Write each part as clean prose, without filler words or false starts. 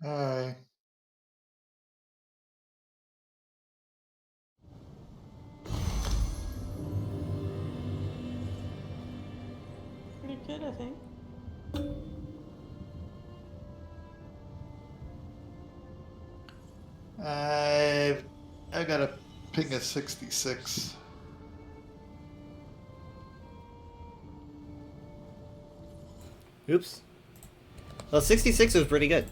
Hi. Pretty good, I think. I I got a ping of 66. Oops. Well, 66 was pretty good.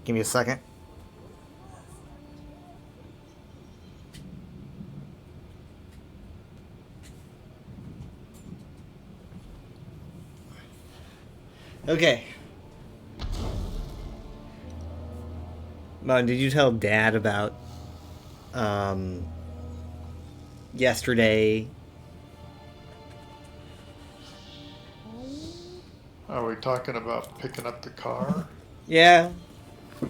Give me a second. Okay. Mom, did you tell Dad about um yesterday? Are we talking about picking up the car? Yeah.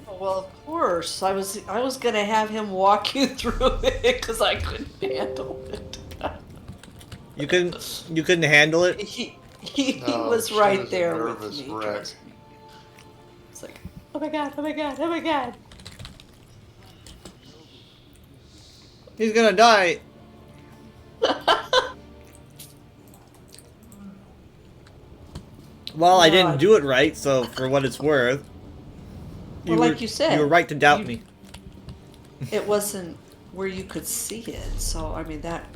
Oh, well, of course. I was gonna have him walk you through it because I couldn't handle it. You couldn't you couldn't handle it? He No, was she right was a there with nervous me. wreck. Trust me. It's like, oh my god, oh my god, oh my god. He's gonna die. Well, I No, didn't do it right, so for what it's worth, well, like you you were said, right to doubt you me. it wasn't where you could see it. So I mean that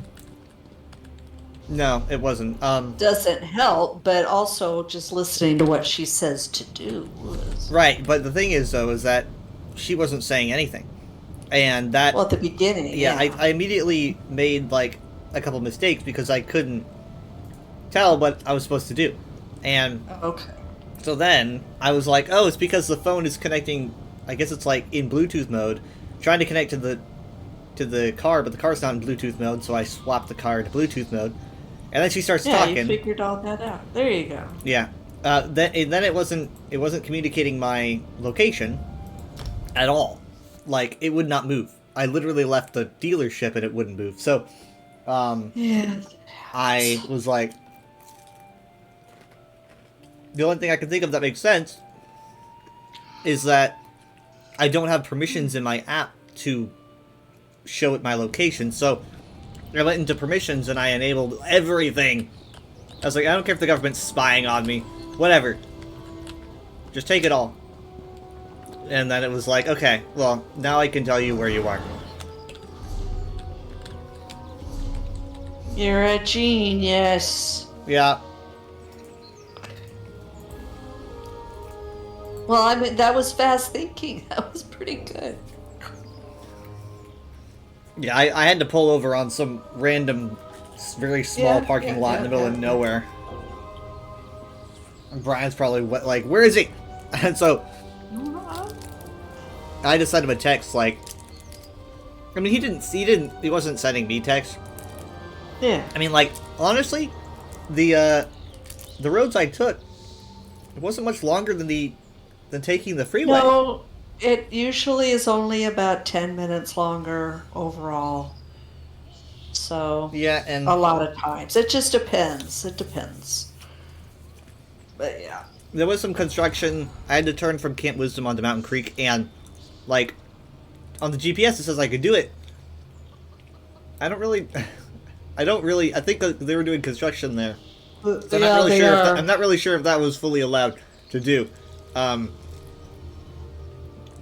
No, it wasn't. doesn't help. But also just listening to what she says to do was Right, but the thing is though is that she wasn't saying anything. And that well at the beginning. yeah, Yeah. I immediately made like a couple mistakes because I couldn't tell what I was supposed to do. And Okay. so then I was like, oh, it's because the phone is connecting. I guess it's like in Bluetooth mode, trying to connect to the car, but the car's not in Bluetooth mode. So I swapped the car to Bluetooth mode, and then she starts Yeah, you talking. figured all that out. There you go. Yeah. Then it wasn't communicating my location at all. Like it would not move. I literally left the dealership and it wouldn't move. So, Yeah. I was like, the only thing I can think of that makes sense is that I don't have permissions in my app to show it my location. So I went into permissions and I enabled everything. I was like, I don't care if the government's spying on me. Whatever. Just take it all. And then it was like, okay, well, now I can tell you where you are. You're a genius. Yeah. Well, I mean, that was fast thinking. That was pretty good. Yeah, I had to pull over on some random, very small Yeah, parking yeah, lot in yeah, the middle yeah, of yeah. nowhere. And Brian's probably like, where is he? And so I just sent him a text like, I mean, he wasn't sending me text. Yeah. I mean, like, honestly, the roads I took, it wasn't much longer than taking the freeway. No, it usually is only about 10 minutes longer overall. So, Yeah, a and lot of times. It just depends. It depends. But yeah. there was some construction. I had to turn from Camp Wisdom onto Mountain Creek, and like on the GPS it says I could do it. I don't really, I don't really. I think that they were doing construction there, so I'm not Yeah, really they sure. are. I'm not really sure if that was fully allowed to do. Um,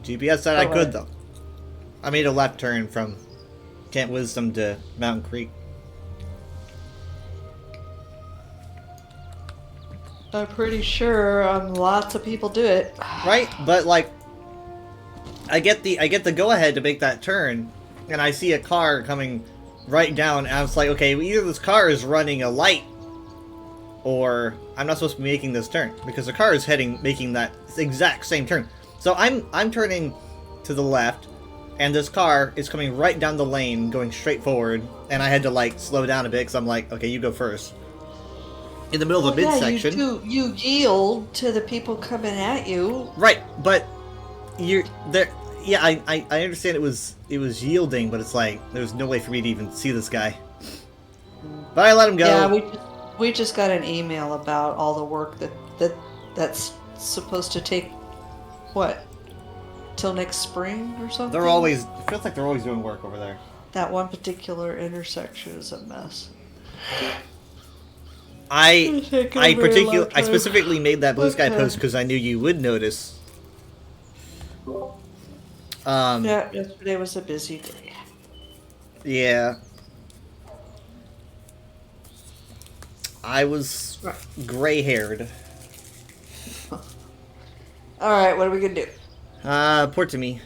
GPS said I could Correct. though. I made a left turn from Camp Wisdom to Mountain Creek. I'm pretty sure lots of people do it. Right, but like, I get the go ahead to make that turn, and I see a car coming right down, and I was like, okay, either this car is running a light, or I'm not supposed to be making this turn because the car is making that exact same turn. So I'm turning to the left, and this car is coming right down the lane, going straight forward, and I had to like slow down a bit because I'm like, okay, you go first. In the middle of Well, a yeah, midsection, you yield to the people coming at you. right? But you're there. Yeah, I understand it was yielding, but it's like there's no way for me to even see this guy. But I let him go. Yeah, we just got an email about all the work that's supposed to take what till next spring or something. They're always, it feels like they're always doing work over there. That one particular intersection is a mess. I time. specifically made that blue sky Okay. post because I knew you would notice. Yeah, yesterday was a busy day. Yeah. I was gray-haired. All right, what are we gonna do? Port to me.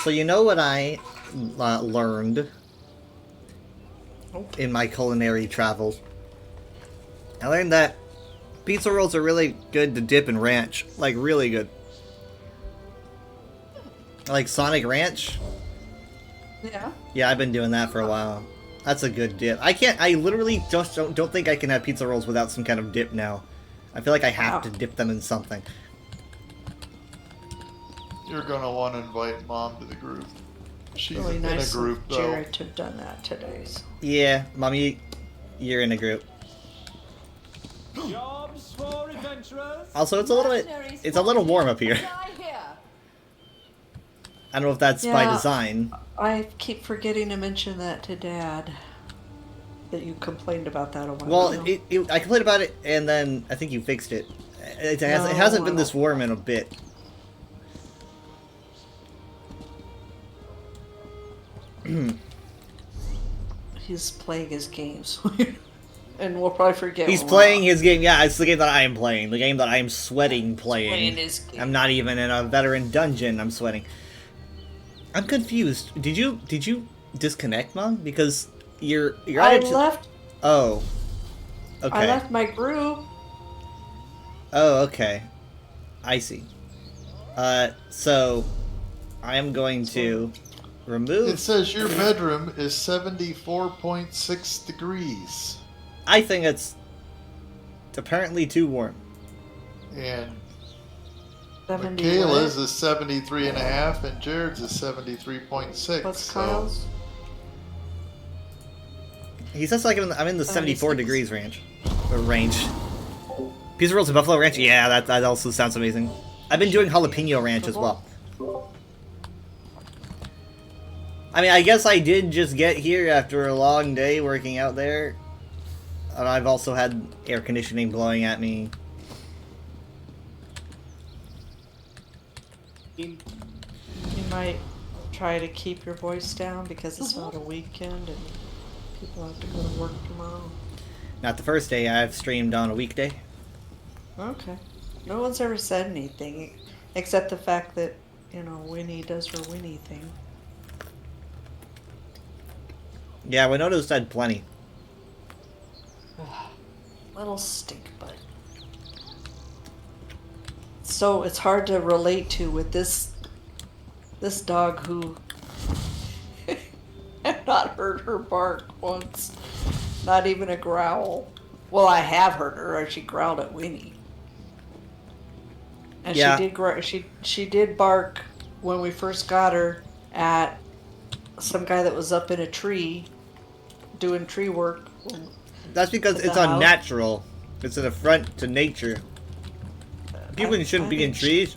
So you know what I learned in my culinary travels? I learned that pizza rolls are really good to dip in ranch. Like, really good. Like Sonic Ranch? Yeah. Yeah, I've been doing that for a while. That's a good dip. I literally just don't think I can have pizza rolls without some kind of dip now. I feel like I have to dip them in something. You're gonna want to invite Mom to the group. She's Really in nice a group of though. Jared to have done that today. So. Yeah, Mommy, you're in a group. Jobs for adventurers. Also, it's a little warm up here. I don't know if that's by Yeah. design. I keep forgetting to mention that to Dad. That you complained about that a while Well, ago. I complained about it, and then I think you fixed it. It hasn't been this warm in a bit. He's playing his games. And we'll probably forget. He's when playing we're his game. Yeah, it's the game that I am playing. The game that I am sweating playing. playing his game. I'm not even in a veteran dungeon. I'm sweating. I'm confused. Did you disconnect, Mom? Because you're I added to- left. Oh. Okay. I left my group. Oh, okay. I see. So I am going to remove. It says your bedroom is 74.6 degrees. I think it's apparently too warm. And 70 Michaela's what? is 73.5 and Jared's is 73.6. What's so Kyle's? He says like I'm in the 74 76. degrees range. Or range. Pizza rolls and buffalo ranch. Yeah, that also sounds amazing. I've been doing jalapeno ranch as well. I mean, I guess I did just get here after a long day working out there. And I've also had air conditioning blowing at me. You might try to keep your voice down because it's not a weekend and people have to go to work tomorrow. Not the first day I've streamed on a weekday. Okay. No one's ever said anything except the fact that, Winnie does her Winnie thing. Yeah, Winona said plenty. Little stink butt. So it's hard to relate to with this dog who I've not heard her bark once. Not even a growl. Well, I have heard her. She growled at Winnie. And Yeah. she did bark when we first got her at some guy that was up in a tree doing tree work. That's because At it's the house? unnatural. It's an affront to nature. People shouldn't be in think trees.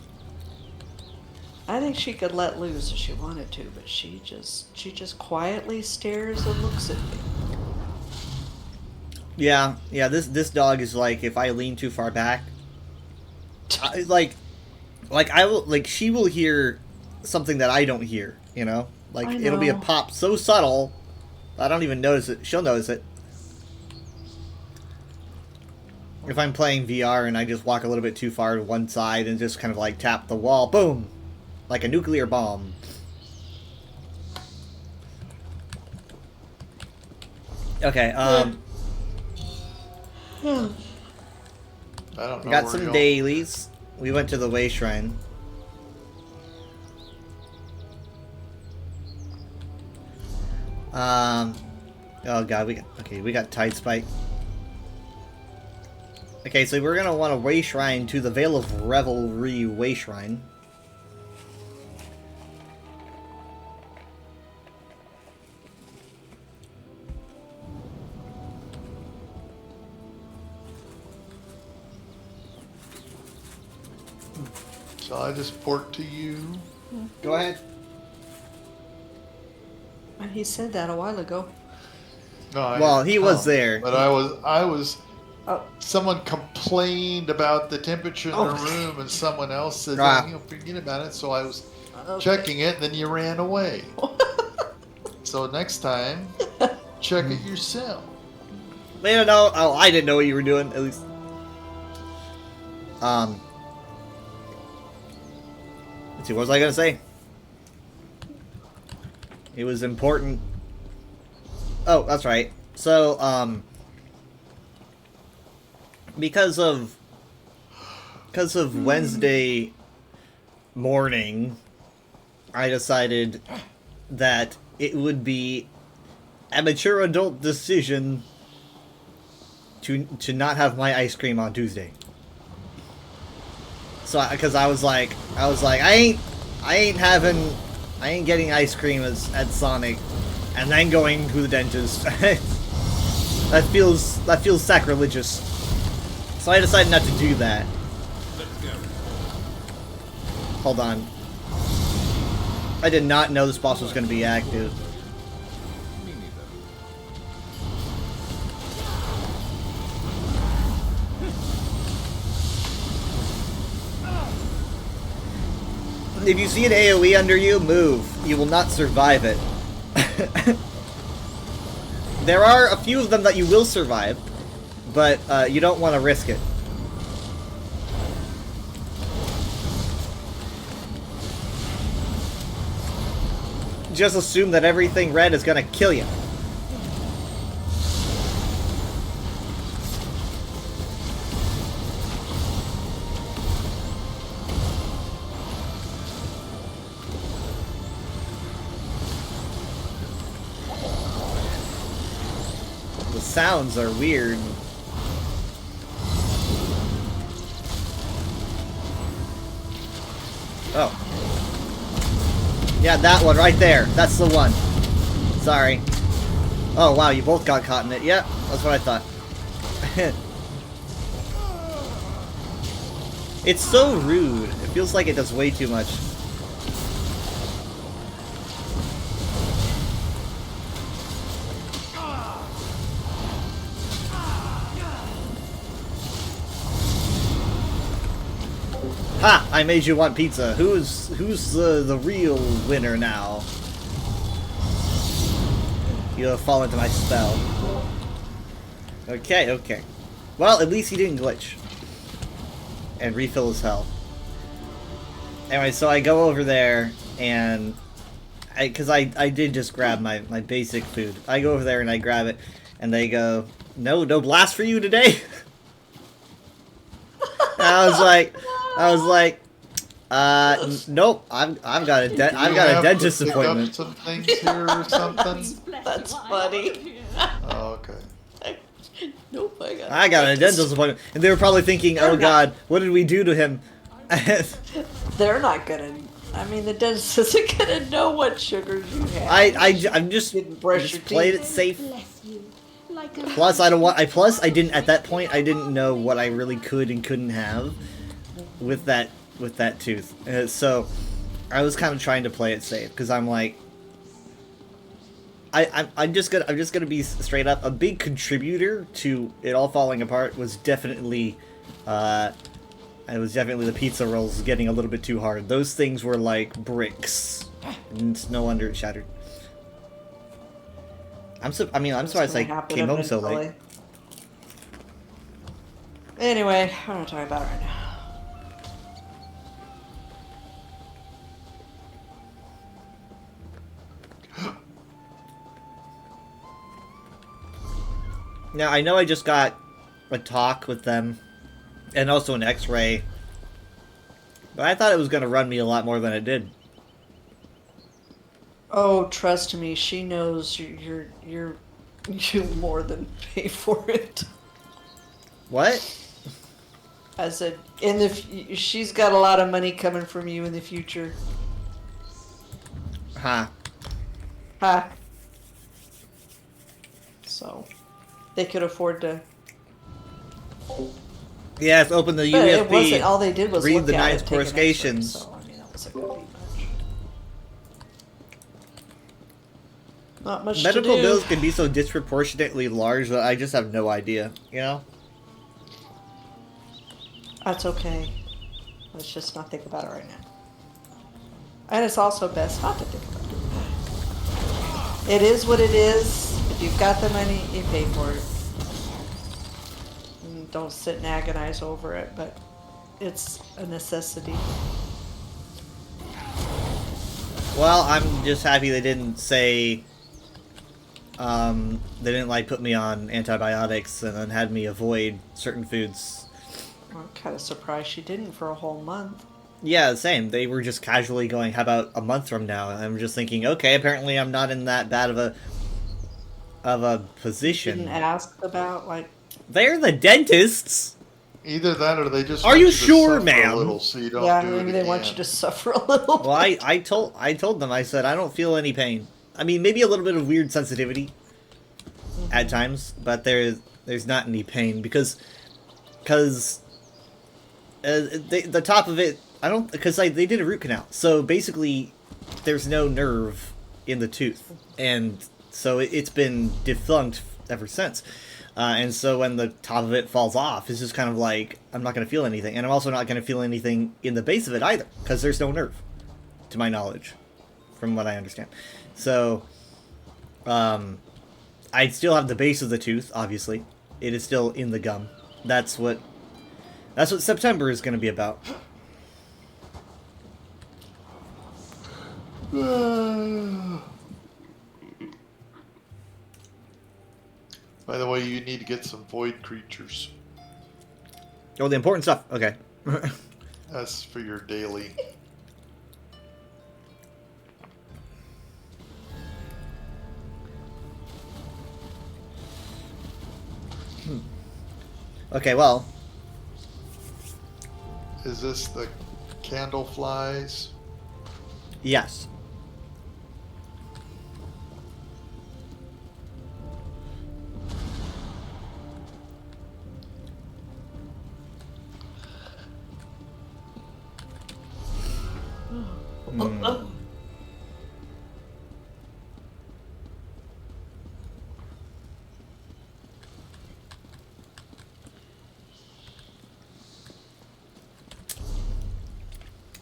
I think she could let loose if she wanted to, but she just quietly stares and looks at me. Yeah, this dog is like, if I lean too far back, like I will, like, she will hear something that I don't hear, Like, I it'll be a know. pop so subtle, I don't even notice it. She'll notice it. If I'm playing VR and I just walk a little bit too far to one side and just kind of like tap the wall, boom! Like a nuclear bomb. Okay, I don't know. got where some you'll- dailies. We went to the Way Shrine. Oh god, we got Tide Spike. Okay, so we're gonna want a way shrine to the Veil of Revelry way shrine. Shall I just port to you? Go ahead. He said that a while ago. No, I Well, didn't he was come, there. But I was. Oh, Someone complained about the temperature in the Oh. room, and someone else said, Ah. forget about it. So I was okay. checking it, and then you ran away. So next time, check it yourself. They don't know. Oh, I didn't know what you were doing, at least. Let's see, what was I gonna say? It was important. Oh, that's right. So, because of Wednesday morning, I decided that it would be a mature adult decision to not have my ice cream on Tuesday. So, because I was like, I ain't getting ice cream at Sonic, and then going to the dentist. that feels sacrilegious. So I decided not to do that. Let's go. Hold on. I did not know this boss was going to be active. Me neither. If you see an AoE under you, move. You will not survive it. There are a few of them that you will survive, but you don't want to risk it. Just assume that everything red is gonna kill you. The sounds are weird. Oh. Yeah, that one right there. That's the one. Sorry. Oh, wow, you both got caught in it. Yep, that's what I thought. It's so rude. It feels like it does way too much. Ha! I made you want pizza. Who's the real winner now? You have fallen into my spell. Okay, okay. Well, at least he didn't glitch. And refill his health. Anyway, so I go over there, and... Because I did just grab my basic food. I go over there and I grab it, and they go, no blast for you today? And I was like, nope. I've got a dentist pick appointment. Up some things here or something. That's funny. Oh, okay. Nope, I got a dentist appointment, and they were probably thinking, "Oh God, what did we do to him?" They're not gonna. I mean, the dentist isn't gonna know what sugars you have. I'm just Didn't brush just your played teeth. it safe. Bless you. Like a Plus, I don't want. Plus, I didn't at that point. I didn't know what I really could and couldn't have with that tooth. So I was kind of trying to play it safe because I'm like, I'm just gonna be straight up. A big contributor to it all falling apart was definitely, the pizza rolls getting a little bit too hard. Those things were like bricks, and it's no wonder it shattered. I'm surprised I came home so late. Anyway, I'm not talking about it right now. Now, I know I just got a talk with them, and also an x-ray, but I thought it was going to run me a lot more than it did. Oh, trust me, she knows you more than pay for it. What? I said, she's got a lot of money coming from you in the future. Ha. Ha. So, they could afford to. Yes, open the But it wasn't. UFB. All they did was Read look the at Knight's it, take an X-ray, Coruscations. So I mean, that wasn't gonna be much. Not much Medical to do. bills can be so disproportionately large that I just have no idea, you know? That's okay. Let's just not think about it right now. And it's also best not to think about it. It is what it is. If you've got the money, you pay for it. And don't sit and agonize over it, but it's a necessity. Well, I'm just happy they didn't say, they didn't like put me on antibiotics and then had me avoid certain foods. I'm kind of surprised she didn't for a whole month. Yeah, same. They were just casually going, how about a month from now? And I'm just thinking, okay, apparently I'm not in that bad of a position. Didn't ask about, like, They're the dentists! Either that or they just Are want you to sure, suffer ma'am? a little so you don't yeah, do maybe it they want again. you to suffer a little Well, bit. I told them, I said, I don't feel any pain. I mean, maybe a little bit of weird sensitivity at times, but there's not any pain because the top of it, because they did a root canal, so basically there's no nerve in the tooth, and so it's been defunct ever since. And so when the top of it falls off, it's just kind of like, I'm not going to feel anything. And I'm also not going to feel anything in the base of it either, because there's no nerve, to my knowledge, from what I understand. So, I still have the base of the tooth, obviously. It is still in the gum. That's what September is going to be about. By the way, you need to get some void creatures. Oh, the important stuff. Okay. That's for your daily. Okay, well, Is this the candle flies? yes.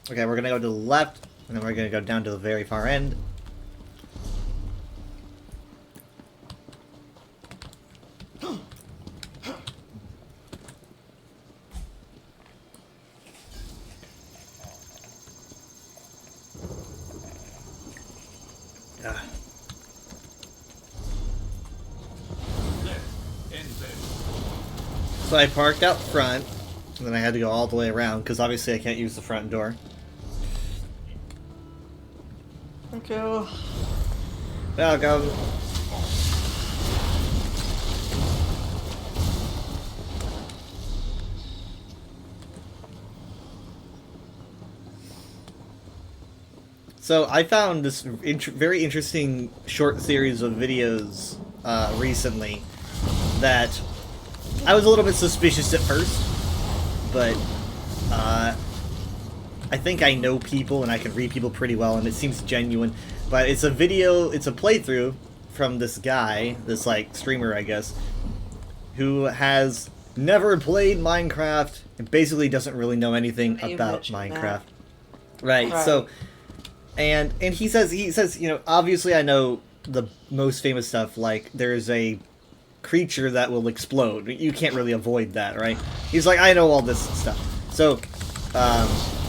Okay, we're gonna go to the left, and then we're gonna go down to the very far end. Ah. Let's end this. So I parked out front, and then I had to go all the way around, because obviously I can't use the front door. Okay. Welcome. So I found this very interesting short series of videos recently that I was a little bit suspicious at first, but I think I know people and I can read people pretty well, and it seems genuine. But it's a video, it's a playthrough from this guy, this like streamer, I guess, who has never played Minecraft and basically doesn't really know anything You about mentioned Minecraft. that. Right. So, and he says, you know, obviously I know the most famous stuff, like there's a creature that will explode. You can't really avoid that, right? He's like, I know all this stuff. So,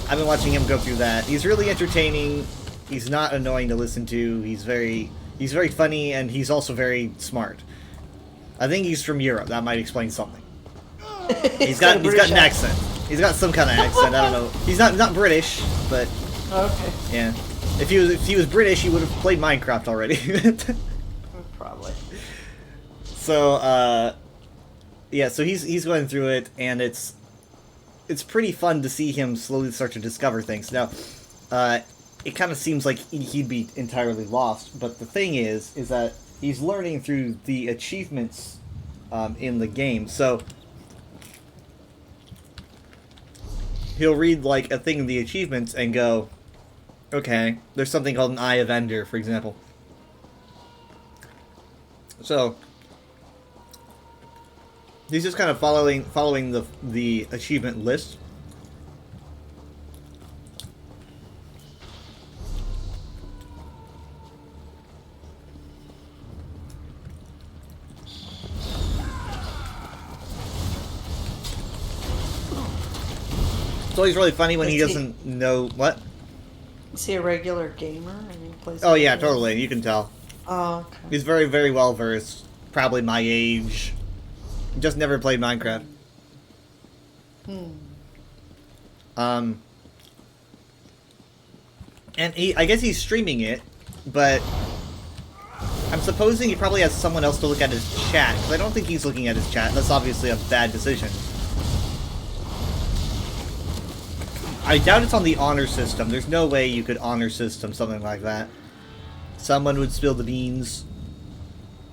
I've been watching him go through that. He's really entertaining. He's not annoying to listen to. He's very funny, and he's also very smart. I think he's from Europe. That might explain something. He's got an accent. He's got some kind of accent. I don't know. He's not British, but Okay. yeah. If he was British, he would have played Minecraft already. Probably. So, yeah, so he's going through it, and it's it's pretty fun to see him slowly start to discover things. Now, it kind of seems like he'd be entirely lost, but the thing is that he's learning through the achievements in the game. So he'll read like a thing in the achievements and go, okay, there's something called an Eye of Ender, for example. So he's just kind of following the achievement list. It's always really funny when he doesn't know what. Is he a regular gamer? I mean, plays. Oh yeah, games? totally. You can tell. Oh, okay. He's very, very well versed. Probably my age. Just never played Minecraft. And I guess he's streaming it, but I'm supposing he probably has someone else to look at his chat, because I don't think he's looking at his chat. That's obviously a bad decision. I doubt it's on the honor system. There's no way you could honor system something like that. Someone would spill the beans.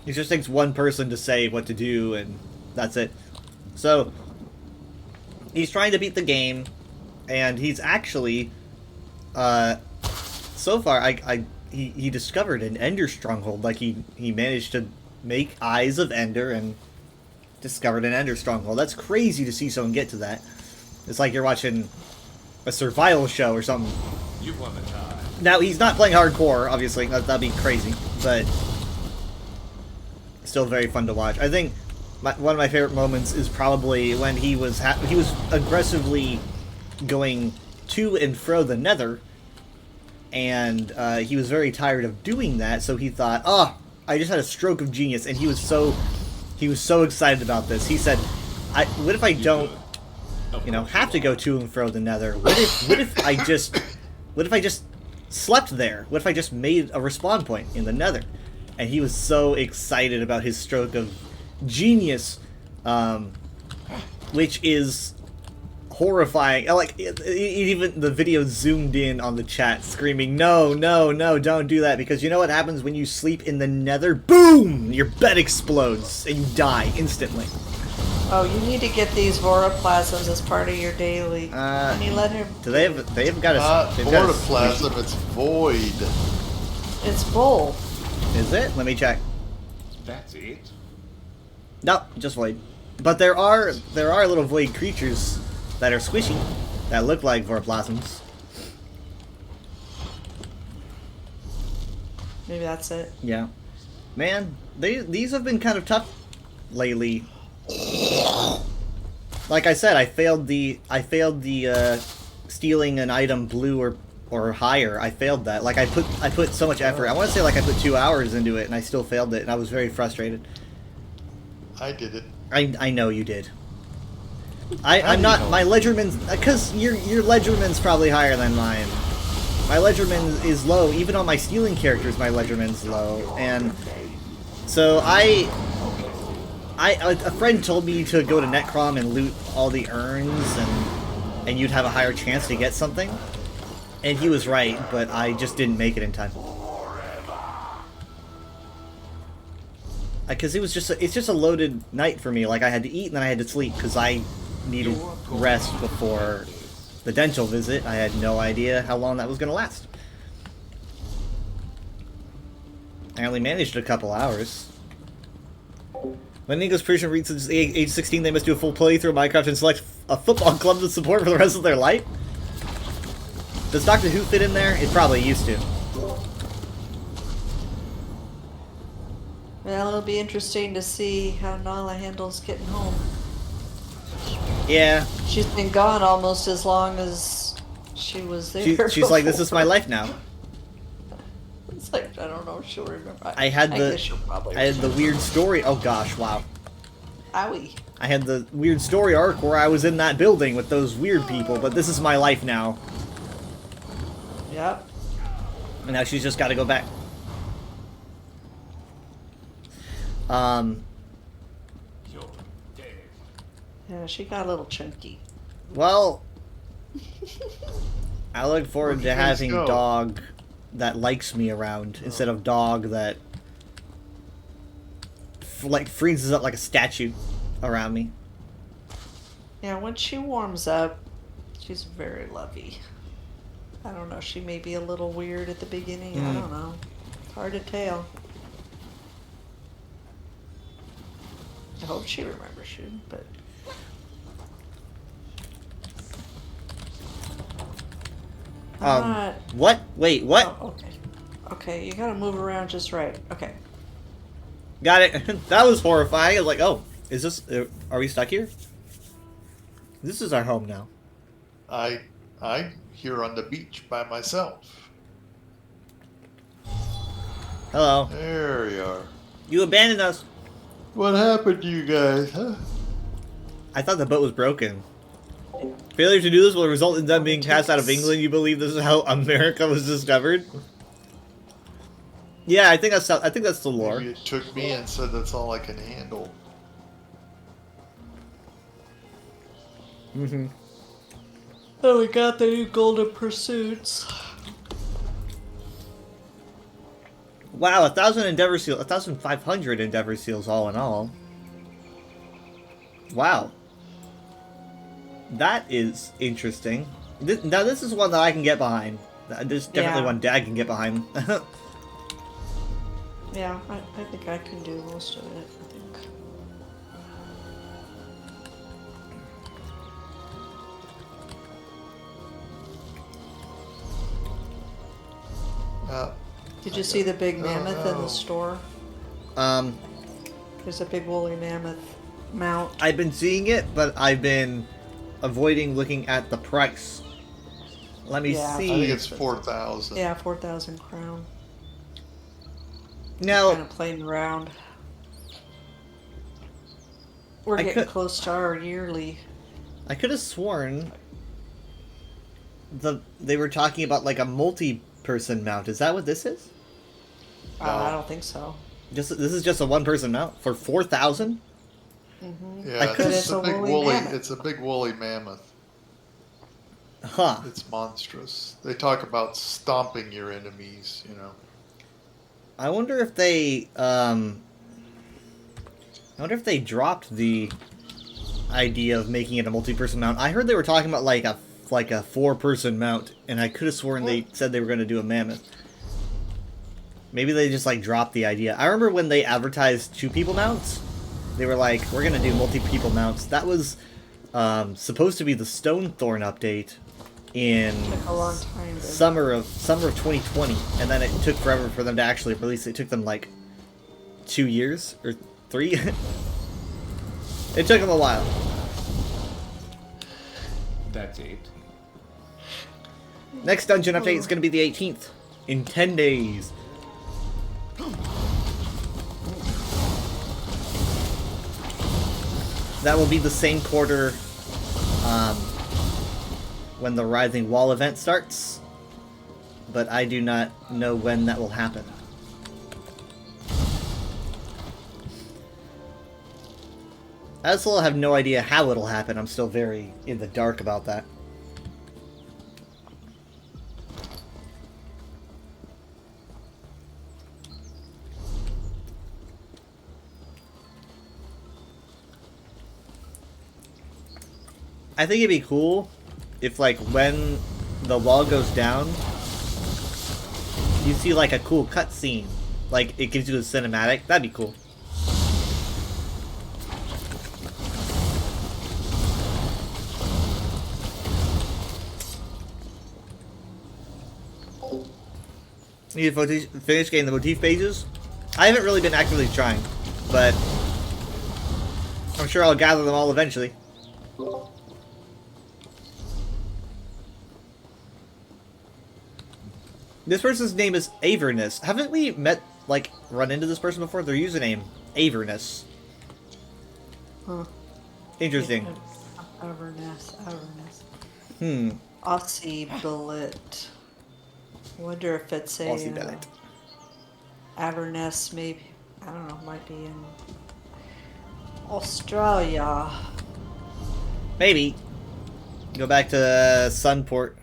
It just takes one person to say what to do, and that's it. So, he's trying to beat the game, and he's actually, so far, he discovered an Ender stronghold. Like, he managed to make Eyes of Ender and discovered an Ender stronghold. That's crazy to see someone get to that. It's like you're watching a survival show or something. You won the time. Now, he's not playing hardcore, obviously. That'd be crazy, but still very fun to watch. I think one of my favorite moments is probably when he was aggressively going to and fro the Nether, and he was very tired of doing that, so he thought, oh, I just had a stroke of genius, and he was so excited about this. He said, what if I don't, have to go to and fro the Nether? What if I just slept there? What if I just made a respawn point in the Nether? And he was so excited about his stroke of genius, which is horrifying. Like, even the video zoomed in on the chat, screaming, no, no, no, don't do that, because you know what happens when you sleep in the Nether? Boom! Your bed explodes, and you die instantly. Oh, you need to get these Voroplasms as part of your daily. Can you let him? Do they've got a... Not they've got a Vortoplasm, it's void. It's both. Is it? Let me check. That's it. No, just void. But there are little void creatures that are squishy that look like Voroplasms. Maybe that's it. Yeah, man, these have been kind of tough lately. Like I said, I failed the stealing an item blue or higher. I failed that. Like I put so much effort. I want to say like I put 2 hours into it, and I still failed it, and I was very frustrated. I did it. I know you did. I'm not my Ledgerman's, because your Ledgerman's probably higher than mine. My Ledgerman is low, even on my stealing characters. My Ledgerman's low, and so a friend told me to go to Netcrom and loot all the urns, and you'd have a higher chance to get something. And he was right, but I just didn't make it in time. Because it's just a loaded night for me. Like, I had to eat and then I had to sleep because I needed rest before the dental visit. I had no idea how long that was going to last. I only managed a couple hours. When an English person reaches age 16, they must do a full playthrough of Minecraft and select a football club to support for the rest of their life? Does Doctor Who fit in there? It probably used to. Well, it'll be interesting to see how Nala handles getting home. Yeah. She's been gone almost as long as she was there. She's like, this is my life now. It's like, I don't know if she'll remember. I had guess she'll probably the weird story. Oh gosh, wow. Owie. I had the weird story arc where I was in that building with those weird people, but this is my life now. Yep. And now she's just got to go back. You're dead. Yeah, she got a little chunky. Well, I look forward Where'd to you guys having go? dog that likes me around instead of dog that like freezes up like a statue around me. Yeah, when she warms up, she's very lovey. I don't know, she may be a little weird at the beginning. I don't know. It's hard to tell. I hope she remembers you, but I'm not. What? Wait, what? Oh, okay. Okay, you gotta move around just right. Okay. Got it. That was horrifying. I was like, oh, is this? Are we stuck here? This is our home now. I'm here on the beach by myself. Hello. There you are. You abandoned us. What happened to you guys, huh? I thought the boat was broken. Failure to do this will result in them being cast out of England. You believe this is how America was discovered? Yeah, I think that's the lore. Maybe it took me and said that's all I can handle. Mm-hmm. Oh, we got the new Golden Pursuits. Wow, 1,000 Endeavor Seals, 1,500 Endeavor Seals all in all. Wow. That is interesting. Now this is one that I can get behind. This is definitely Yeah. one Dad can get behind. Yeah, I think I can do most of it, I think. Did you see the big mammoth in no. the store? There's a big woolly mammoth mount. I've been seeing it, but I've been avoiding looking at the price. Let me Yeah. I see. think it's 4,000. Yeah, 4,000 crown. Now, Kind of playing around. We're I getting could- close to our yearly. I could have sworn they were talking about like a multi-person mount. Is that what this is? I don't think so. This is just a one-person mount for 4,000. Yeah, could've- it's a But it's a big woolly woolly. mammoth. It's a big woolly mammoth. Huh. It's monstrous. They talk about stomping your enemies. You know. I wonder if they dropped the idea of making it a multi-person mount. I heard they were talking about like a 4-person mount, and I could have sworn they said they were going to do a mammoth. Maybe they just like dropped the idea. I remember when they advertised 2-people mounts, they were like, "We're going to do multi-people mounts." That was supposed to be the Stonethorn update in Took a long time. To... summer of 2020, and then it took forever for them to actually release it. It took them like 2 years or 3. It took them a while. That's it. Next dungeon update is going to be the 18th in 10 days. That will be the same quarter when the Rising Wall event starts, but I do not know when that will happen. I still have no idea how it'll happen. I'm still very in the dark about that. I think it'd be cool if, like, when the wall goes down, you see, like, a cool cutscene. Like, it gives you a cinematic. That'd be cool. Need to finish getting the motif pages? I haven't really been actively trying, but I'm sure I'll gather them all eventually. This person's name is Avernus. Haven't we run into this person before? Their username, Avernus. Huh. Interesting. Avernus. Hmm. Aussie bullet. Wonder if it's a Aussie Bennett. Avernus, maybe. I don't know. Might be in Australia. Maybe. Go back to Sunport.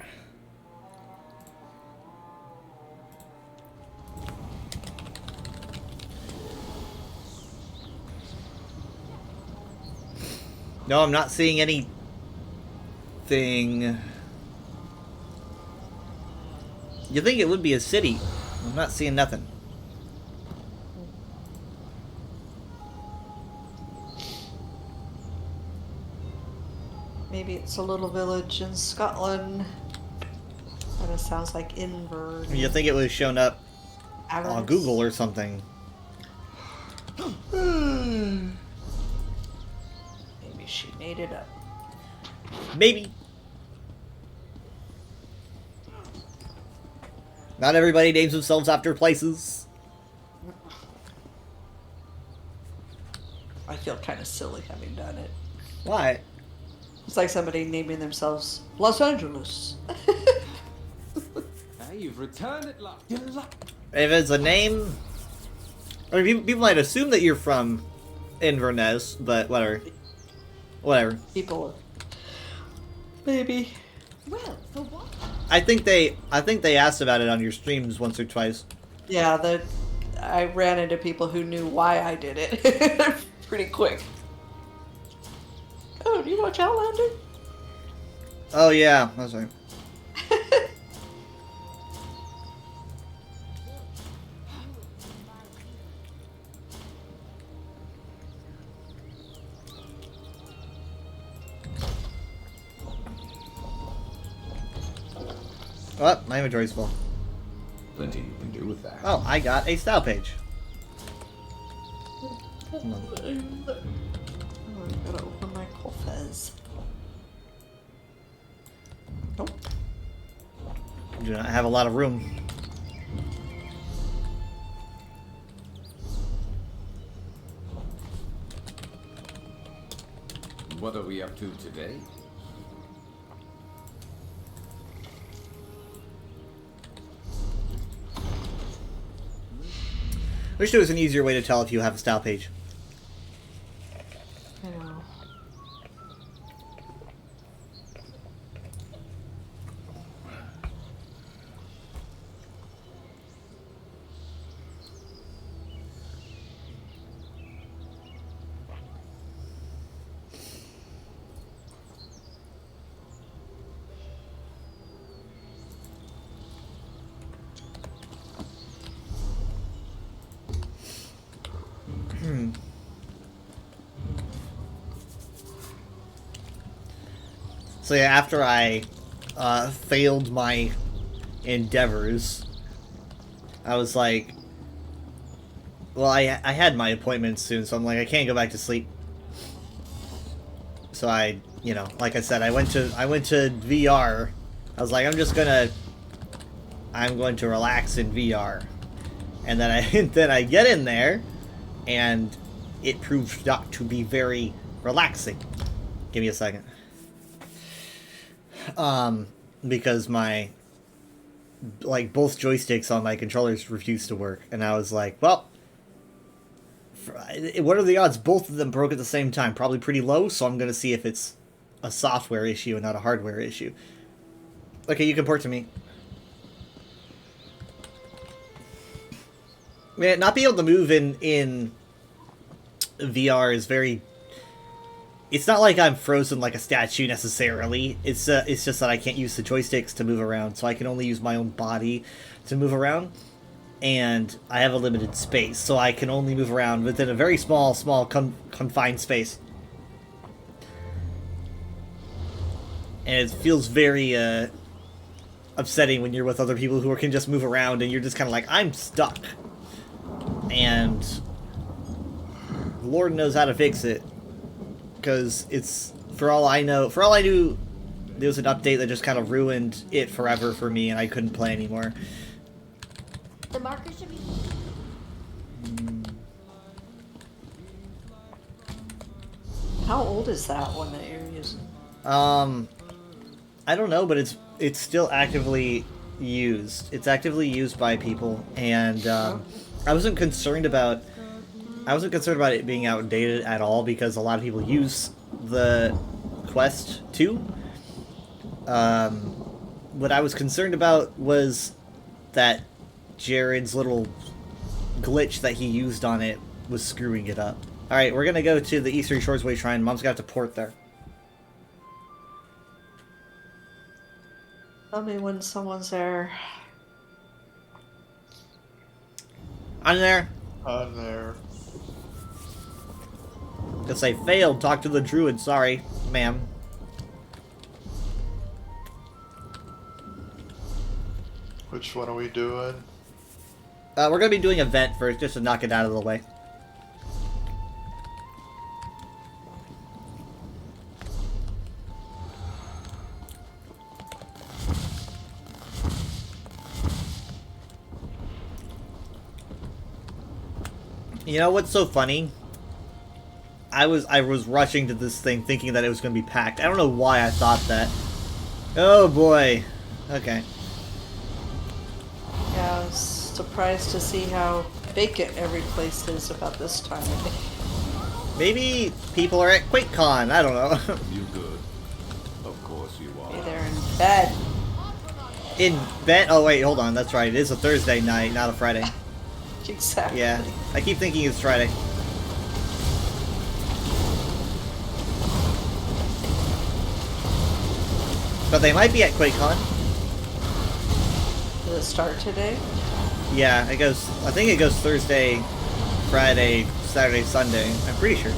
No, I'm not seeing anything. You think it would be a city? I'm not seeing nothing. Maybe it's a little village in Scotland. Kind of sounds like Invern. You think it would have shown up on Avernus. Google or something? Maybe she made it up. Maybe. Not everybody names themselves after places. I feel kind of silly having done it. Why? It's like somebody naming themselves Los Angeles. Hey, you've returned at last. You're lucky. If it's a name, I mean, people might assume that you're from Inverness, but whatever. Whatever. People. Maybe. Well, for what? I think they asked about it on your streams once or twice. Yeah, I ran into people who knew why I did it pretty quick. Oh, do you watch Outlander? Oh yeah, that's right. Oh, my inventory's full. Plenty you can do with that. Oh, I got a style page. Oh, I gotta open my coffers. Nope. Do not have a lot of room. What are we up to today? Wish there was an easier way to tell if you have a style page. I know. So yeah, after I failed my endeavors, I was like, well, I had my appointment soon, so I'm like, I can't go back to sleep. So I, you know, like I said, I went to VR. I was like, I'm going to relax in VR. And then I get in there, and it proved not to be very relaxing. Give me a second. Because my, like, both joysticks on my controllers refused to work, and I was like, well, what are the odds both of them broke at the same time? Probably pretty low, so I'm gonna see if it's a software issue and not a hardware issue. Okay, you can port to me. Man, not being able to move in VR is very... It's not like I'm frozen like a statue necessarily. It's just that I can't use the joysticks to move around, so I can only use my own body to move around. And I have a limited space, so I can only move around within a very small confined space. And it feels very upsetting when you're with other people who can just move around and you're just kind of like, I'm stuck. And the Lord knows how to fix it. Because it's, for all I knew, there was an update that just kind of ruined it forever for me and I couldn't play anymore. The marker should be. How old is that one that you're using? I don't know, but it's still actively used. It's actively used by people, and I wasn't concerned about it being outdated at all because a lot of people use the Quest 2, What I was concerned about was that Jared's little glitch that he used on it was screwing it up. Alright, we're gonna go to the Eastern Shores Way Shrine. Mom's gonna have to port there. Tell me when someone's there. I'm there. On there. Just say, failed, talk to the druid, sorry, ma'am. Which one are we doing? We're gonna be doing a vent first, just to knock it out of the way. You know what's so funny? I was rushing to this thing thinking that it was gonna be packed. I don't know why I thought that. Oh boy. Okay. Yeah, I was surprised to see how vacant every place is about this time of day. Maybe people are at QuakeCon, I don't know. You good? Of course you are. Maybe they're in bed. In bed? Oh wait, hold on, that's right. It is a Thursday night, not a Friday. Exactly. Yeah, I keep thinking it's Friday. But they might be at QuakeCon. Did it start today? Yeah, it goes. I think it goes Thursday, Friday, Saturday, Sunday. I'm pretty sure.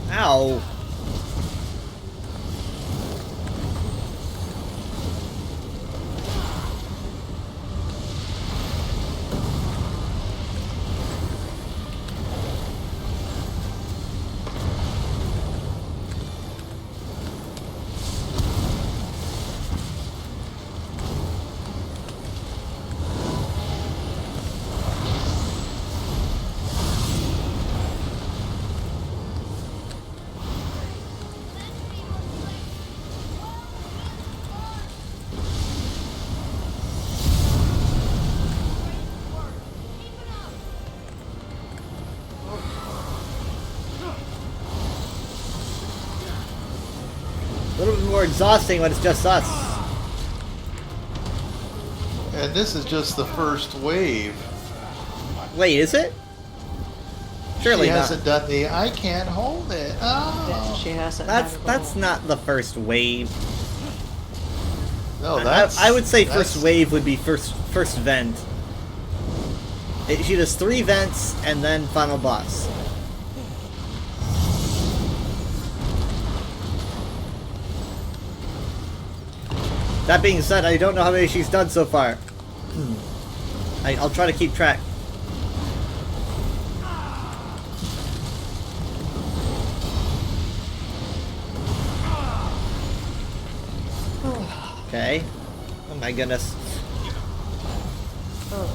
Ow. A little bit more exhausting when it's just us. And this is just the first wave. Wait, is it? Surely She not. hasn't done the I can't hold it. Oh. She hasn't. had a That's little- not the first wave. No, that's. I would say that's- first wave would be first vent. She does 3 vents and then final boss. That being said, I don't know how many she's done so far. I'll try to keep track. Okay. Oh my goodness. Oh,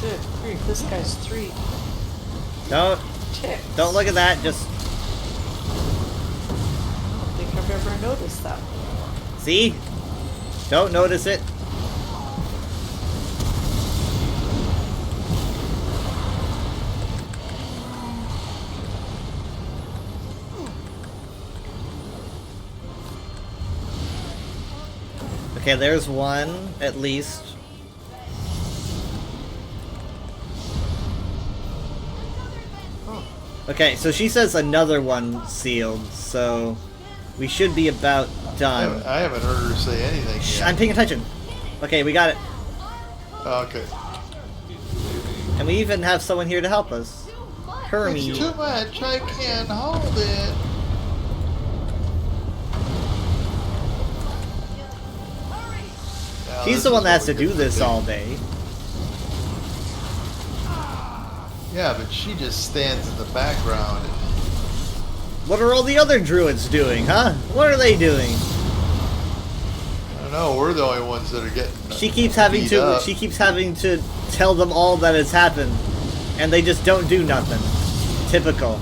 good grief, this guy's 3 ticks. Don't look at that. Just I don't think I've ever noticed that. see. Don't notice it. Okay, there's one, at least. Okay, so she says another one sealed, so we should be about done. I haven't heard her say anything Shh, yet. I'm paying attention. Okay, we got it. Okay. And we even have someone here to help us. Hermie. It's too much. I can't hold it. Now, She's this the one is that has what to we do get this do. all day. Yeah, but she just stands in the background. What are all the other druids doing, huh? What are they doing? I don't know. We're the only ones that are getting. She keeps having beat to. up. She keeps having to tell them all that has happened, and they just don't do nothing. Typical.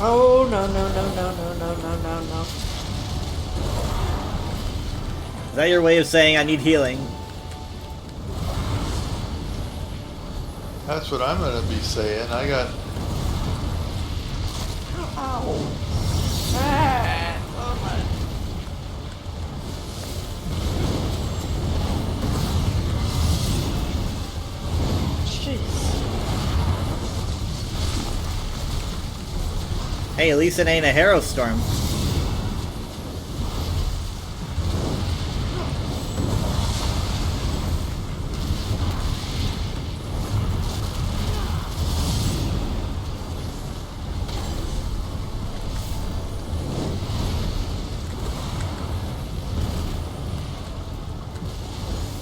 Oh, no, no, no, no, no, no, no, no, no. Is that your way of saying I need healing? That's what I'm gonna be saying. I got. Ow. Ah, oh my. Jeez. Hey, at least it ain't a Harrow Storm.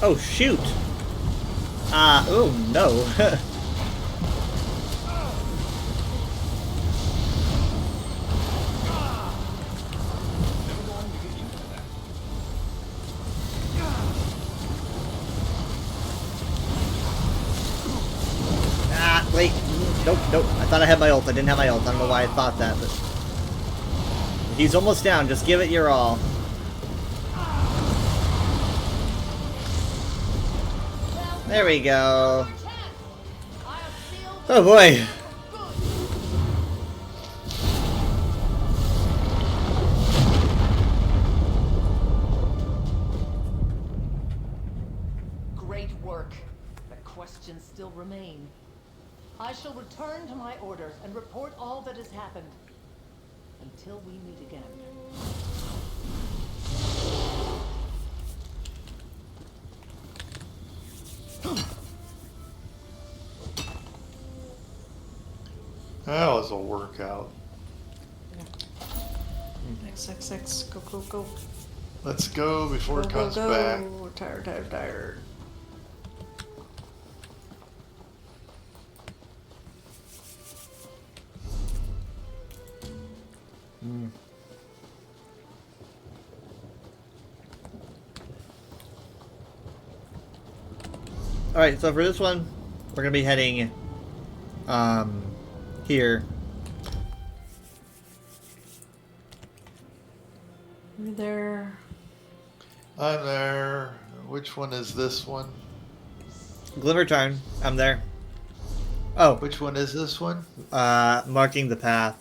Oh, shoot! Oh no. Wait. Nope, nope. I thought I had my ult. I didn't have my ult. I don't know why I thought that, but... He's almost down. Just give it your all. There we go. Oh boy. Great work. But questions still remain. I shall return to my order and report all that has happened. Until we meet again. That was a workout. XXX, go, go, go. Let's go before Go, it go, comes go. back. Tired, tired, tired. Alright, so for this one, we're gonna be heading, here. You're there. I'm there. Which one is this one? Glimmer Tarn, I'm there. Oh, Which one is this one? marking the path.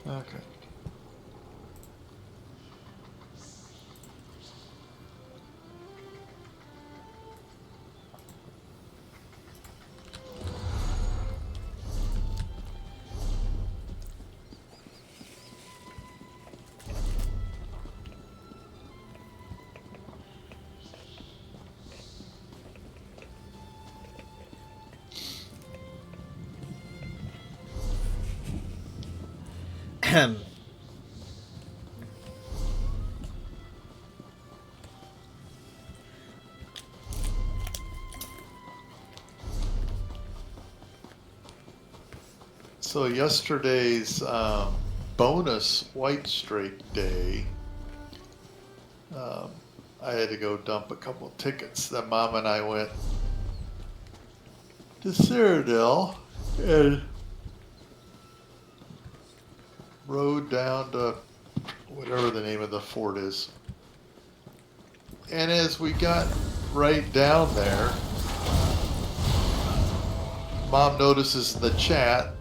Okay. Ahem. So yesterday's bonus White Straight Day, I had to go dump a couple tickets. Then Mom and I went to Cyrodiil and rode down to whatever the name of the fort is. And as we got right down there, Mom notices in the chat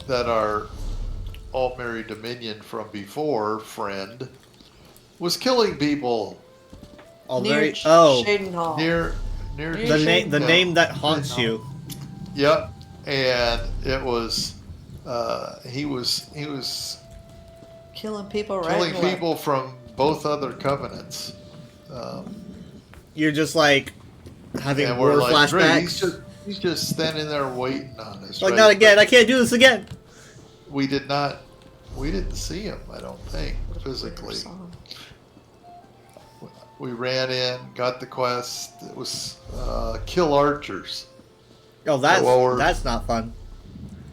that our Altmerry Dominion from before friend was killing people All Near very... Oh, Shaden Hall. near the Yeah. name that haunts you. Yep, and it was he was Killing people right killing and left. people from both other covenants. You're just like having And war we're like, great, flashbacks. he's just standing there waiting on us. Like, right? not again. But I can't do this again. we didn't see him, I don't think, physically. We ran in, got the quest. It was kill archers. Oh, that's well, we're- that's not fun.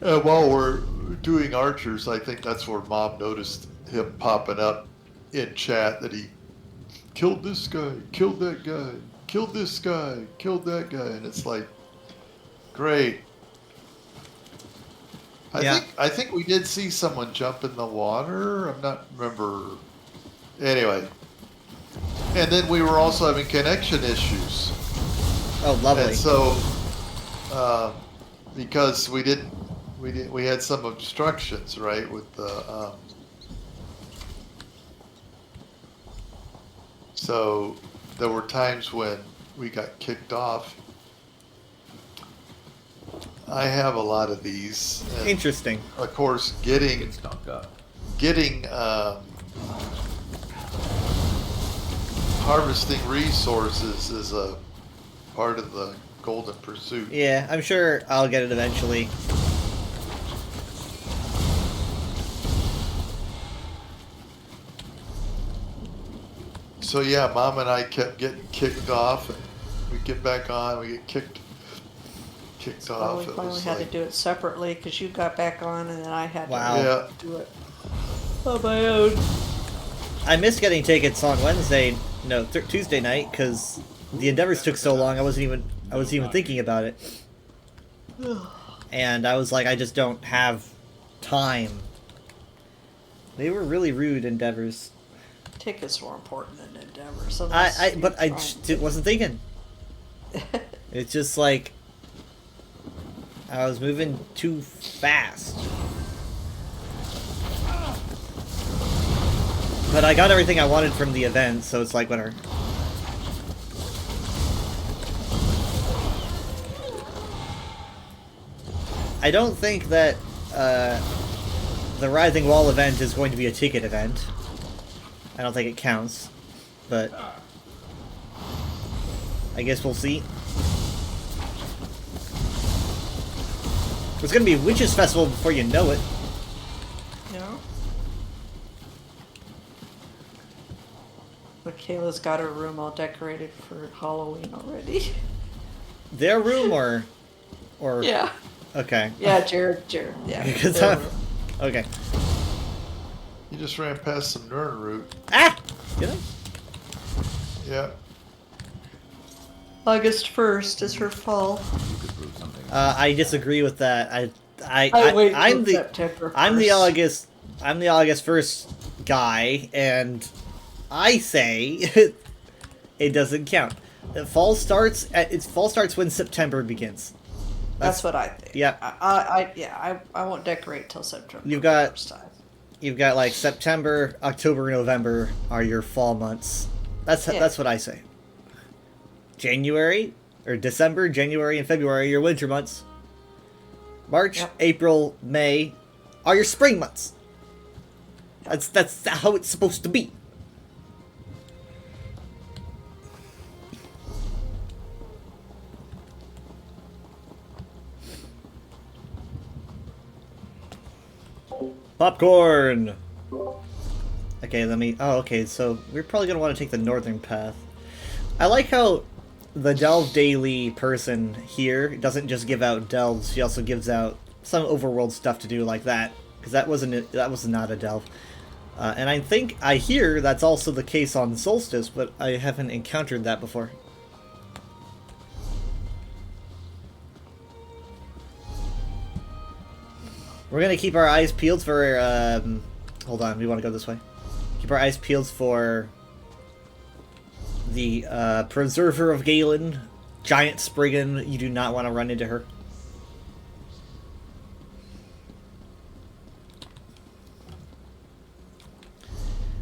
And while we're doing archers, I think that's where Mom noticed him popping up in chat that he killed this guy, killed that guy, killed this guy, killed that guy. And it's like, great. I think we did see someone jump in the water. I'm not remember. Anyway, and then we were also having connection issues, Oh, lovely. and so because we had some obstructions, right, with the so there were times when we got kicked off. I have a lot of these. And Interesting. of course, getting Get stocked up. harvesting resources is a part of the golden pursuit. Yeah, I'm sure I'll get it eventually. So yeah, Mom and I kept getting kicked off, and we get back on, we get kicked Well, off. we It finally was had like, to do it separately because you got back on and then I had Wow. yeah, to do it on my own. I missed getting tickets on Wednesday, no, Tuesday night, because the Endeavors took so long. I wasn't even thinking about it, and I was like, I just don't have time. They were really rude, Endeavors. Tickets were important than Endeavors. But I just wasn't thinking. It's just like I was moving too fast. But I got everything I wanted from the event, so it's like whatever. I don't think that the Rising Wall event is going to be a ticket event. I don't think it counts, but I guess we'll see. There's gonna be a Witches Festival before you know it. You know? Michaela's got her room all decorated for Halloween already. Their room or Yeah. okay. Yeah, Jared, yeah. Because their I'm room. okay. you just ran past some Nern route. Ah, did I? Yeah, August 1st is her fall. You could prove something. I disagree with that. Wait I'm till the September I'm the 1st. August 1st guy, and I say it doesn't count. Fall starts when September begins. That's what I think. Yeah. I won't decorate till September. You've got- first time. You've got like September, October, November are your fall months. That's Yeah. that's what I say. January or December, January, and February are your winter months. March, Yep. April, May are your spring months. That's how it's supposed to be. Popcorn! Okay, let me... Oh, okay, so we're probably going to want to take the northern path. I like how the Delve Daily person here doesn't just give out delves, she also gives out some overworld stuff to do like that. Because that was not a delve. And I hear that's also the case on Solstice, but I haven't encountered that before. We're gonna keep our eyes peeled for, hold on, we want to go this way. Keep our eyes peeled for the, Preserver of Galen, Giant Spriggan. You do not want to run into her.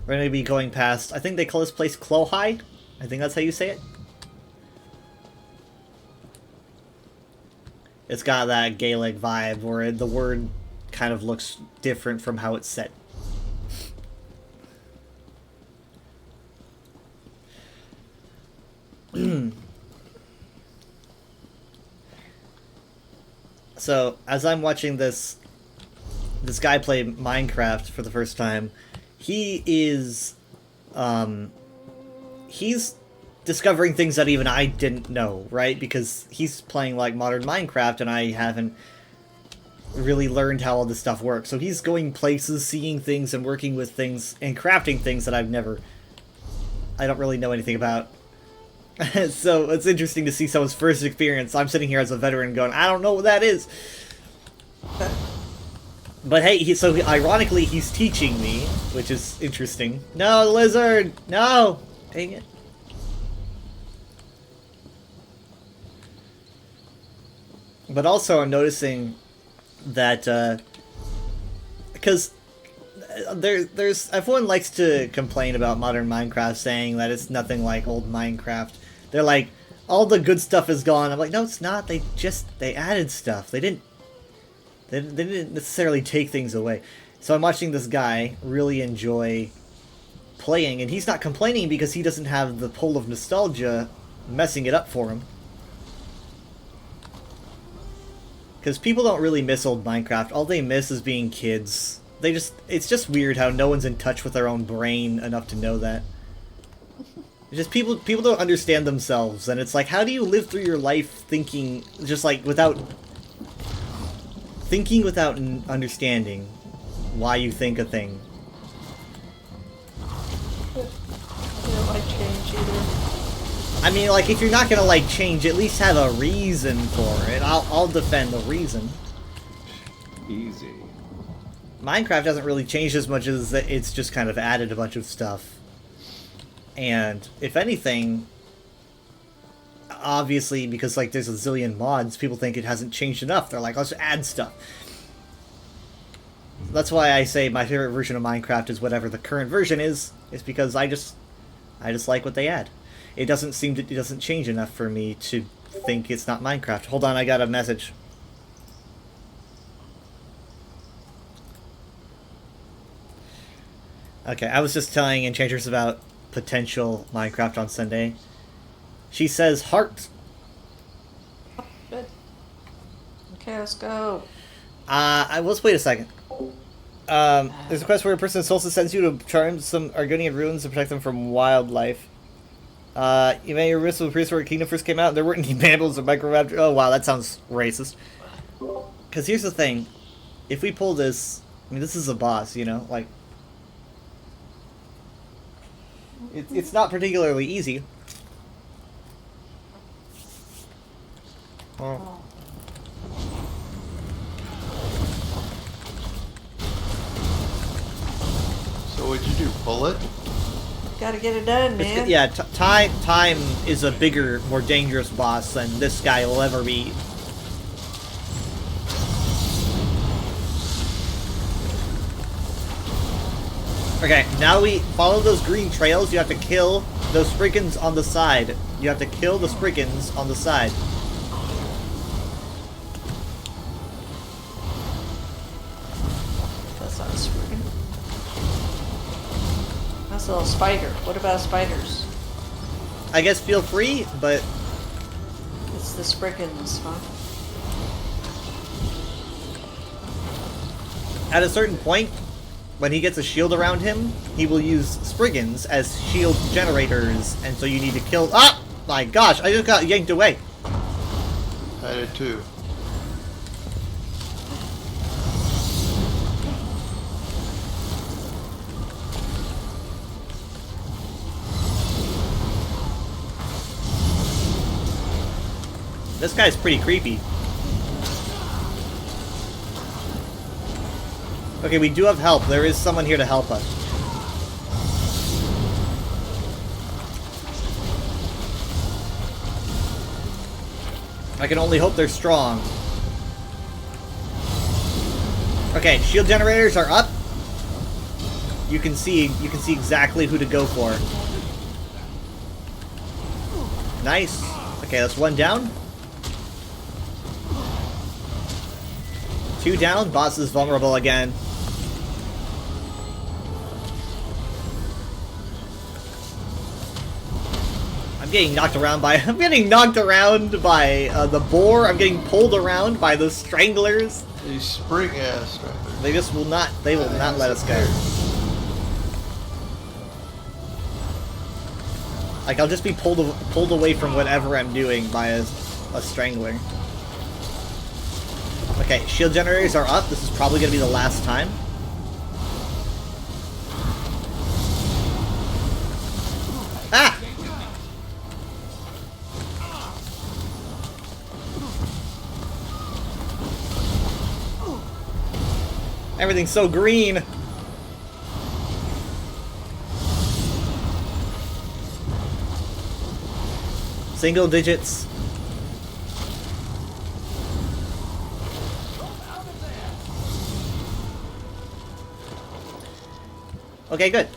We're gonna be going past, I think they call this place Clohide? I think that's how you say it. It's got that Gaelic vibe where the word kind of looks different from how it's said. So, as I'm watching this guy play Minecraft for the first time, he is, he's discovering things that even I didn't know, right? Because he's playing, like, modern Minecraft, and I haven't really learned how all this stuff works. So he's going places, seeing things, and working with things, and crafting things that I don't really know anything about. So it's interesting to see someone's first experience. I'm sitting here as a veteran going, I don't know what that is. But hey, ironically, he's teaching me, which is interesting. No, lizard! No! Dang it. But also, I'm noticing that, because there's everyone likes to complain about modern Minecraft, saying that it's nothing like old Minecraft. They're like, all the good stuff is gone. I'm like, no, it's not. They added stuff. They didn't necessarily take things away. So I'm watching this guy really enjoy playing, and he's not complaining because he doesn't have the pull of nostalgia messing it up for him. Because people don't really miss old Minecraft. All they miss is being kids. It's just weird how no one's in touch with their own brain enough to know that. It's just people don't understand themselves, and it's like, how do you live through your life thinking just like without understanding why you think a thing? I don't like change either. I mean, like, if you're not gonna like change, at least have a reason for it. I'll defend the reason. Easy. Minecraft hasn't really changed as much as it's just kind of added a bunch of stuff. And if anything, obviously, because like there's a zillion mods, people think it hasn't changed enough. They're like, let's add stuff. That's why I say my favorite version of Minecraft is whatever the current version is because I just like what they add. It doesn't change enough for me to think it's not Minecraft. Hold on, I got a message. Okay, I was just telling Enchantress about potential Minecraft on Sunday. She says heart. Good. Okay, let's go. Let's wait a second. There's a quest where a person in Solstice sends you to charm some Argonian ruins to protect them from wildlife. You may remember the priest where Kingdom first came out, and there weren't any mandibles or microraptors. Oh wow, that sounds racist. Because here's the thing. If we pull this, I mean, this is a boss, you know? Like, it's not particularly easy. Oh. So what'd you do? Pull it? Gotta get it done, man. Yeah, time is a bigger, more dangerous boss than this guy will ever be. Okay, now we follow those green trails. You have to kill those spriggans on the side. You have to kill the spriggans on the side. That's not a spriggan. That's a little spider. What about spiders? I guess feel free, but It's the spriggans, huh? at a certain point, when he gets a shield around him, he will use spriggans as shield generators, and so you need to kill. Ah! My gosh, I just got yanked away. I did too. This guy's pretty creepy. Okay, we do have help. There is someone here to help us. I can only hope they're strong. Okay, shield generators are up. You can see exactly who to go for. Nice. Okay, that's one down. Two down. Boss is vulnerable again. I'm getting knocked around by the boar. I'm getting pulled around by the stranglers. These spring ass right They just will not. They will not let us go. Like, I'll just be pulled away from whatever I'm doing by a strangler. Okay, shield generators are up. This is probably going to be the last time. Ah! Everything's so green. Single digits. Okay, good.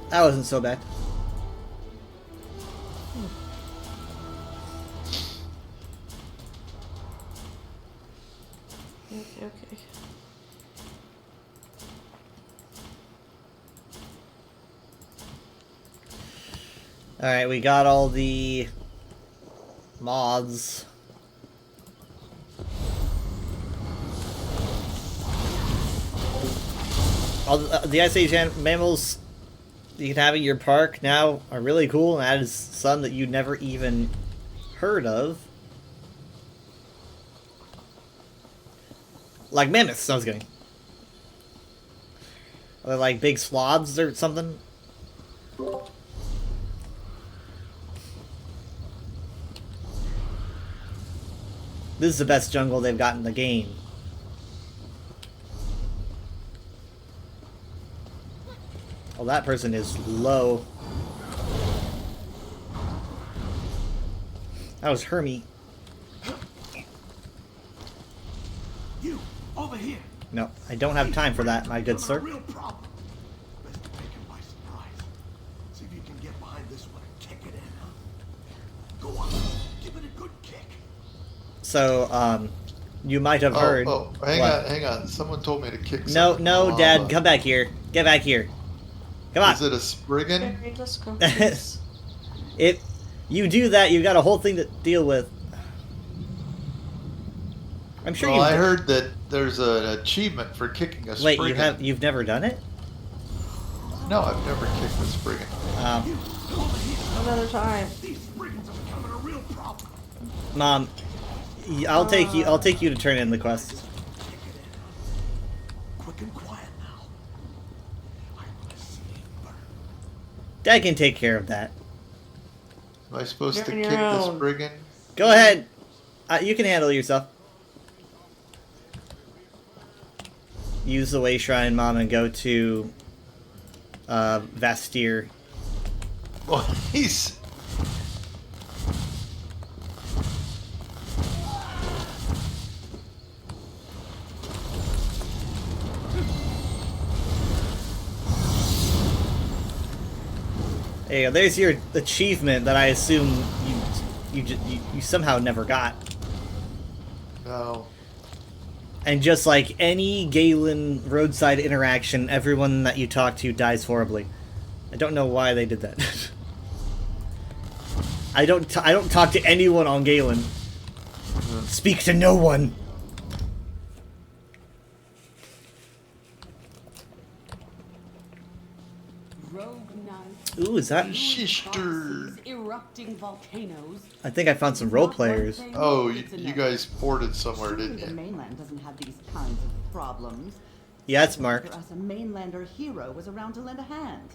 That wasn't so bad. Okay, okay. Alright, we got all the mods. All the Ice Age mammals you can have in your park now are really cool, and that is some that you never even heard of. Like mammoths, I was kidding. Or like big sloths or something. This is the best jungle they've got in the game. Oh, that person is low. That was Hermie. You, over here. No, I don't have time for that, my good We're sir. in a real problem. Best to take him by surprise. See if you can get behind this one and kick it in, huh? Go on, give it a good kick. So, you might have heard. Oh, What? hang on. Someone told me to kick No, something. no, Dad, Lava. come back here. Get back here. Come on. Is it a Spriggan? Okay, let's go. please. If you do that, you got a whole thing to deal with. I'm sure Well, you. I heard that there's an achievement for kicking a Wait, Spriggan. you've never done it? No, I've never kicked a Spriggan. Another time. These brigands are becoming a real problem. Mom, I'll take you to turn in the quest. Kick it in. Quick and quiet now. I'm gonna see it burn. Dad can take care of that. Am I supposed You're to on kick your the own. Spriggan? Go ahead. You can handle yourself. Use the way shrine, Mom, and go to Vastir. Well, he's... There you go. There's your achievement that I assume you somehow never got. No. And just like any Galen roadside interaction, everyone that you talk to dies horribly. I don't know why they did that. I don't talk to anyone on Galen. Speak to no one. Rogue knights, Ooh, is that? Sister. erupting volcanoes. I think I found some role players. Oh, you guys ported somewhere, Surely didn't the you? mainland doesn't have these kinds of problems. Yeah, it's marked. For us, a mainlander hero was around to lend a hand.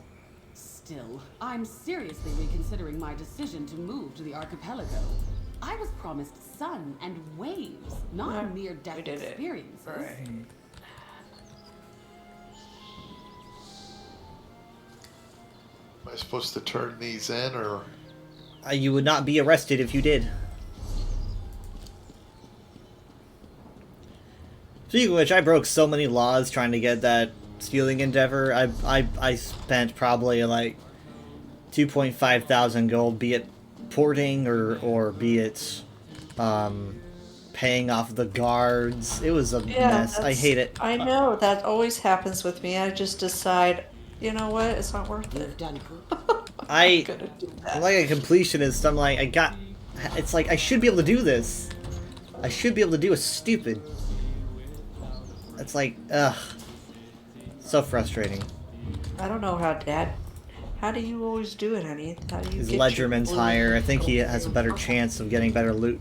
Still, I'm seriously reconsidering my decision to move to the archipelago. I was promised sun and waves, not Yeah, mere we death did it. experiences. Right. Am I supposed to turn these in, or... You would not be arrested if you did. Speaking of which, I broke so many laws trying to get that stealing endeavor. I spent probably like 2.5 thousand gold, be it porting or be it paying off the guards. It was a mess. I that's- hate it. I know that always happens with me. I just decide, you know what? It's not worth it. You've done good. I Gonna do I'm that. like a completionist. I'm like, it's like I should be able to do this. I should be able to do a stupid. It's like, ugh. So frustrating. I don't know how, Dad. How do you always do it, honey? How do you His get Ledgerman's your higher. I think he has a better chance of getting better loot.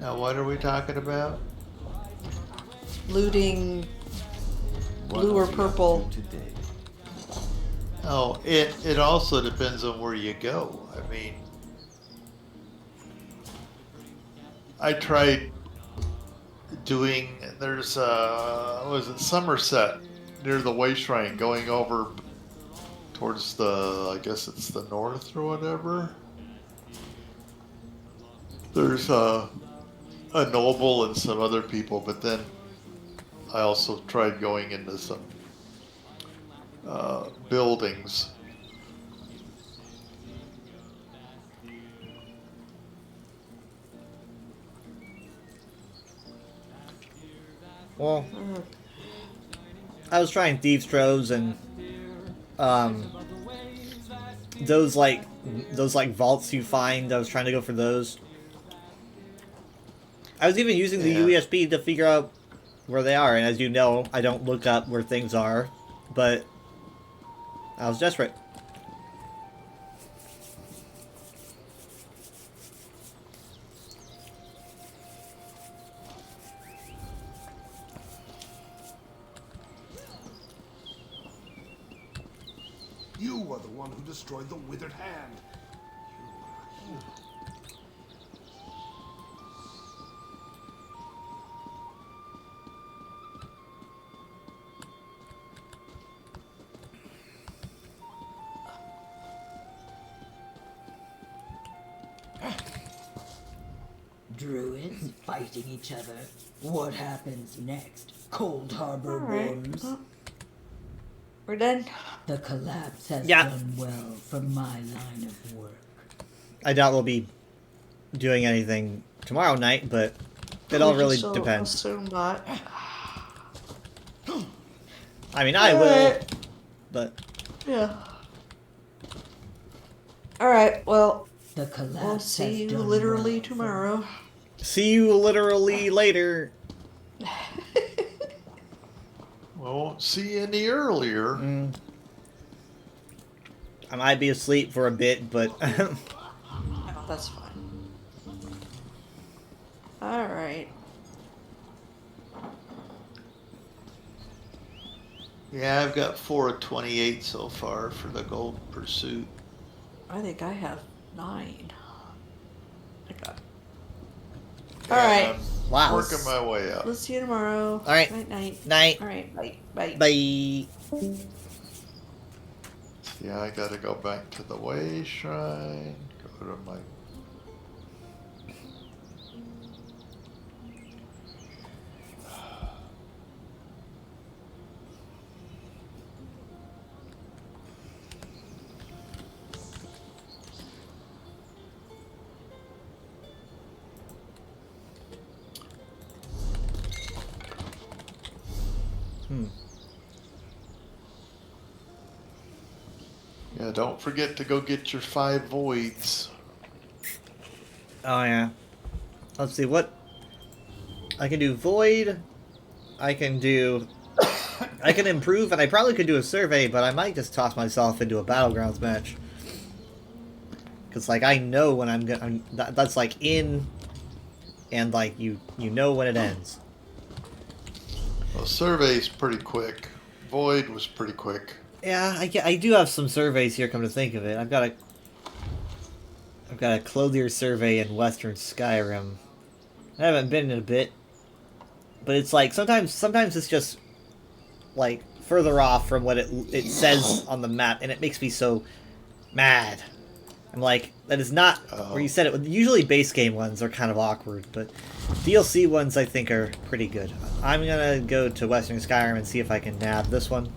Now, what are we talking about? looting What blue or was you up to purple? today? Oh, it also depends on where you go. I mean, I tried doing. There's was it Somerset near the Way Shrine, going over towards the, I guess it's the north or whatever. There's a noble and some other people, but then I also tried going into some buildings. Well, I was trying Thieves' Troves and those like vaults you find. I was trying to go for those. I was even using the Yeah. USB to figure out where they are, and as you know, I don't look up where things are, but I was desperate. You are the one who destroyed the withered hand. You are you. Druids fighting each other. What happens next? Cold Harbor Alright. Worms? Well, we're done. The collapse has Yeah. done well for my line of work. I doubt we'll be doing anything tomorrow night, but it all We really can still depends. Assume not. I mean, I will, Alright. but Yeah. Alright, well, The collapse we'll has see you done literally well for- tomorrow. see you literally later. Well, won't see you any earlier. I might be asleep for a bit, but That's fine. Alright. Yeah, I've got 4 of 28 so far for the Gold Pursuit. I think I have 9. I got. Yeah, Alright. I'm Wow. working my way up. We'll see you tomorrow. Alright. Night night. night. Alright, bye. Bye. Bye. Yeah, I gotta go back to the Way Shrine. Go to my. Yeah, don't forget to go get your 5 voids. Oh yeah. Let's see what I can do. Void. I can do. I can improve, and I probably could do a survey, but I might just toss myself into a battlegrounds match. Cause like I know when I'm gonna. That's like in, and like you know when it ends. Well, survey's pretty quick. Void was pretty quick. Yeah, I do have some surveys here. Come to think of it, I've got a clothier survey in Western Skyrim. I haven't been in a bit, but it's like sometimes it's just like further off from what it says on the map, and it makes me so mad. I'm like, that is not where you said it. Usually base game ones are kind of awkward, but DLC ones I think are pretty good. I'm gonna go to Western Skyrim and see if I can nab this one.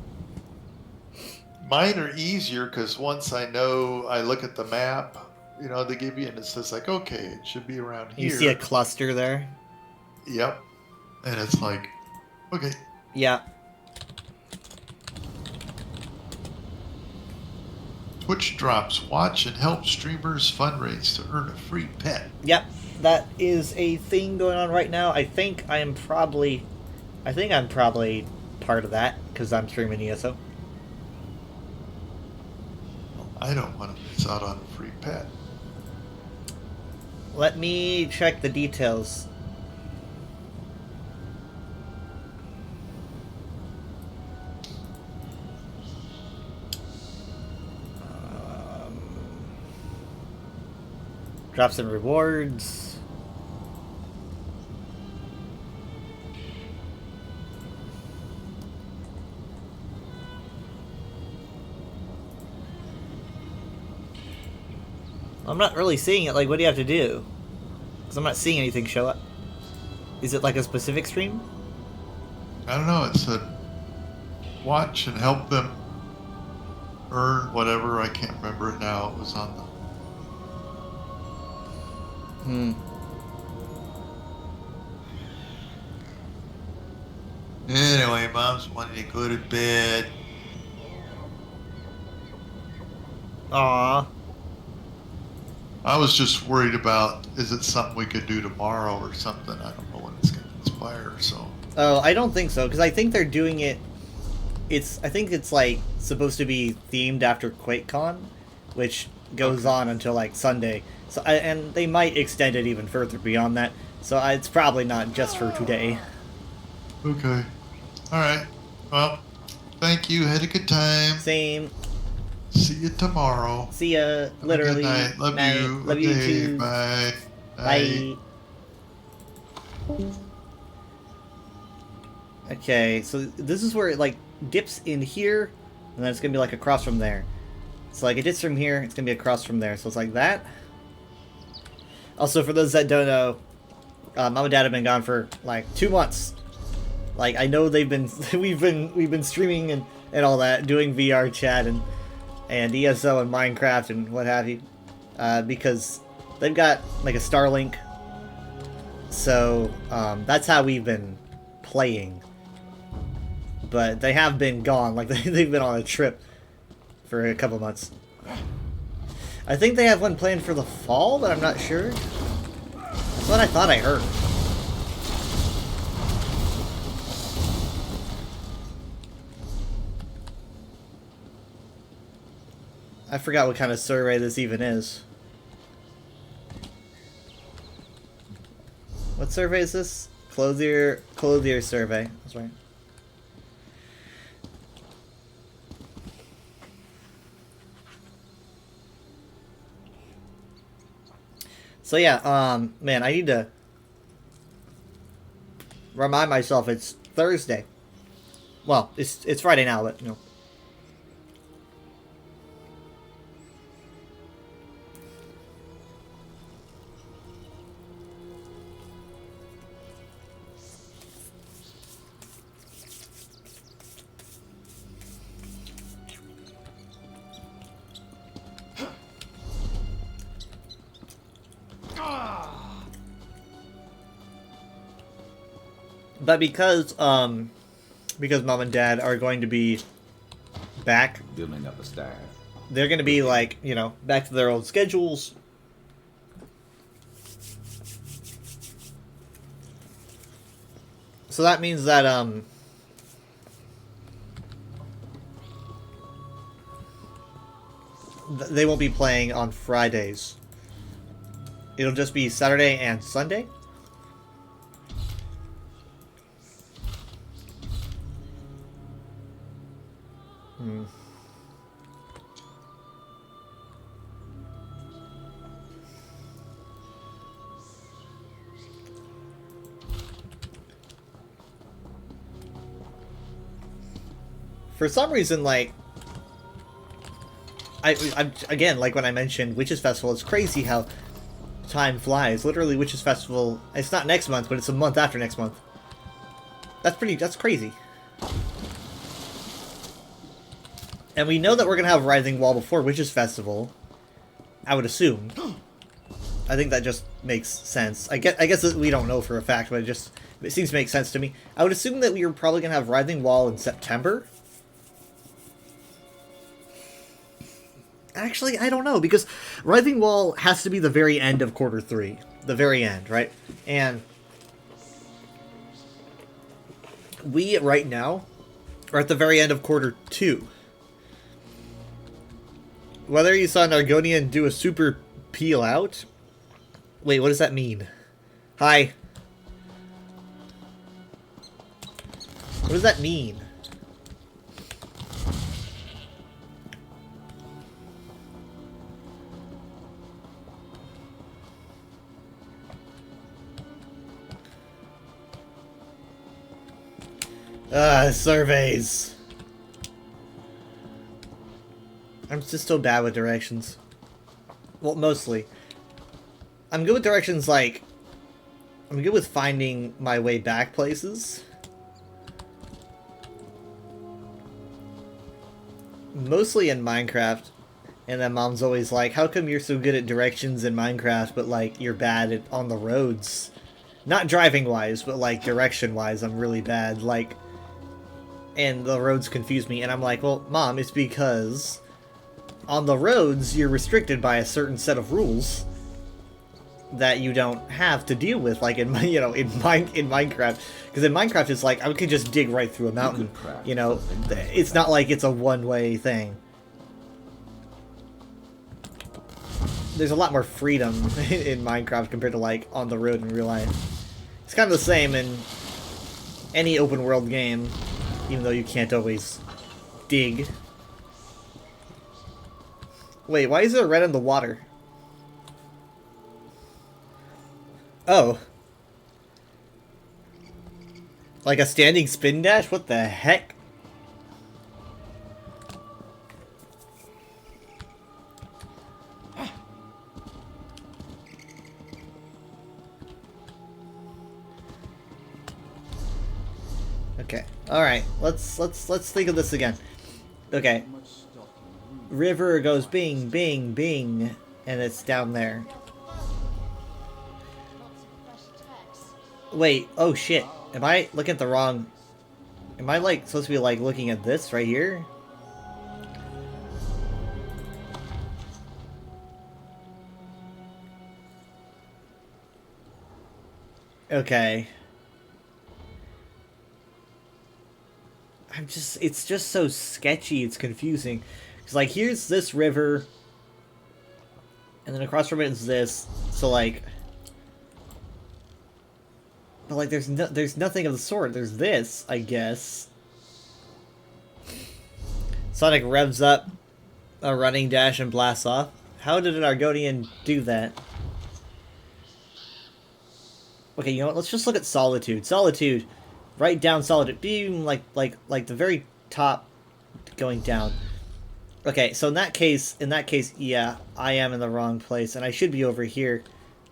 Mine are easier because once I know, I look at the map, you know, they give you, and it says like, okay, it should be around here. You see a cluster there? Yep. And it's like, okay. Yeah. Twitch drops. Watch and help streamers fundraise to earn a free pet. Yep, that is a thing going on right now. I think I'm probably part of that because I'm streaming ESO. I don't want to miss out on a free pet. Let me check the details. Drops and rewards. I'm not really seeing it. Like, what do you have to do? Because I'm not seeing anything show up. Is it like a specific stream? I don't know. It said watch and help them earn whatever. I can't remember it now. It was on the. Anyway, Mom's wanting to go to bed. Aww. I was just worried about, is it something we could do tomorrow or something? I don't know when it's going to expire, so. Oh, I don't think so, because I think they're doing it. I think it's like supposed to be themed after QuakeCon, which goes on until like Sunday. So, and they might extend it even further beyond that. So it's probably not just for today. Okay. Alright. Well, thank you. Had a good time. Same. See you tomorrow. See ya. Literally. Good night. Love Night. you. Love you Okay, too. Bye. Bye. Okay, so this is where it like dips in here, and then it's gonna be like across from there. So like it dips from here, it's gonna be across from there. So it's like that. Also, for those that don't know, Mom and Dad have been gone for like 2 months. Like I know they've been we've been streaming and all that, doing VR chat and ESO and Minecraft and what have you, because they've got like a Starlink. So that's how we've been playing. But they have been gone, like they've been on a trip for a couple months. I think they have one planned for the fall, but I'm not sure. That's what I thought I heard. I forgot what kind of survey this even is. What survey is this? Clothier survey. That's right. So yeah, man, I need to remind myself it's Thursday. Well, it's Friday now, but you know. But because Mom and Dad are going to be back, Building up a staff. they're going to be like, you know, back to their old schedules. So that means that they won't be playing on Fridays. It'll just be Saturday and Sunday. For some reason, like, I'm again, like when I mentioned Witches Festival, it's crazy how time flies. Literally, Witches Festival, it's not next month, but it's a month after next month. That's crazy. And we know that we're gonna have Rising Wall before Witches Festival, I would assume. I think that just makes sense. I guess that we don't know for a fact, but it seems to make sense to me. I would assume that we were probably gonna have Rising Wall in September. Actually, I don't know, because Rising Wall has to be the very end of quarter 3. The very end, right? And we, right now, are at the very end of quarter 2. Whether you saw Nargonian do a super peel out... Wait, what does that mean? Hi. What does that mean? Surveys. I'm just so bad with directions. Well, mostly. I'm good with directions like... I'm good with finding my way back places. Mostly in Minecraft. And then Mom's always like, how come you're so good at directions in Minecraft, but like you're bad at on the roads? Not driving-wise, but like direction-wise, I'm really bad. Like, and the roads confuse me. And I'm like, well, Mom, it's because on the roads you're restricted by a certain set of rules that you don't have to deal with, like in Minecraft. Because in Minecraft, it's like I could just dig right through a mountain. You know, it's not like it's a one-way thing. There's a lot more freedom in Minecraft compared to, like, on the road in real life. It's kind of the same in any open world game, even though you can't always dig. Wait, why is there red in the water? Oh. Like a standing spin dash? What the heck? Okay. Alright. Let's think of this again. Okay. River goes bing, bing, bing, and it's down there. Wait, oh shit. Am I looking at the wrong... Am I, like, supposed to be, like, looking at this right here? Okay. It's just so sketchy, it's confusing. It's like, here's this river, and then across from it is this, so like... But like, there's nothing of the sort. There's this, I guess. Sonic revs up a running dash and blasts off. How did an Argonian do that? Okay, you know what? Let's just look at Solitude. Solitude. Write down Solitude. Beam like the very top going down. Okay, so in that case, yeah, I am in the wrong place, and I should be over here.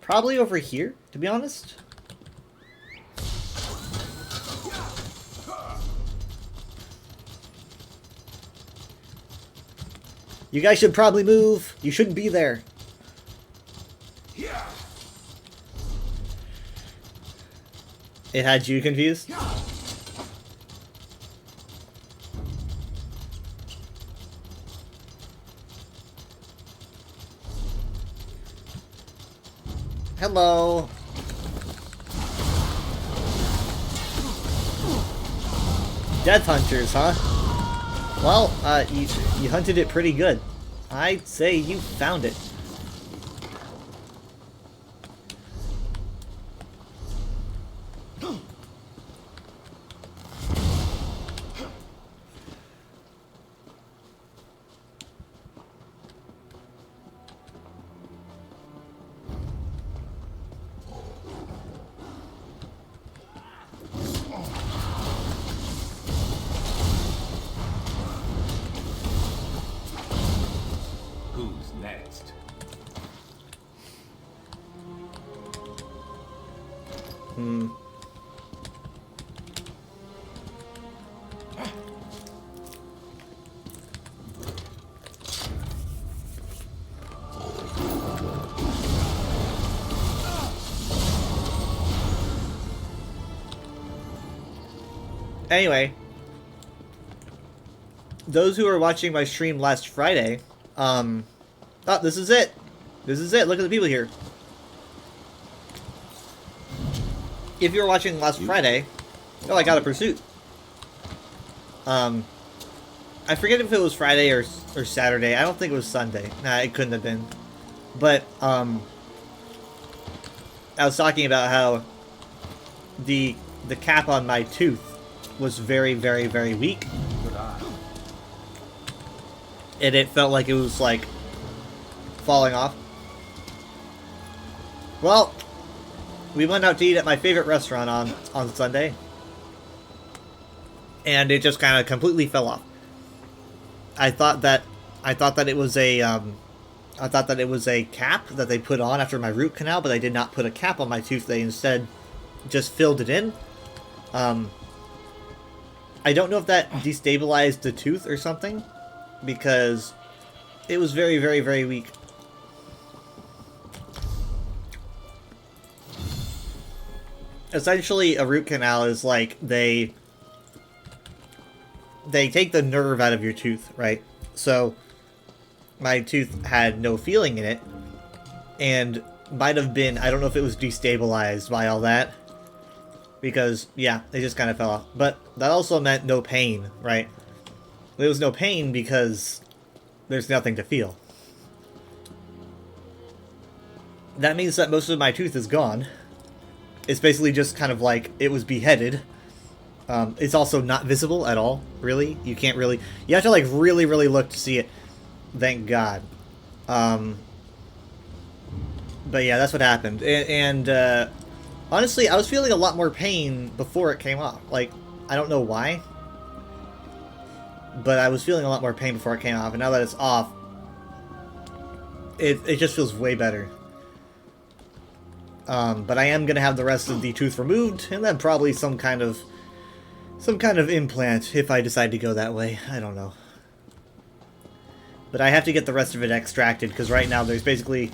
Probably over here, to be honest. You guys should probably move. You shouldn't be there. It had you confused? Hello. Death Hunters, huh? Well, you hunted it pretty good. I'd say you found it. Who's next? Anyway, those who were watching my stream last Friday, oh, this is it. This is it. Look at the people here. If you were watching last Friday, oh, I got a pursuit. I forget if it was Friday or Saturday. I don't think it was Sunday. Nah, it couldn't have been. But, I was talking about how the cap on my tooth was very, very, very weak. And it felt like it was, like, falling off. Well, we went out to eat at my favorite restaurant on Sunday. And it just kind of completely fell off. I thought that it was a I thought that it was a cap that they put on after my root canal, but they did not put a cap on my tooth. They instead just filled it in. I don't know if that destabilized the tooth or something, because it was very, very, very weak. Essentially, a root canal is like they take the nerve out of your tooth, right? So my tooth had no feeling in it, and might have been, I don't know if it was destabilized by all that, because, yeah, it just kind of fell off. But that also meant no pain, right? There was no pain because there's nothing to feel. That means that most of my tooth is gone. It's basically just kind of like it was beheaded. It's also not visible at all, really. You can't really... You have to, like, really, really look to see it. Thank God. But yeah, that's what happened. And honestly, I was feeling a lot more pain before it came off. Like, I don't know why. But I was feeling a lot more pain before it came off. And now that it's off, it just feels way better. But I am going to have the rest of the tooth removed. And then probably some kind of implant if I decide to go that way. I don't know. But I have to get the rest of it extracted, because right now there's basically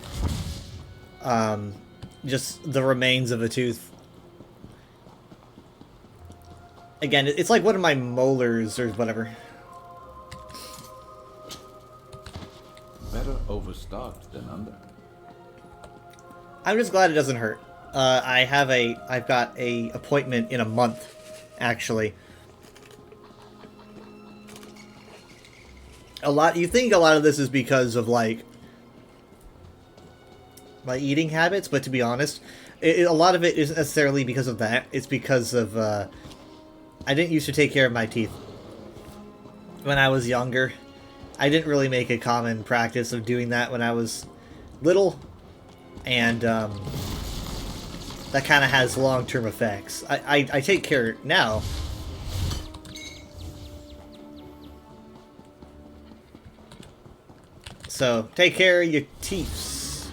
just the remains of a tooth. Again, it's like one of my molars or whatever. Better overstocked than under. I'm just glad it doesn't hurt. I've got a appointment in a month, actually. You think a lot of this is because of, like, my eating habits, but to be honest, a lot of it isn't necessarily because of that. It's because of, I didn't used to take care of my teeth when I was younger. I didn't really make a common practice of doing that when I was little, and, that kind of has long-term effects. I take care now. So, take care of your teeth.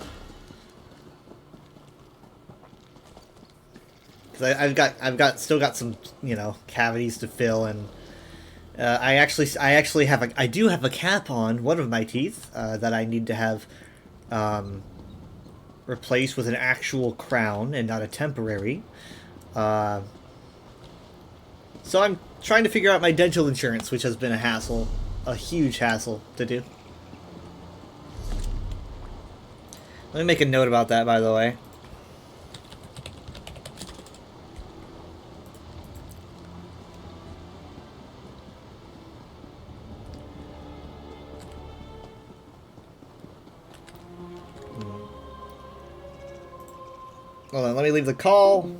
Because still got some, you know, cavities to fill, and I do have a cap on one of my teeth that I need to have replaced with an actual crown and not a temporary. So I'm trying to figure out my dental insurance, which has been a hassle, a huge hassle to do. Let me make a note about that, by the way. Hold on, let me leave the call.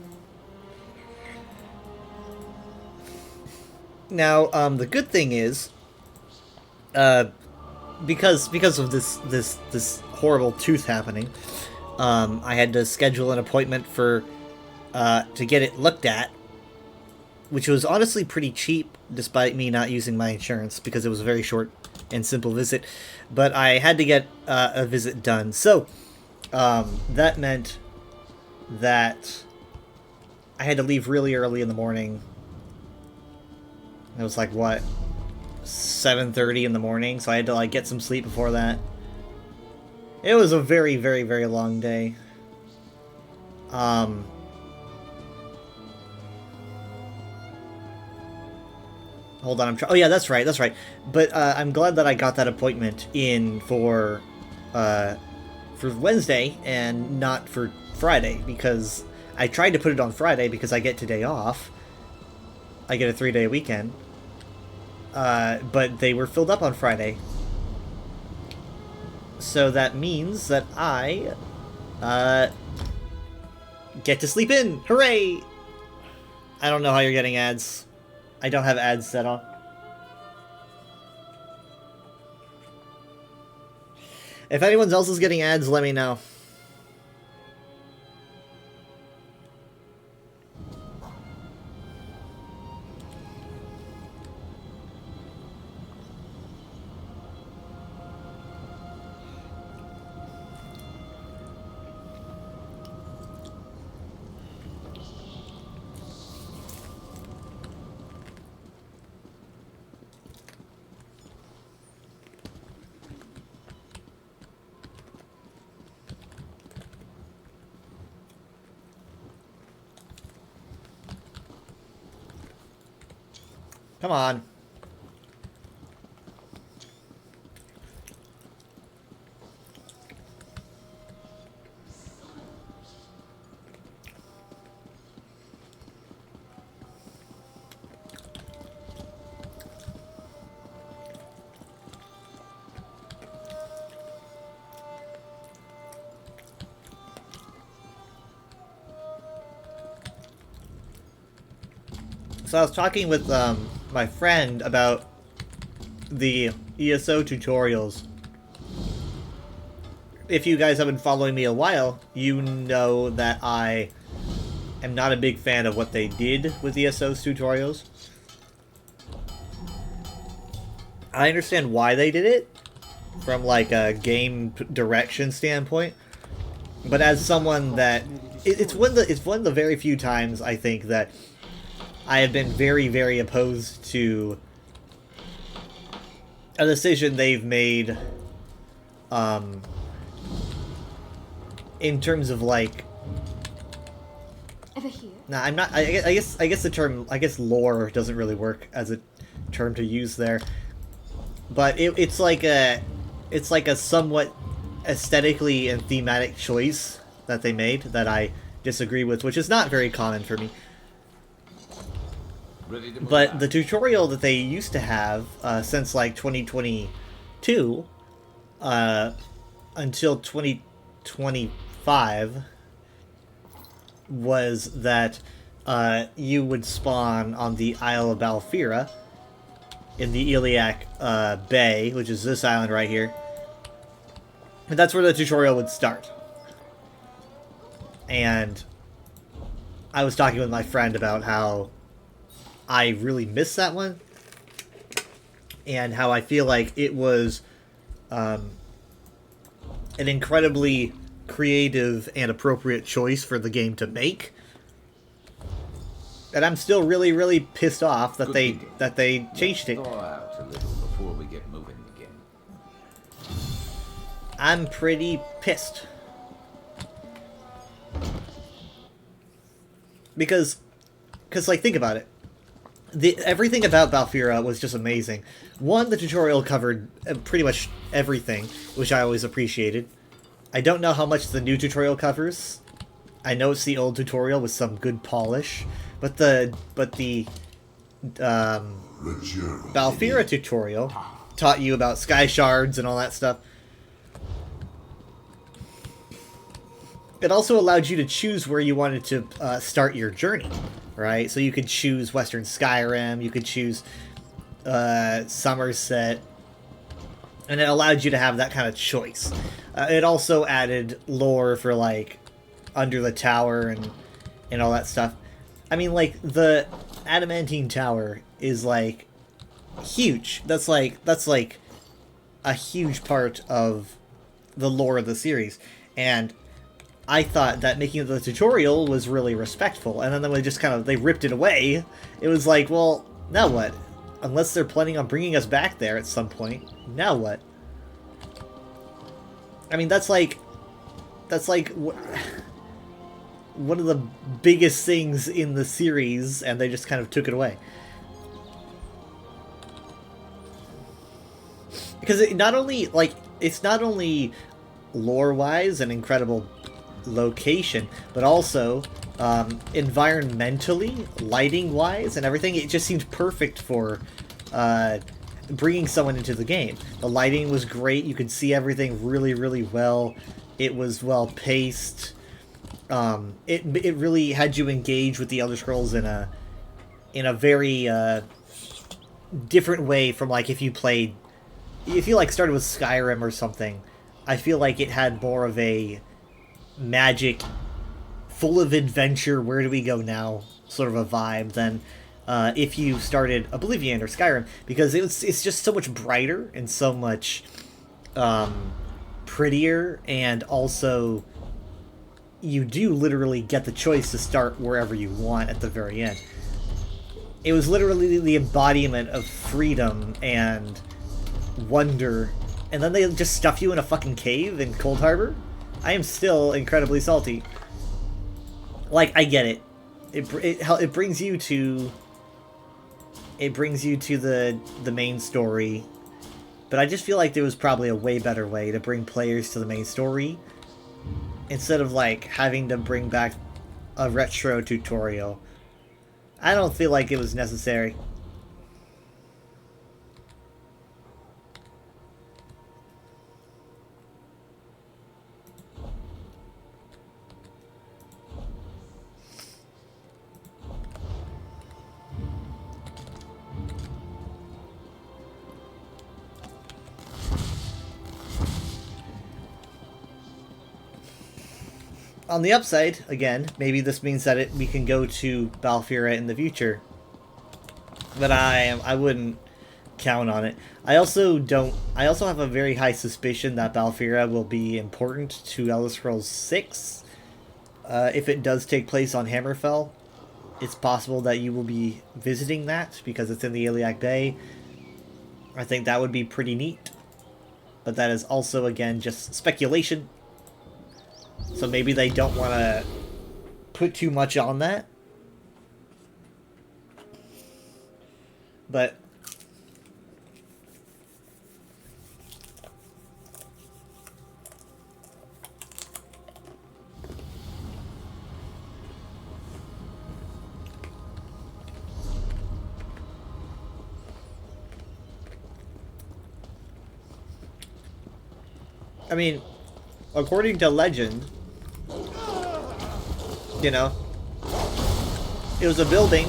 Now, the good thing is, because of this horrible tooth happening, I had to schedule an appointment for to get it looked at, which was honestly pretty cheap, despite me not using my insurance, because it was a very short and simple visit. But I had to get a visit done, so that meant that I had to leave really early in the morning. It was like, what, 7:30 in the morning, so I had to, like, get some sleep before that. It was a very, very, very long day. Hold on, oh yeah, that's right. But I'm glad that I got that appointment in for Wednesday and not for Friday, because I tried to put it on Friday because I get today off. I get a 3-day weekend. But they were filled up on Friday. So that means that I get to sleep in. Hooray! I don't know how you're getting ads. I don't have ads set on. If anyone else is getting ads, let me know. Come on. So I was talking with my friend about the ESO tutorials. If you guys have been following me a while, you know that I am not a big fan of what they did with ESO's tutorials. I understand why they did it, from like a game direction standpoint, but as someone that it's one of the very few times I think that I have been very, very opposed to a decision they've made in terms of like... Ever here? Nah, I'm not... I guess the term... I guess lore doesn't really work as a term to use there. But it's like a somewhat aesthetically and thematic choice that they made that I disagree with, which is not very common for me. But the tutorial that they used to have since like 2022 until 2025 was that you would spawn on the Isle of Balfira in the Iliac Bay, which is this island right here. And that's where the tutorial would start. And I was talking with my friend about how I really miss that one, and how I feel like it was an incredibly creative and appropriate choice for the game to make. And I'm still really, really pissed off that they changed it. Thaw out a little before we get moving again. I'm pretty pissed. Because like, think about it. Everything about Balfira was just amazing. One, the tutorial covered pretty much everything, which I always appreciated. I don't know how much the new tutorial covers. I know it's the old tutorial with some good polish, but the Balfira tutorial taught you about sky shards and all that stuff. It also allowed you to choose where you wanted to start your journey, right? So you could choose Western Skyrim, you could choose Somerset, and it allowed you to have that kind of choice. It also added lore for, like, Under the Tower and all that stuff. I mean, like, the Adamantine Tower is, like, huge. That's like a huge part of the lore of the series. And I thought that making the tutorial was really respectful, and then they just they ripped it away. It was like, well, now what? Unless they're planning on bringing us back there at some point, now what? I mean, that's like one of the biggest things in the series, and they just kind of took it away. Because it's not only lore-wise an incredible location, but also environmentally, lighting-wise, and everything. It just seemed perfect for bringing someone into the game. The lighting was great. You could see everything really, really well. It was well-paced. It really had you engage with the Elder Scrolls in a very different way from, like, if you started with Skyrim or something. I feel like it had more of a magic, full of adventure, where do we go now sort of a vibe than if you started Oblivion or Skyrim, because it's just so much brighter and so much prettier, and also you do literally get the choice to start wherever you want at the very end. It was literally the embodiment of freedom and wonder, and then they just stuff you in a fucking cave in Cold Harbor? I am still incredibly salty. Like, I get it. It brings you to it brings you to the main story. But I just feel like there was probably a way better way to bring players to the main story instead of like having to bring back a retro tutorial. I don't feel like it was necessary. On the upside, again, maybe this means that we can go to Balfira in the future. But I wouldn't count on it. I also have a very high suspicion that Balfira will be important to Elder Scrolls 6. If it does take place on Hammerfell, it's possible that you will be visiting that because it's in the Iliac Bay. I think that would be pretty neat. But that is also, again, just speculation. So maybe they don't want to put too much on that. But I mean, according to legend, you know, it was a building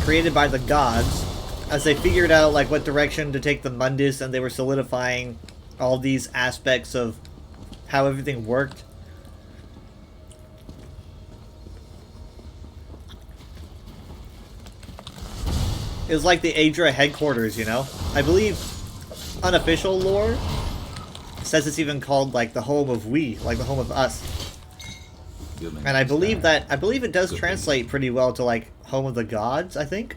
created by the gods as they figured out like what direction to take the Mundus, and they were solidifying all these aspects of how everything worked. It was like the Aedra headquarters, you know? I believe unofficial lore says it's even called like the home of we, like the home of us. And I believe it does translate pretty well to like home of the gods, I think.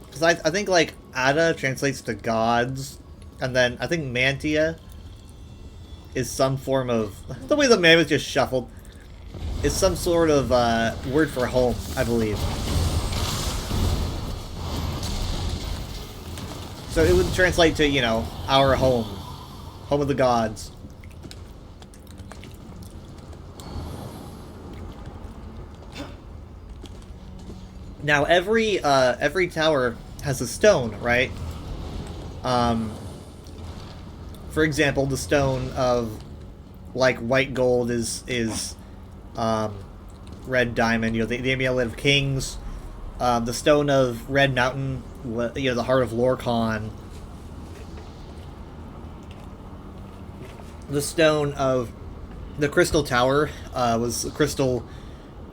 Because I think like Ada translates to gods, and then I think Mantia is some form of, the way the name is just shuffled, is some sort of word for home, I believe. So it would translate to, you know, our home. Home of the gods. Now every tower has a stone, right? For example, the stone of like white gold is red diamond. You know, the amulet of kings. The stone of Red Mountain, you know, the heart of Lorkhan. The stone of the Crystal Tower was the crystal,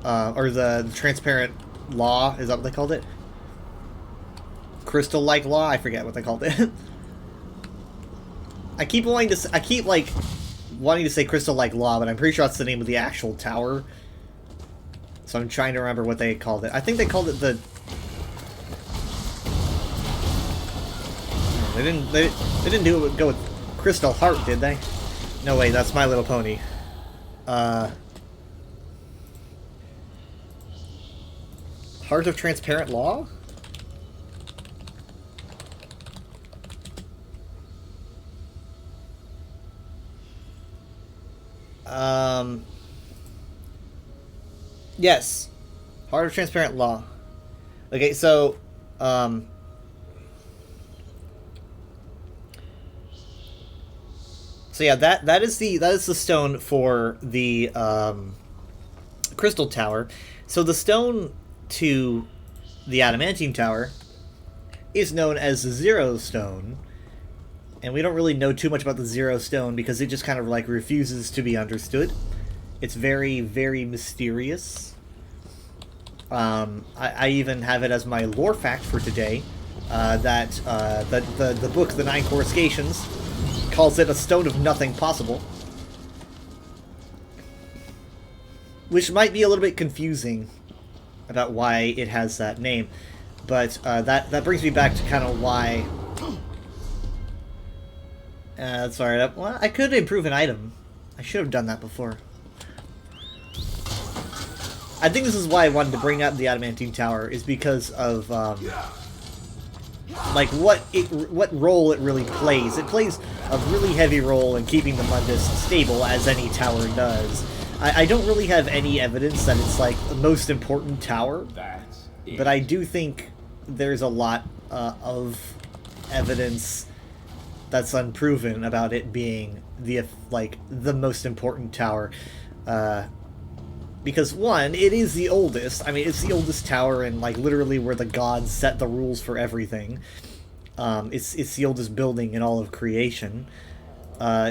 or the transparent law. Is that what they called it? Crystal-like law. I forget what they called it. I keep wanting to say crystal-like law, but I'm pretty sure that's the name of the actual tower. So I'm trying to remember what they called it. I think they called it the... They didn't go with Crystal Heart, did they? No, wait, that's My Little Pony. Heart of Transparent Law? Yes. Heart of Transparent Law. Okay, so, so yeah, that is the stone for the, Crystal Tower. So the stone to the Adamantine Tower is known as the Zero Stone. And we don't really know too much about the Zero Stone because it just kind of like refuses to be understood. It's very, very mysterious. I even have it as my lore fact for today, that the book, The Nine Coruscations, calls it a stone of nothing possible. Which might be a little bit confusing about why it has that name. But that brings me back to kind of why That's alright. Well, I could improve an item. I should have done that before. I think this is why I wanted to bring up the Adamantine Tower, is because of, like, what role it really plays. It plays a really heavy role in keeping the Mundus stable, as any tower does. I don't really have any evidence that it's, like, the most important tower, That's it. but I do think there's a lot of evidence that's unproven about it being the most important tower. Because, one, it is the oldest. I mean, it's the oldest tower and, like, literally where the gods set the rules for everything. It's the oldest building in all of creation.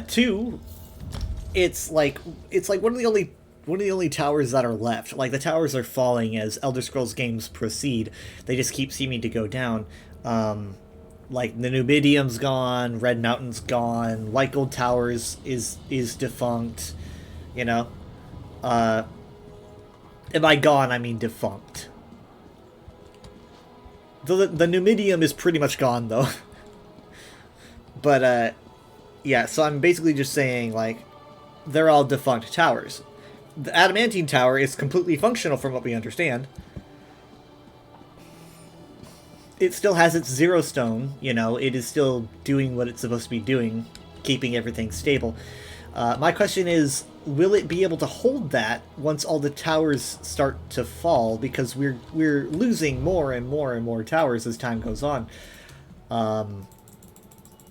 Two, it's like one of the only towers that are left. Like, the towers are falling as Elder Scrolls games proceed. They just keep seeming to go down. Like, the Numidium's gone, Red Mountain's gone, White Gold Towers is defunct, you know? And by gone, I mean defunct. The Numidium is pretty much gone, though. But, yeah, so I'm basically just saying, like, they're all defunct towers. The Adamantine Tower is completely functional from what we understand. It still has its zero stone, you know, it is still doing what it's supposed to be doing, keeping everything stable. My question is, will it be able to hold that once all the towers start to fall? Because we're losing more and more and more towers as time goes on.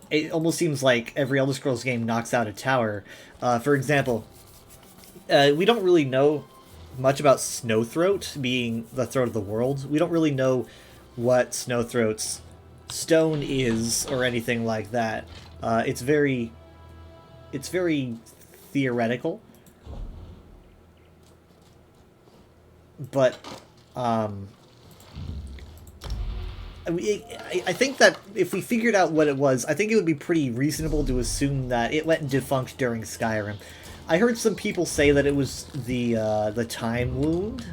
It almost seems like every Elder Scrolls game knocks out a tower. For example, we don't really know much about Snowthroat being the throat of the world. We don't really know what Snowthroat's stone is or anything like that. It's very theoretical. But I think that if we figured out what it was, I think it would be pretty reasonable to assume that it went defunct during Skyrim. I heard some people say that it was the Time Wound,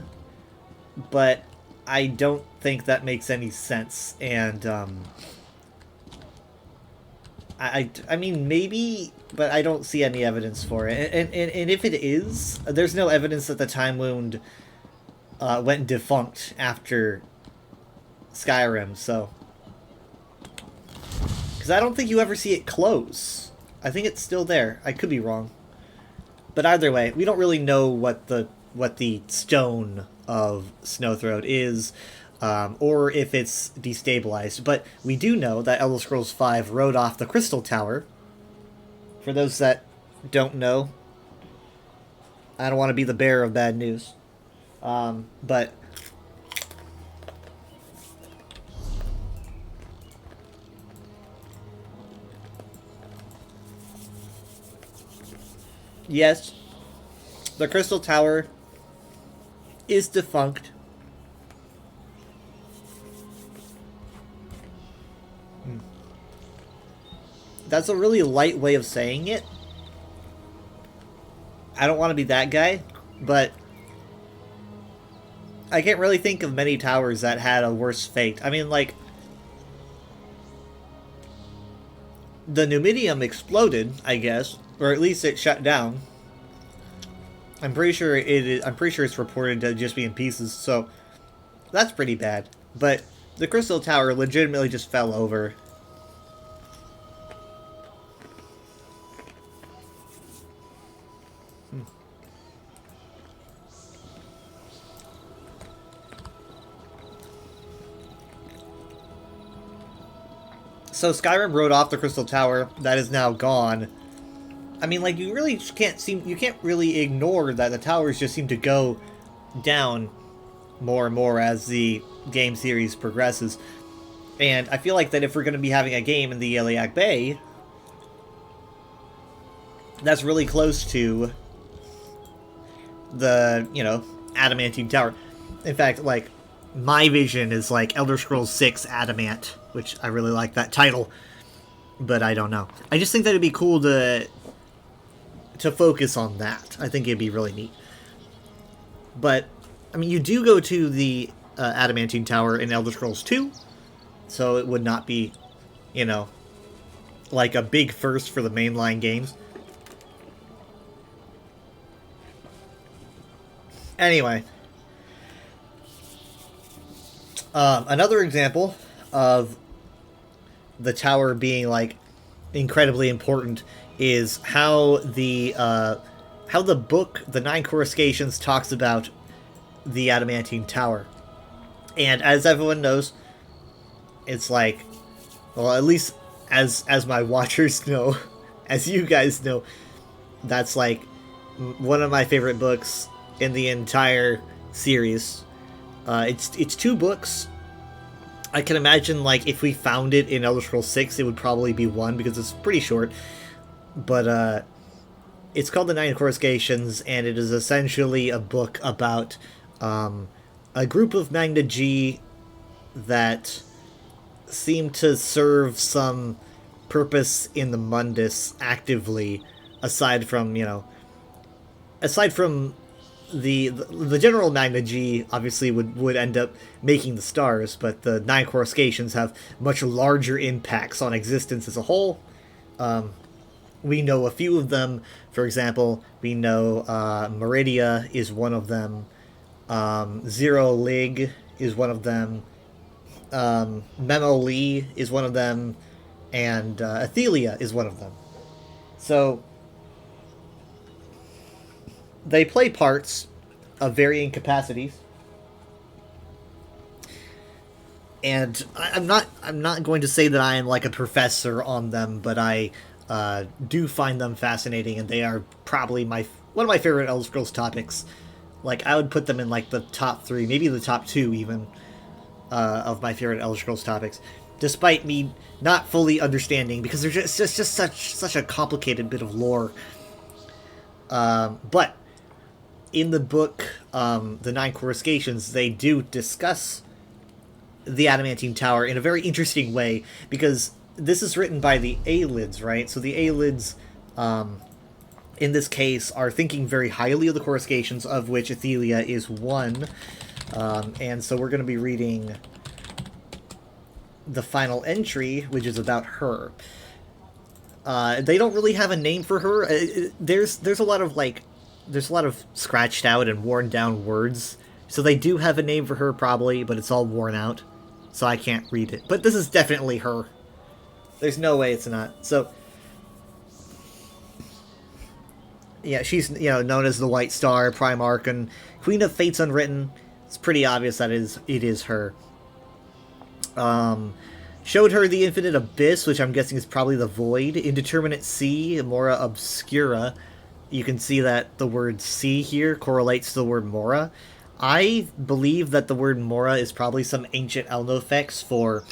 but I don't think that makes any sense. And I mean, maybe, but I don't see any evidence for it. And if it is, there's no evidence that the Time Wound went defunct after Skyrim, so... Because I don't think you ever see it close. I think it's still there. I could be wrong. But either way, we don't really know what the stone of Snowthroat is, or if it's destabilized. But we do know that Elder Scrolls V wrote off the Crystal Tower. For those that don't know, I don't want to be the bearer of bad news. But yes, the Crystal Tower is defunct. That's a really light way of saying it. I don't want to be that guy, but I can't really think of many towers that had a worse fate. I mean, like, the Numidium exploded, I guess, or at least it shut down. I'm pretty sure it's reported to just be in pieces, so that's pretty bad. But the Crystal Tower legitimately just fell over. So Skyrim wrote off the Crystal Tower. That is now gone. I mean, like, you can't really ignore that the towers just seem to go down more and more as the game series progresses. And I feel like that if we're going to be having a game in the Iliac Bay that's really close to the, you know, Adamantine Tower. In fact, like, my vision is like Elder Scrolls 6 Adamant, which I really like that title, but I don't know. I just think that it'd be cool to focus on that. I think it'd be really neat. But, I mean, you do go to the Adamantine Tower in Elder Scrolls 2, so it would not be, you know, like a big first for the mainline games. Anyway, another example of the tower being like incredibly important is how the book, The Nine Coruscations, talks about the Adamantine Tower. And as everyone knows, it's like, well, at least as my watchers know, as you guys know, that's like one of my favorite books in the entire series. It's 2 books. I can imagine, like, if we found it in Elder Scrolls 6, it would probably be 1 because it's pretty short. But it's called The Nine Coruscations, and it is essentially a book about a group of Magna G that seem to serve some purpose in the Mundus actively, aside from the general Magna G obviously would end up making the stars, but the Nine Coruscations have much larger impacts on existence as a whole. We know a few of them. For example, we know Meridia is one of them. Zero Lig is one of them. Memo Lee is one of them. And Athelia is one of them. So they play parts of varying capacities. And I'm not going to say that I am like a professor on them, but I do find them fascinating, and they are probably one of my favorite Elder Scrolls topics. Like, I would put them in like the top 3, maybe the top 2 even, of my favorite Elder Scrolls topics, despite me not fully understanding, because they're just such a complicated bit of lore. But in the book, The Nine Coruscations, they do discuss the Adamantine Tower in a very interesting way, because this is written by the Aelids, right? So the Aelids, in this case, are thinking very highly of the Coruscations, of which Athelia is one. And so we're going to be reading the final entry, which is about her. They don't really have a name for her. There's a lot of scratched out and worn down words. So they do have a name for her probably, but it's all worn out. So I can't read it. But this is definitely her. There's no way it's not. So yeah, she's known as the White Star, Prime Archon, Queen of Fates Unwritten. It's pretty obvious that it is her. Showed her the Infinite Abyss, which I'm guessing is probably the Void. Indeterminate Sea, Mora Obscura. You can see that the word sea here correlates to the word Mora. I believe that the word Mora is probably some ancient Elnofex for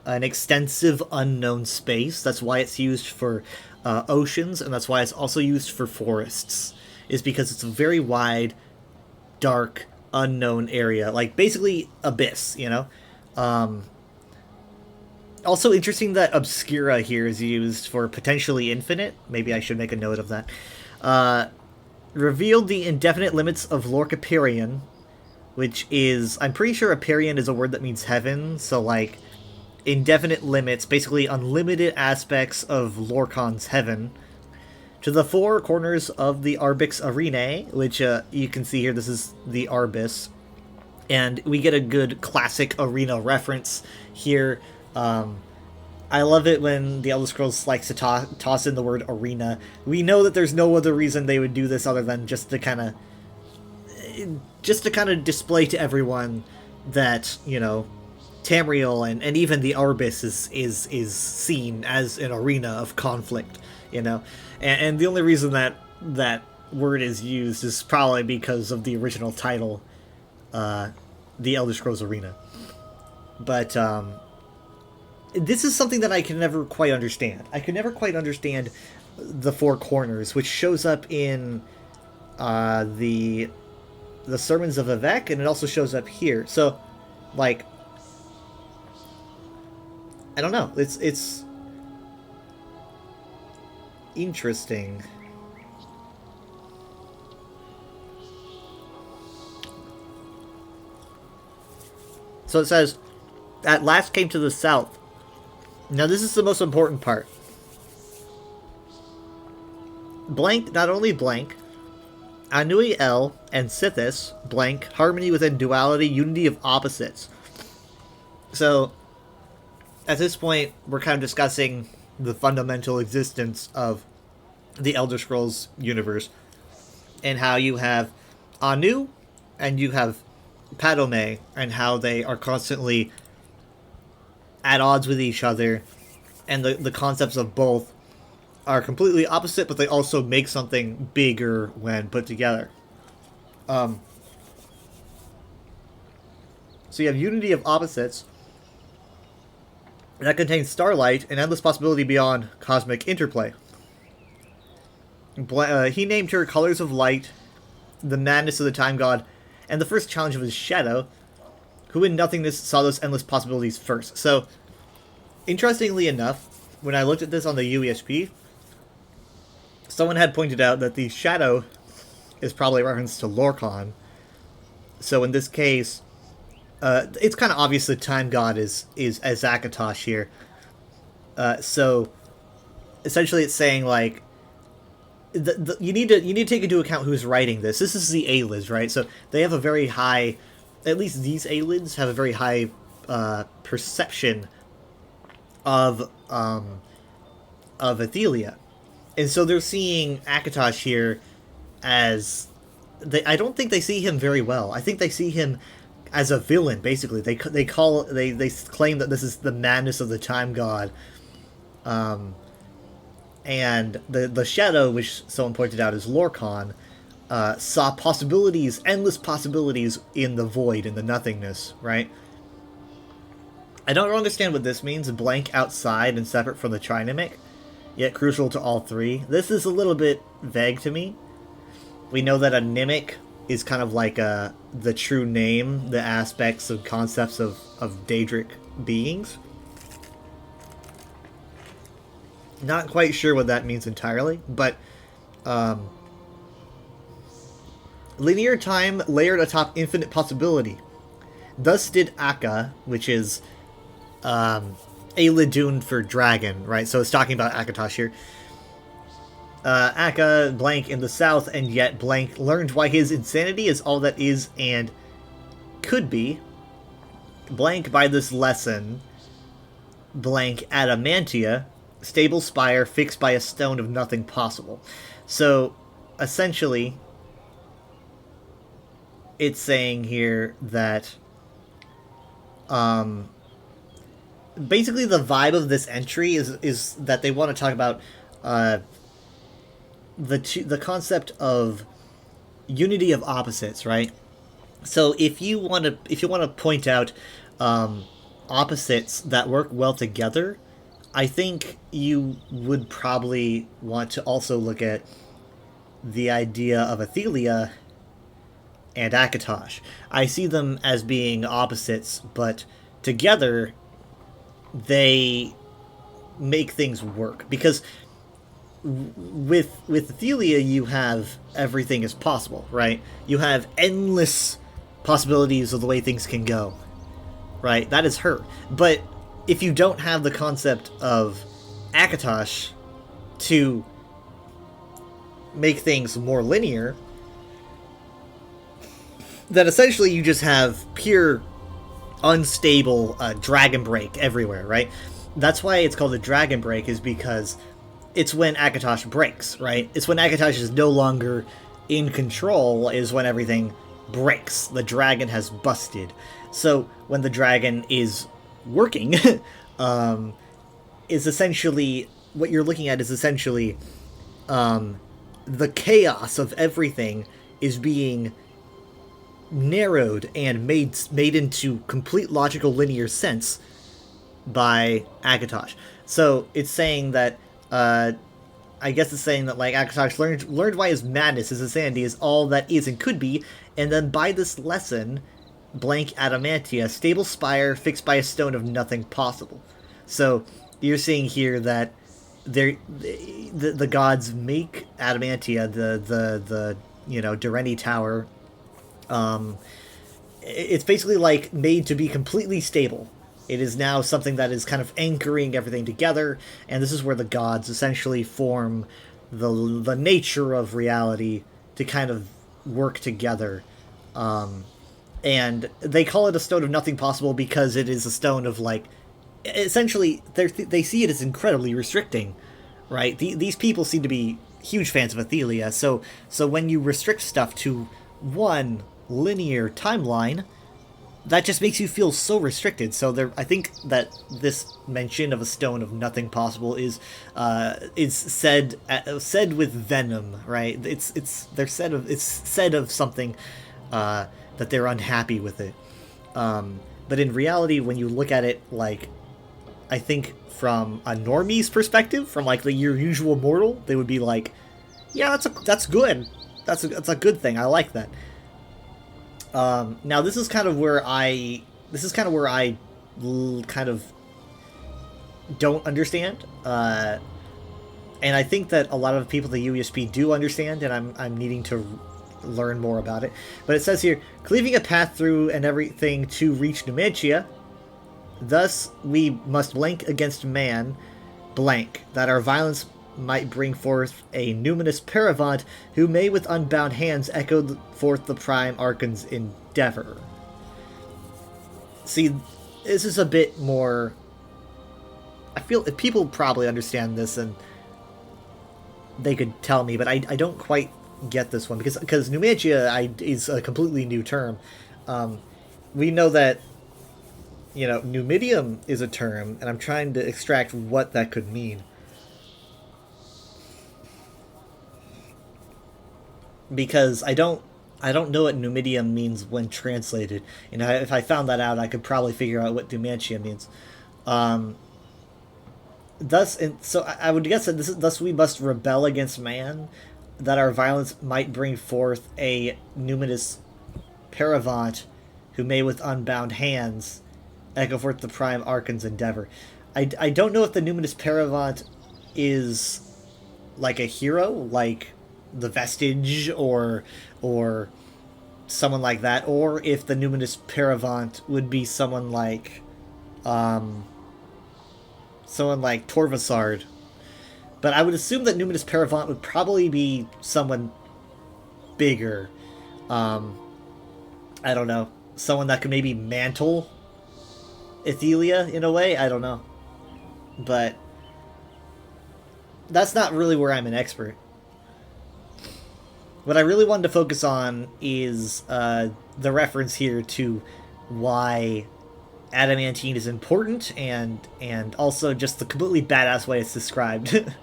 an extensive unknown space. That's why it's used for oceans, and that's why it's also used for forests, is because it's a very wide, dark, unknown area. Like, basically, abyss, Also interesting that Obscura here is used for potentially infinite. Maybe I should make a note of that. Revealed the indefinite limits of Lorcaperion, which is... I'm pretty sure Aperion is a word that means heaven, so, like, indefinite limits, basically unlimited aspects of Lorkhan's heaven, to the 4 corners of the Arbix Arenae, which you can see here, this is the Arbis, and we get a good classic arena reference here. I love it when the Elder Scrolls likes to toss in the word arena. We know that there's no other reason they would do this other than just to kind of display to everyone that, Tamriel and even the Arbis is seen as an arena of conflict, and the only reason that word is used is probably because of the original title, The Elder Scrolls Arena. But this is something that I can never quite understand. I can never quite understand the 4 corners, which shows up in the Sermons of Vivec, and it also shows up here. So, like, I don't know. It's interesting. So it says, at last came to the south. Now this is the most important part. blank, not only blank, Anui El and Sithis, blank, harmony within duality, unity of opposites. So, at this point, we're kind of discussing the fundamental existence of the Elder Scrolls universe, and how you have Anu and you have Padome, and how they are constantly at odds with each other, and the concepts of both are completely opposite, but they also make something bigger when put together. So you have unity of opposites that contains starlight and endless possibility beyond cosmic interplay. He named her Colors of Light, the madness of the Time God, and the first challenge of his shadow, who in nothingness saw those endless possibilities first. So, interestingly enough, when I looked at this on the UESP, someone had pointed out that the shadow is probably a reference to Lorcan. So in this case, it's kind of obvious the Time God is Azakatosh here. So essentially, it's saying like you need to take into account who's writing this. This is the Aylids, right? So they have a very high, at least these Aylids have a very high perception of Athelia. And so they're seeing Akatosh here as... I don't think they see him very well. I think they see him as a villain, basically. They claim that this is the madness of the Time God. And the shadow, which someone pointed out is Lorcan, saw possibilities, endless possibilities in the void, in the nothingness, right? I don't understand what this means, blank outside and separate from the Trinimic, yet crucial to all three. This is a little bit vague to me. We know that a Nimic is kind of like the true name, the aspects and concepts of Daedric beings. Not quite sure what that means entirely, but linear time layered atop infinite possibility. Thus did Akka, which is Aelidune for dragon, right? So it's talking about Akatosh here. Akka, blank, in the south, and yet blank, learned why his insanity is all that is and could be, blank, by this lesson, blank, Adamantia, stable spire fixed by a stone of nothing possible. So, essentially, it's saying here that, basically the vibe of this entry is that they want to talk about, the concept of unity of opposites, right? So if you want to point out opposites that work well together, I think you would probably want to also look at the idea of Athelia and Akatosh. I see them as being opposites, but together they make things work, because with Athelia, you have everything is possible, right? You have endless possibilities of the way things can go, right? That is her. But if you don't have the concept of Akatosh to make things more linear, then essentially you just have pure unstable dragon break everywhere, right? That's why it's called a dragon break, is because it's when Akatosh breaks, right? It's when Akatosh is no longer in control, is when everything breaks. The dragon has busted. So when the dragon is working, is essentially, what you're looking at is essentially the chaos of everything is being narrowed and made into complete logical linear sense by Akatosh. So it's saying that I guess it's saying that like Akatosh learned why his madness, his insanity, is all that is and could be, and then by this lesson, blank Adamantia, stable spire fixed by a stone of nothing possible. So you're seeing here that the gods make Adamantia, the Dureni Tower. It's basically like made to be completely stable. It is now something that is kind of anchoring everything together, and this is where the gods essentially form the nature of reality to kind of work together. And they call it a stone of nothing possible because it is a stone of, like, essentially they see it as incredibly restricting, right? These people seem to be huge fans of Athelia, so when you restrict stuff to one linear timeline, that just makes you feel so restricted. So I think that this mention of a stone of nothing possible is said with venom, right? It's said of something that they're unhappy with it. But in reality, when you look at it, like, I think from a normie's perspective, from like your usual mortal, they would be like, yeah, that's good. That's a good thing. I like that. Now this is kind of where I kind of don't understand. And I think that a lot of people at the UESP do understand, and I'm needing to learn more about it. But it says here, cleaving a path through and everything to reach Numantia. Thus, we must blank against man, blank, that our violence might bring forth a numinous paravant who may with unbound hands echo forth the prime Archon's endeavor. See, this is a bit more... I feel people probably understand this and they could tell me, but I don't quite get this one, because Numantia is a completely new term. We know that, you know, Numidium is a term, and I'm trying to extract what that could mean. Because I don't know what Numidium means when translated. You know, if I found that out, I could probably figure out what Numantia means. So I would guess that thus we must rebel against man, that our violence might bring forth a numinous paravant who may with unbound hands echo forth the prime Archon's endeavor. I don't know if the numinous paravant is like a hero, like the Vestige or someone like that, or if the numinous paravant would be someone like Torvasard. But I would assume that numinous paravant would probably be someone bigger. I don't know, someone that could maybe mantle Athelia in a way. I don't know, but that's not really where I'm an expert. What I really wanted to focus on is the reference here to why adamantine is important, and also just the completely badass way it's described.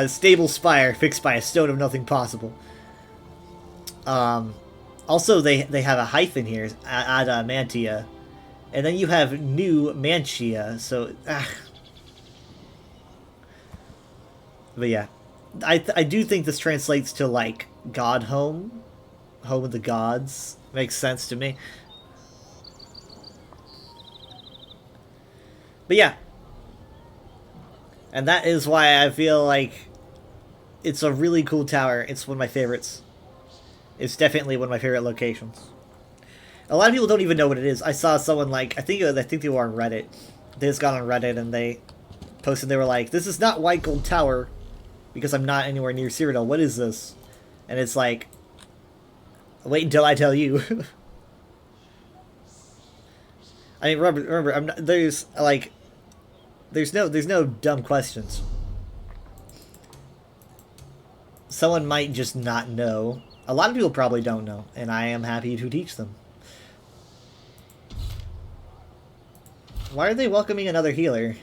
Stable spire fixed by a stone of nothing possible. Also, they have a hyphen here, adamantia, and then you have new mantia. So, but yeah, I do think this translates to like God home of the gods. Makes sense to me. But yeah, and that is why I feel like it's a really cool tower. It's one of my favorites. It's definitely one of my favorite locations. A lot of people don't even know what it is. I saw someone like, I think they were on Reddit. They just got on Reddit and they posted, they were like, "This is not White Gold Tower because I'm not anywhere near Cyrodiil. What is this?" And it's like, wait until I tell you. I mean, remember, I'm not, there's no dumb questions. Someone might just not know. A lot of people probably don't know, and I am happy to teach them. Why are they welcoming another healer?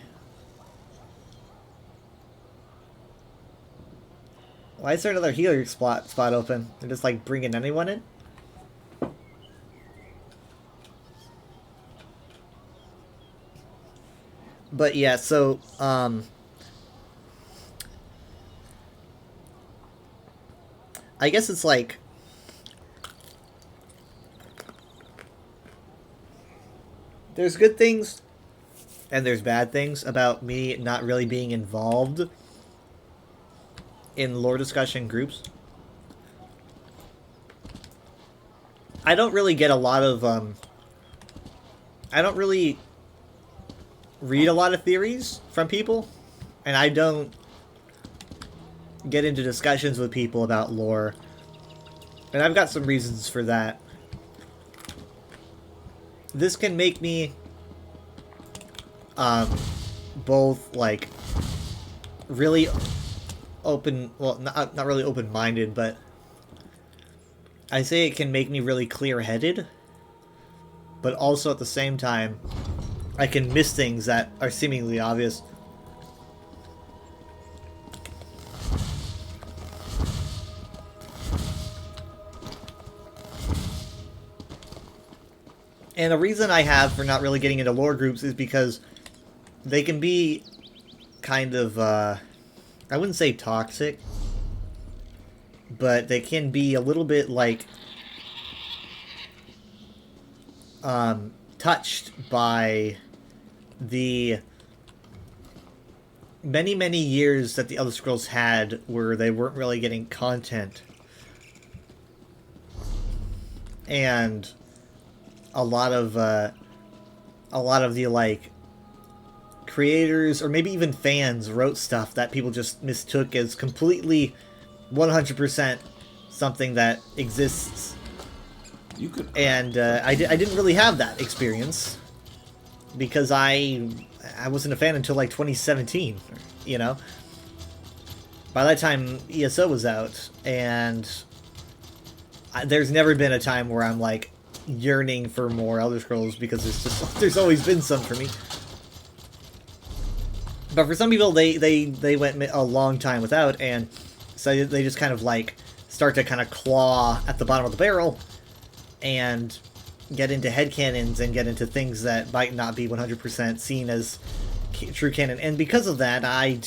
Why is there another healer spot open? They're just like bringing anyone in? But yeah, so I guess it's like, there's good things and there's bad things about me not really being involved in lore discussion groups. I don't really get a lot of I don't really read a lot of theories from people, and I don't get into discussions with people about lore. And I've got some reasons for that. This can make me both like really open, well, not really open-minded, but I say it can make me really clear-headed, but also at the same time I can miss things that are seemingly obvious. And the reason I have for not really getting into lore groups is because they can be kind of, I wouldn't say toxic, but they can be a little bit, like, touched by the many, many years that the Elder Scrolls had where they weren't really getting content. And a lot of the, like, creators or maybe even fans wrote stuff that people just mistook as completely 100% something that exists. You could. And I didn't really have that experience because I wasn't a fan until like 2017, you know? By that time, ESO was out, and there's never been a time where I'm like yearning for more Elder Scrolls because there's always been some for me. But for some people, they went a long time without, and so they just kind of like start to kind of claw at the bottom of the barrel and get into headcanons and get into things that might not be 100% seen as true canon. And because of that, I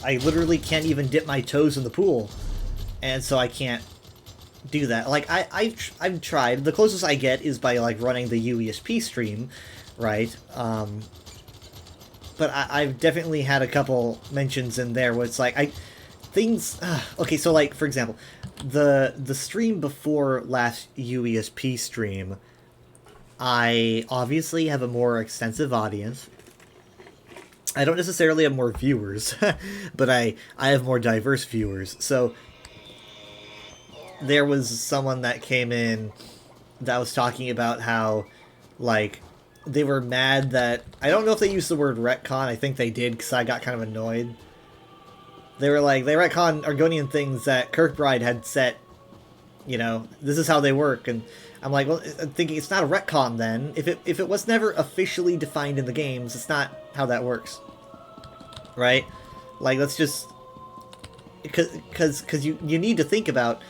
literally can't even dip my toes in the pool, and so I can't do that. Like, I've tried. The closest I get is by, like, running the UESP stream, right? But I've definitely had a couple mentions in there where it's like, okay, so, like, for example, the stream before last UESP stream, I obviously have a more extensive audience. I don't necessarily have more viewers, but I have more diverse viewers. So there was someone that came in that was talking about how, like, they were mad that... I don't know if they used the word retcon. I think they did, because I got kind of annoyed. They were like, they retcon Argonian things that Kirkbride had set, you know, this is how they work. And I'm like, well, I'm thinking it's not a retcon then. If it was never officially defined in the games, it's not how that works. Right? Like, let's just... Because you need to think about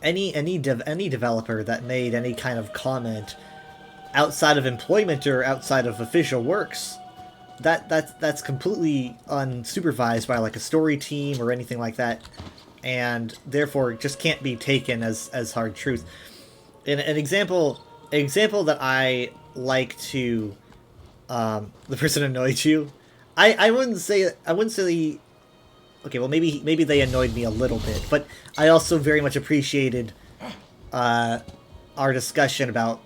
any developer that made any kind of comment outside of employment or outside of official works, that's completely unsupervised by like a story team or anything like that, and therefore just can't be taken as hard truth. An example that I like to the person annoyed you. I wouldn't say okay, well, maybe they annoyed me a little bit, but I also very much appreciated our discussion about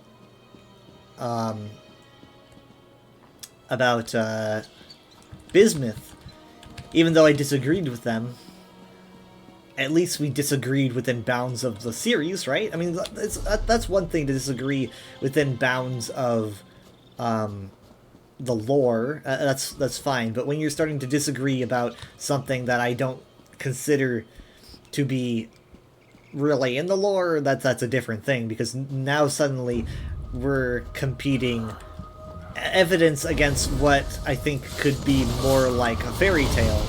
Bismuth. Even though I disagreed with them, at least we disagreed within bounds of the series, right? I mean, that's one thing to disagree within bounds of the lore. That's fine. But when you're starting to disagree about something that I don't consider to be really in the lore, that's a different thing, because now suddenly we're competing evidence against what I think could be more like a fairy tale.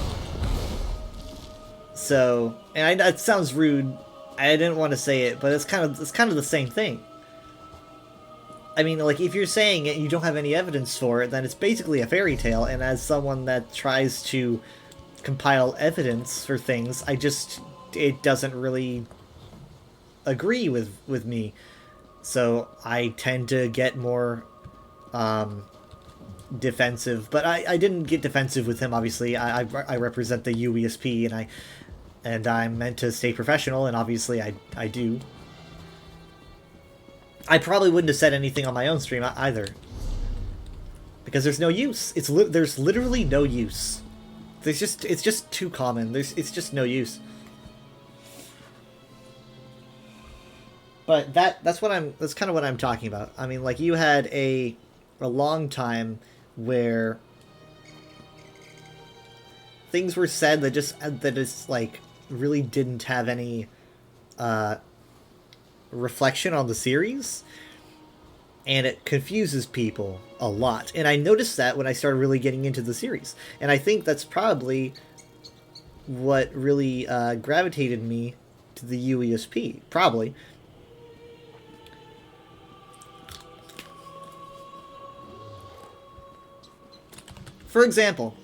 So, and it sounds rude. I didn't want to say it, but it's kind of the same thing. I mean, like, if you're saying it and you don't have any evidence for it, then it's basically a fairy tale, and as someone that tries to compile evidence for things, it doesn't really agree with me. So I tend to get more defensive, but I didn't get defensive with him, obviously. I represent the UESP, and I'm meant to stay professional, and obviously I do. I probably wouldn't have said anything on my own stream either, because there's no use. There's literally no use it's just too common. It's just no use. But that's kind of what I'm talking about. I mean, like, you had a long time where things were said that just like really didn't have any reflection on the series, and it confuses people a lot. And I noticed that when I started really getting into the series, and I think that's probably what really gravitated me to the UESP, probably. For example,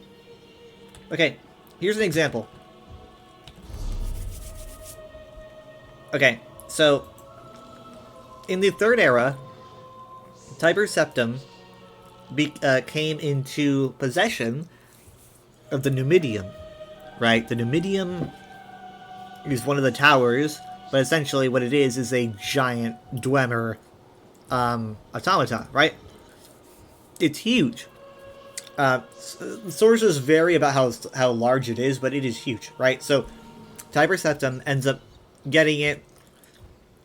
okay, here's an example. Okay, so in the Third Era, Tiber Septim came into possession of the Numidium, right? The Numidium is one of the towers, but essentially what it is a giant Dwemer automata, right? It's huge. Sources vary about how large it is, but it is huge, right? So Tiber Septim ends up getting it.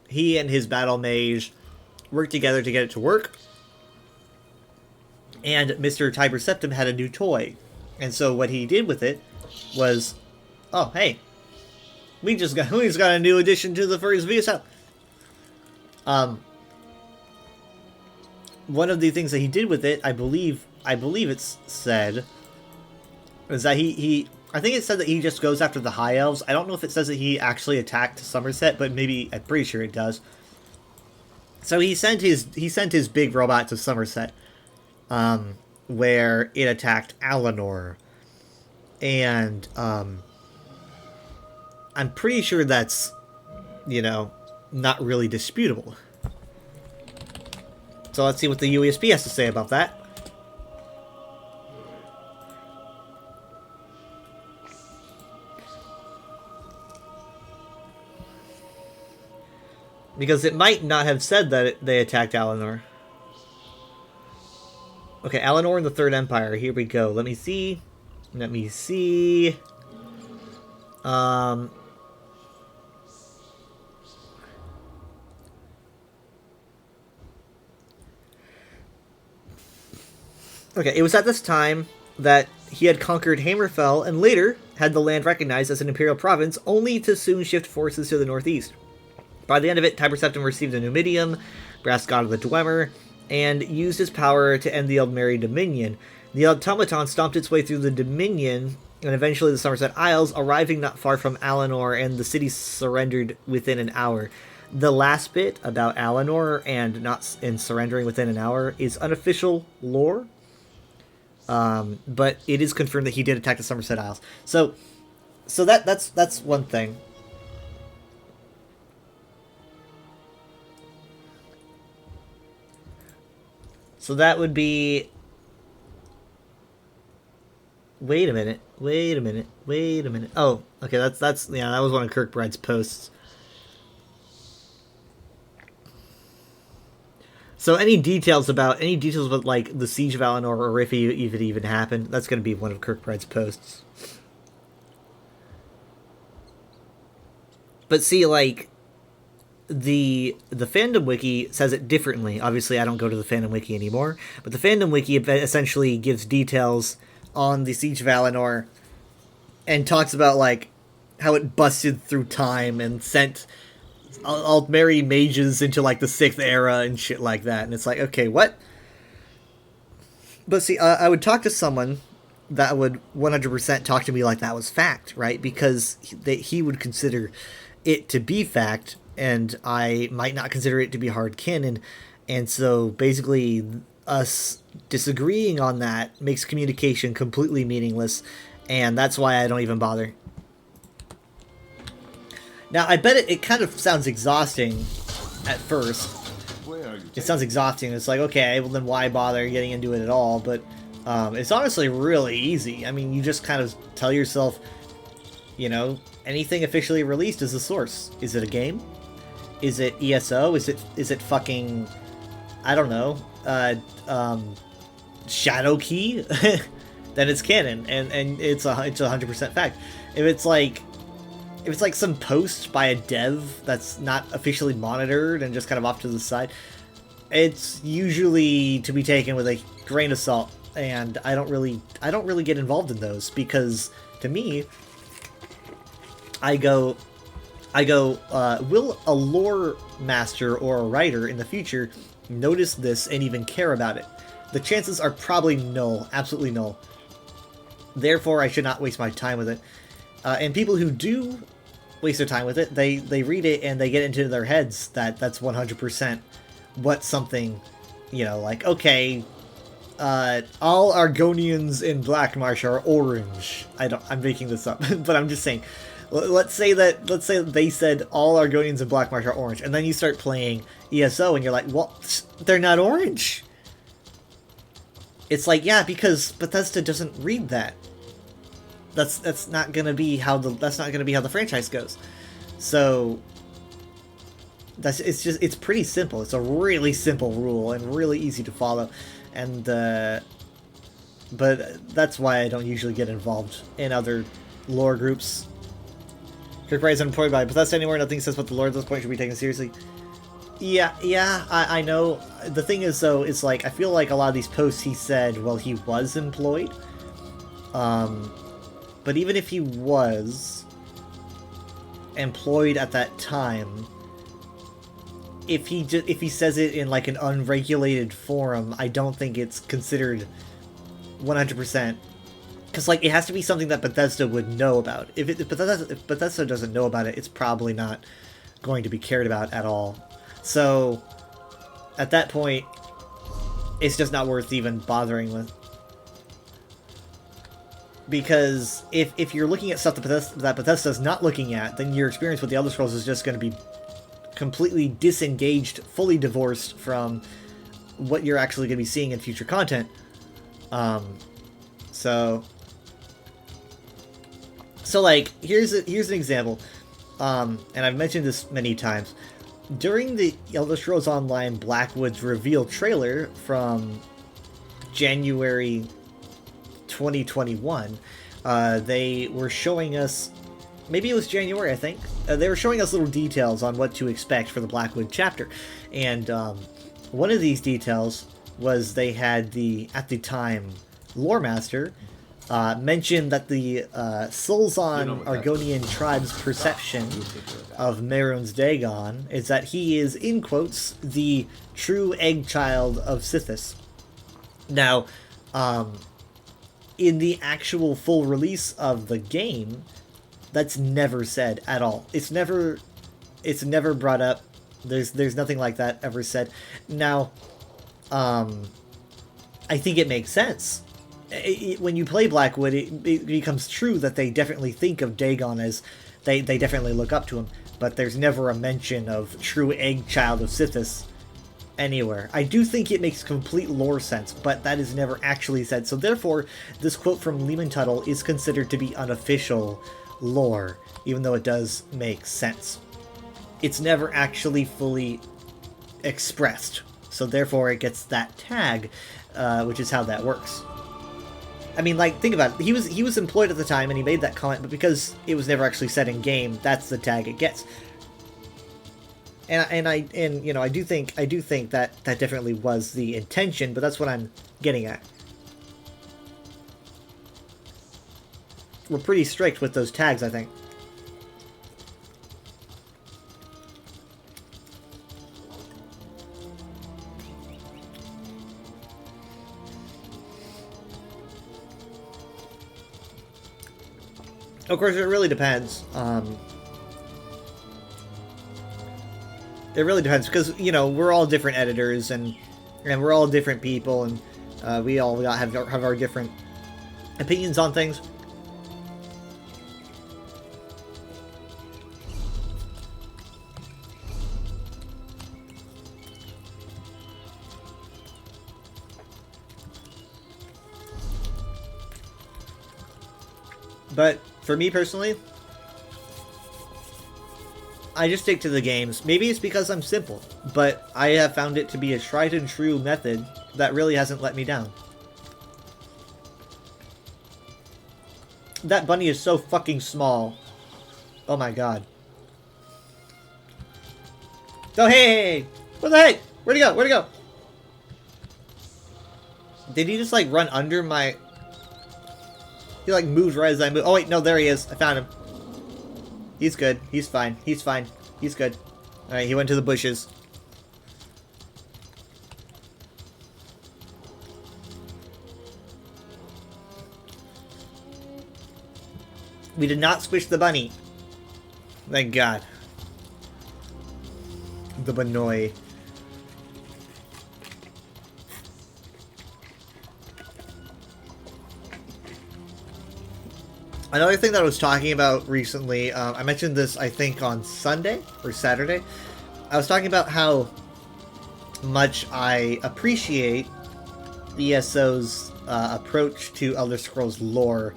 He and his battle mage work together to get it to work. And Mr. Tiber Septim had a new toy. And so what he did with it was, oh, hey, we just got a new addition to the first VSL. One of the things that he did with it, I believe it's said, is that I think it said that he just goes after the High Elves. I don't know if it says that he actually attacked Somerset, but maybe, I'm pretty sure it does. So he sent his big robot to Somerset, where it attacked Alinor, and I'm pretty sure that's, not really disputable. So let's see what the UESP has to say about that. Because it might not have said that they attacked Alinor. Okay, Alinor and the Third Empire. Here we go. Let me see. Okay, it was at this time that he had conquered Hammerfell and later had the land recognized as an imperial province, only to soon shift forces to the northeast. By the end of it, Tiber Septim received a Numidium, brass god of the Dwemer, and used his power to end the Eldmeri Dominion. The automaton stomped its way through the Dominion, and eventually the Somerset Isles, arriving not far from Alinor, and the city surrendered within an hour. The last bit about Alinor and surrendering within an hour is unofficial lore, but it is confirmed that he did attack the Somerset Isles. So that's one thing. So that would be... Wait a minute. Oh, okay, that was one of Kirkbride's posts. So any details about like the Siege of Alinor, or if it even happened, that's going to be one of Kirkbride's posts. But see, like, the fandom wiki says it differently. Obviously, I don't go to the fandom wiki anymore, but the fandom wiki essentially gives details on the Siege of Alinor and talks about, like, how it busted through time and sent Altmeri mages into, like, the 6th era and shit like that. And it's like, okay, what? But see, I would talk to someone that would 100% talk to me like that was fact, right? Because he would consider it to be fact, and I might not consider it to be hard canon, and so basically us disagreeing on that makes communication completely meaningless, and that's why I don't even bother. Now, I bet it kind of sounds exhausting at first. It sounds exhausting. It's like, okay, well then why bother getting into it at all? But it's honestly really easy. I mean, you just kind of tell yourself, anything officially released is a source. Is it a game? Is it ESO? Is it fucking, I don't know, Shadow Key? then it's canon, and it's 100% fact. If it's like some post by a dev that's not officially monitored and just kind of off to the side, it's usually to be taken with a grain of salt. And I don't really get involved in those, because to me, I go, will a lore master or a writer in the future notice this and even care about it? The chances are probably null, absolutely null. Therefore, I should not waste my time with it. And people who do waste their time with it, they read it and they get into their heads that that's 100% what something, like, okay, all Argonians in Black Marsh are orange. I'm making this up, but I'm just saying. Let's say that they said all Argonians in Black Marsh are orange, and then you start playing ESO and you're like, well, they're not orange. It's like, yeah, because Bethesda doesn't read that. That's not gonna be how the franchise goes. So it's pretty simple. It's a really simple rule and really easy to follow, and but that's why I don't usually get involved in other lore groups. Kirk Wright is unemployed by Bethesda anymore. Nothing says what the lore at this point should be taken seriously. Yeah, I know. The thing is, though, it's like, I feel like a lot of these posts he said, well, he was employed. But even if he was employed at that time, if he says it in like an unregulated forum, I don't think it's considered 100%. Because, like, it has to be something that Bethesda would know about. If Bethesda doesn't know about it, it's probably not going to be cared about at all. So, at that point, it's just not worth even bothering with. Because if you're looking at stuff that Bethesda's not looking at, then your experience with the Elder Scrolls is just going to be completely disengaged, fully divorced from what you're actually going to be seeing in future content. So like, here's an example, and I've mentioned this many times. During the Elder Scrolls Online Blackwood's reveal trailer from January 2021, they were showing us, maybe it was January, I think, they were showing us little details on what to expect for the Blackwood chapter, and one of these details was they had at the time, Lore Master mentioned that the Sulzon Argonian tribe's perception of Mehrunes Dagon is that he is, in quotes, the true egg child of Sithis. Now, in the actual full release of the game, that's never said at all. It's never brought up. There's nothing like that ever said. Now, I think it makes sense. When you play Blackwood, it becomes true that they definitely think of Dagon as, they definitely look up to him, but there's never a mention of true egg child of Sithis anywhere. I do think it makes complete lore sense, but that is never actually said, so therefore, this quote from Lehman Tuttle is considered to be unofficial lore, even though it does make sense. It's never actually fully expressed, so therefore it gets that tag, which is how that works. I mean, like, think about it. He was employed at the time, and he made that comment, but because it was never actually said in game, that's the tag it gets. And I do think that definitely was the intention, but that's what I'm getting at. We're pretty strict with those tags, I think. Of course, it really depends. It really depends, because, we're all different editors, and we're all different people, and we all have our different opinions on things. But for me personally, I just stick to the games. Maybe it's because I'm simple, but I have found it to be a tried and true method that really hasn't let me down. that bunny is so fucking small. Oh my god. Oh, hey! What the heck? Where'd he go? Where'd he go? Did he just, like, run under my... He, like, moved right as I moved. Oh, wait, no, there he is. I found him. He's good. He's fine. He's fine. He's good. Alright, he went to the bushes. We did not squish the bunny. Thank God. The Banoy. Another thing that I was talking about recently, I mentioned this, I think, on Sunday or Saturday. I was talking about how much I appreciate ESO's approach to Elder Scrolls lore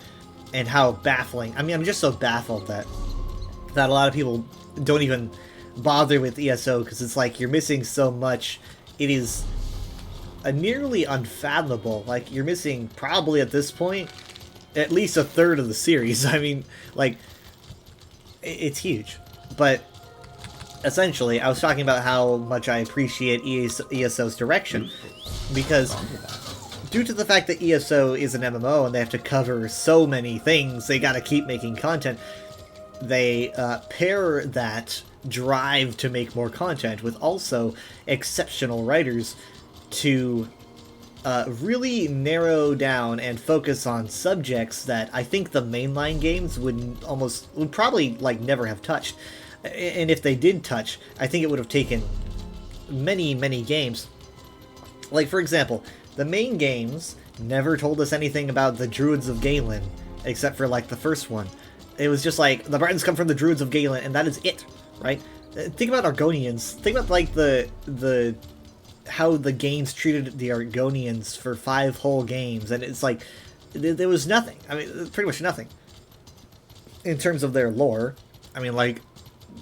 and how baffling. I mean, I'm just so baffled that a lot of people don't even bother with ESO because it's like you're missing so much. It is a nearly unfathomable. Like, you're missing probably at this point at least a third of the series. I mean, like, it's huge. But essentially, I was talking about how much I appreciate ESO's direction, because due to the fact that ESO is an MMO and they have to cover so many things, they gotta keep making content, they pair that drive to make more content with also exceptional writers to really narrow down and focus on subjects that I think the mainline games would probably like never have touched. And if they did touch, I think it would have taken many, many games. Like, for example, the main games never told us anything about the Druids of Galen, except for like the first one. It was just like, the Britons come from the Druids of Galen, and that is it, right? Think about Argonians. Think about like the how the games treated the Argonians for 5 whole games, and it's like there was nothing. I mean, pretty much nothing in terms of their lore. I mean, like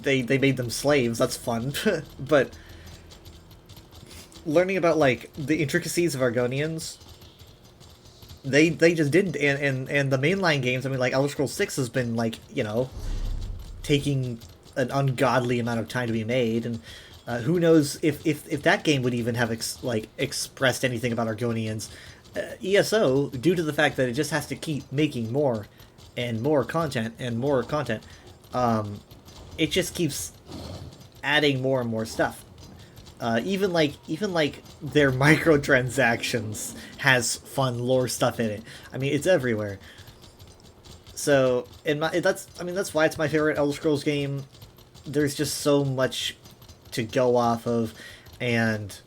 they made them slaves. That's fun, but learning about like the intricacies of Argonians, they just didn't. And the mainline games, I mean, like Elder Scrolls 6 has been like, you know, taking an ungodly amount of time to be made, and who knows if that game would even have expressed anything about Argonians. ESO, due to the fact that it just has to keep making more and more content and more content, it just keeps adding more and more stuff. Even like their microtransactions has fun lore stuff in it. I mean, it's everywhere. So that's why it's my favorite Elder Scrolls game. There's just so much to go off of, and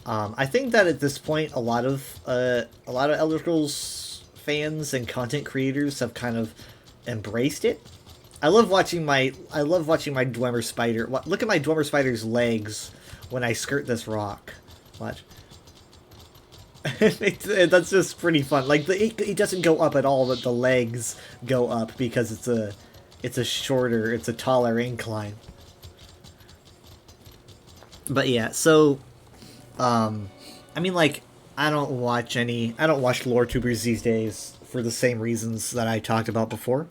I think that at this point a lot of Elder Scrolls fans and content creators have kind of embraced it. I love watching my Dwemer spider. Look at my Dwemer spider's legs when I skirt this rock. Watch. That's just pretty fun. Like it doesn't go up at all, but the legs go up because it's a taller incline. But yeah, so I mean, like, I don't watch lore tubers these days for the same reasons that I talked about before.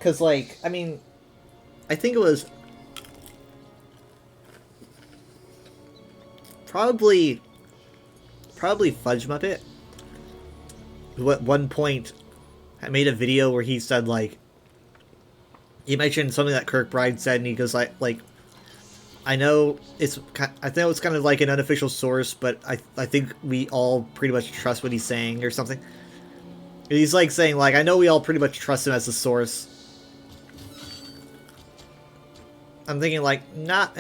Cause like, I mean, I think it was probably Fudge Muppet, who at one point I made a video where he said, like, he mentioned something that Kirkbride said, and he goes like I know it's kind of like an unofficial source, but I think we all pretty much trust what he's saying or something. He's like saying, like, I know we all pretty much trust him as a source. I'm thinking, like, that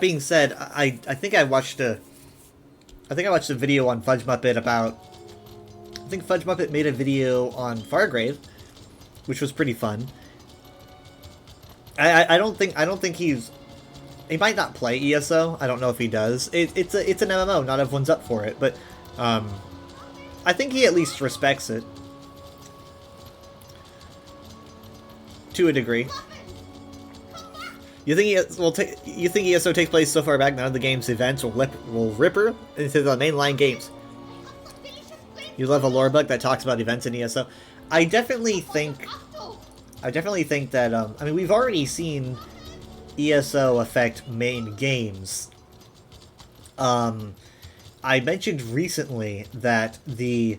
being said, I think I watched a video on Fudge Muppet about... I think Fudge Muppet made a video on Fargrave, which was pretty fun. I don't think he's... He might not play ESO. I don't know if he does. It's an MMO. Not everyone's up for it, but I think he at least respects it to a degree. You think you think ESO takes place so far back none of the game's events will ripper into the mainline games? You love a lore book that talks about events in ESO. I definitely think that I mean, we've already seen ESO affect main games. I mentioned recently that the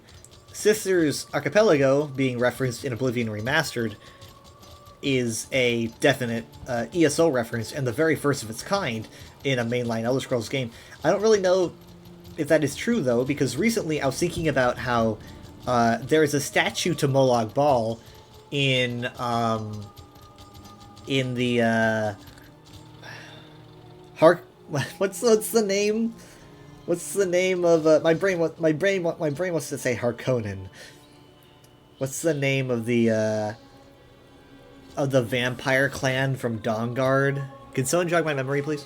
Sisters Archipelago being referenced in Oblivion Remastered is a definite ESO reference and the very first of its kind in a mainline Elder Scrolls game. I don't really know if that is true, though, because recently I was thinking about how there is a statue to Molag Bal in the what's the name? What's the name of my brain wants to say Harkonnen. What's the name of the vampire clan from Dawnguard? Can someone jog my memory, please?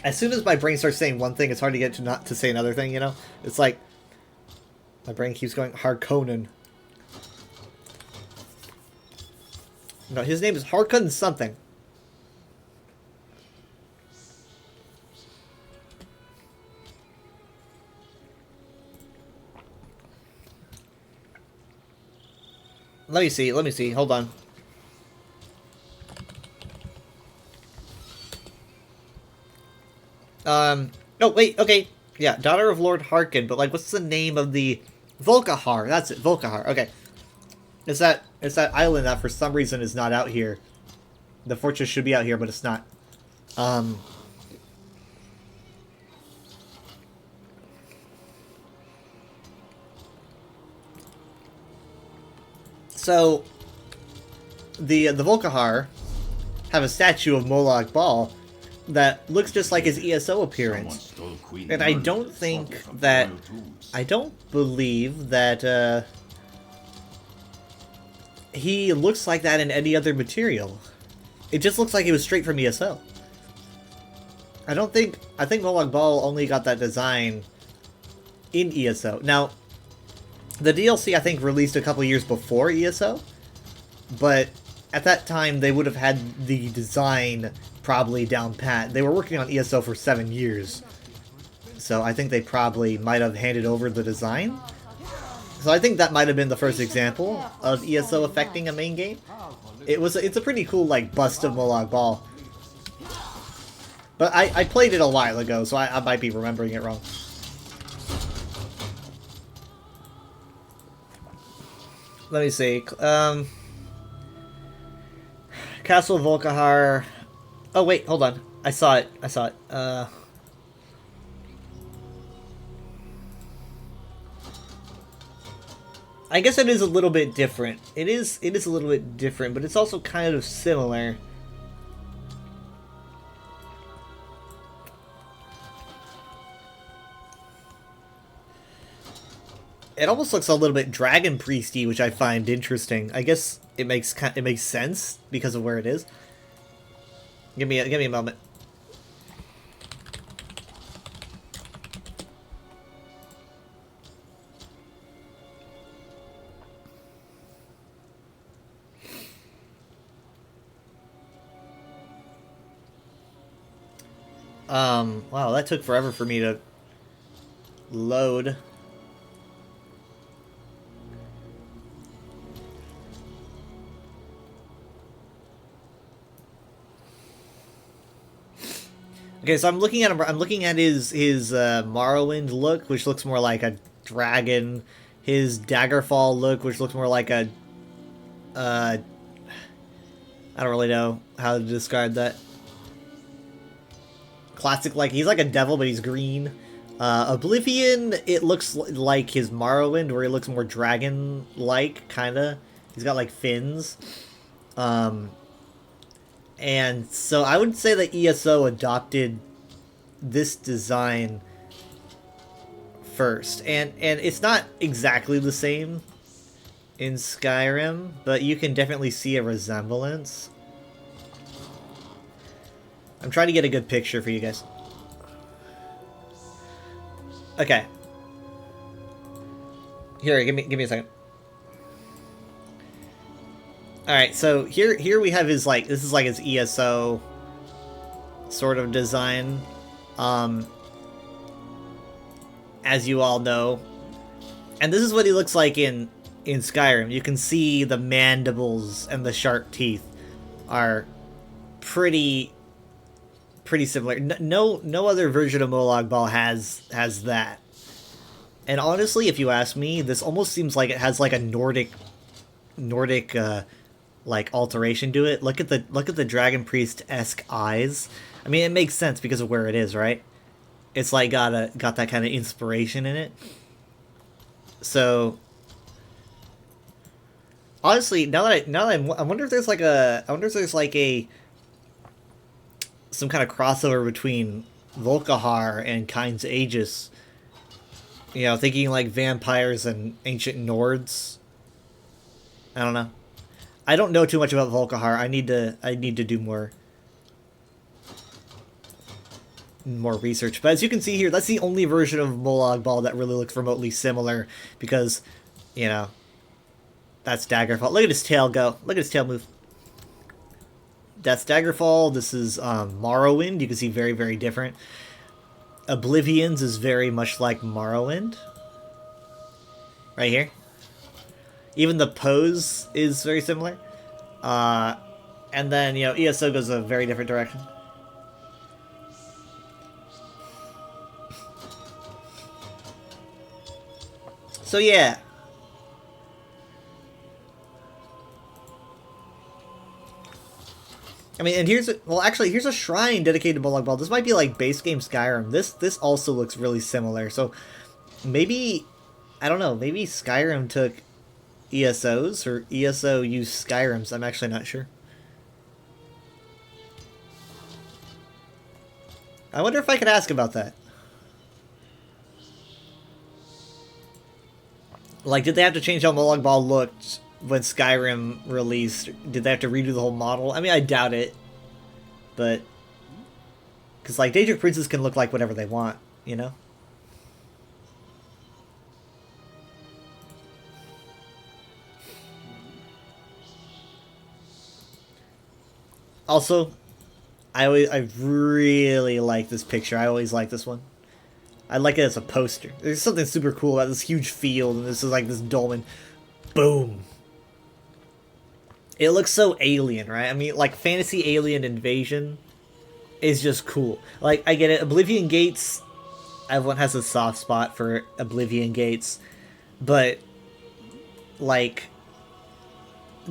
As soon as my brain starts saying one thing, it's hard to get to not to say another thing, you know? It's like my brain keeps going Harkonnen. No, his name is Harkonnen something. Let me see, hold on. Oh, wait, okay. Yeah, daughter of Lord Harkon, but, like, what's the name of the... Volkihar, that's it, Volkihar, okay. It's that island that for some reason is not out here. The fortress should be out here, but it's not. So, the Volkihar have a statue of Molag Bal that looks just like his ESO appearance. And I don't think that... I don't believe that, he looks like that in any other material. It just looks like it was straight from ESO. I think Molag Bal only got that design in ESO. Now, the DLC, I think, released a couple years before ESO, but at that time, they would have had the design probably down pat. They were working on ESO for 7 years, so I think they probably might have handed over the design. So I think that might have been the first example of ESO affecting a main game. It's a pretty cool, like, bust of Molag Bal. But I played it a while ago, so I might be remembering it wrong. Let me see. Castle Volkihar. Oh wait, hold on. I saw it. I guess it is a little bit different. It is a little bit different, but it's also kind of similar. It almost looks a little bit Dragon Priesty, which I find interesting. I guess it makes sense because of where it is. Give me a moment. Wow, that took forever for me to load. Okay, so I'm looking at him. I'm looking at his Morrowind look, which looks more like a dragon. His Daggerfall look, which looks more like a I don't really know how to describe that. Classic, like, he's like a devil, but he's green. Oblivion, it looks like his Morrowind, where he looks more dragon-like, kinda. He's got, like, fins. And so I would say that ESO adopted this design first. And it's not exactly the same in Skyrim, but you can definitely see a resemblance. I'm trying to get a good picture for you guys. Okay. Here, give me a second. Alright, so here we have his, like, this is like his ESO sort of design. As you all know. And this is what he looks like in Skyrim. You can see the mandibles and the sharp teeth are pretty similar. No other version of Molag Bal has that. And honestly, if you ask me, this almost seems like it has like a Nordic like alteration to it. Look at the Dragon Priest-esque eyes. I mean, it makes sense because of where it is, right? It's like got that kind of inspiration in it. So honestly, I wonder if there's like some kind of crossover between Volkihar and Kynes Aegis. You know, thinking like vampires and ancient Nords. I don't know. I don't know too much about Volkihar. I need to do more research. But as you can see here, that's the only version of Molag Bal that really looks remotely similar because, you know, that's Daggerfall. Look at his tail go. Look at his tail move. That's Daggerfall. This is Morrowind. You can see very, very different. Oblivion's is very much like Morrowind. Right here. Even the pose is very similar. And then, you know, ESO goes a very different direction. So yeah. I mean, and here's a shrine dedicated to Molag Bal. This might be like base game Skyrim. This also looks really similar. So maybe, I don't know, maybe Skyrim took ESOs or ESO used Skyrims. I'm actually not sure. I wonder if I could ask about that. Like, did they have to change how Molag Bal looked when Skyrim released? Did they have to redo the whole model? I mean, I doubt it. But, because, like, Daedric Princes can look like whatever they want, you know? Also, I really like this picture. I always like this one. I like it as a poster. There's something super cool about this huge field, and this is like this dolmen. Boom. It looks so alien, right? I mean, like, fantasy alien invasion is just cool. Like, I get it. Oblivion Gates, everyone has a soft spot for Oblivion Gates. But, like,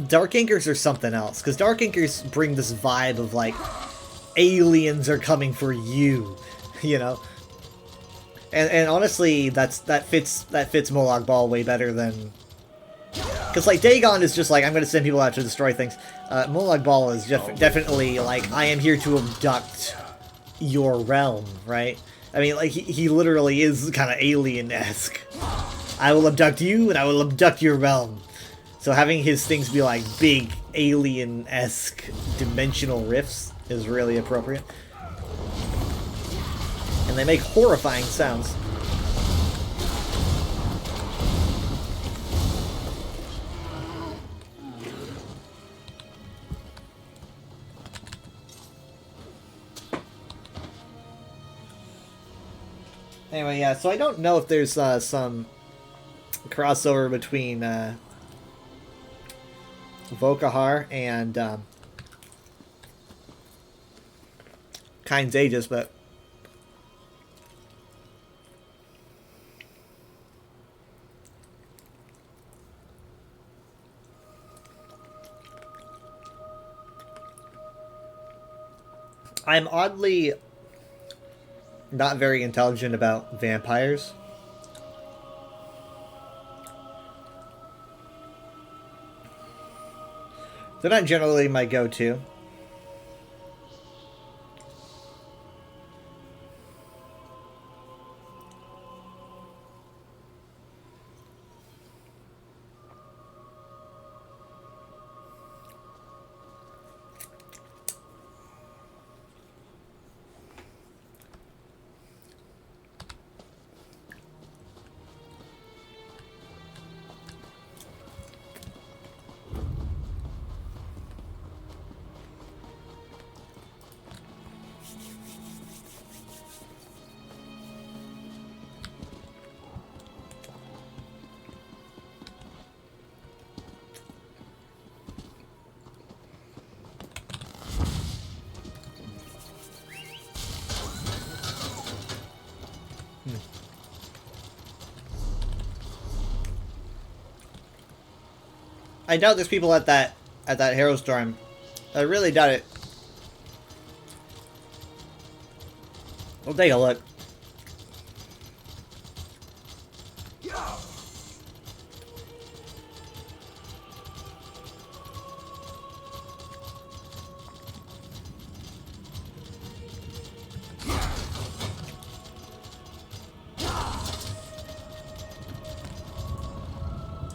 Dark Anchors are something else. Because Dark Anchors bring this vibe of, like, aliens are coming for you. You know? And honestly, that fits Molag Bal way better than... Because, like, Dagon is just like, I'm going to send people out to destroy things. Molag Bal is definitely, like, I am here to abduct your realm, right? I mean, like, he literally is kind of alien-esque. I will abduct you, and I will abduct your realm. So having his things be, like, big, alien-esque dimensional rifts is really appropriate. And they make horrifying sounds. Anyway, yeah, so I don't know if there's some crossover between Volkihar and Kynes Aegis, but I'm oddly not very intelligent about vampires. They're not generally my go-to. I doubt there's people at that Hero Storm. I really doubt it. We'll take a look.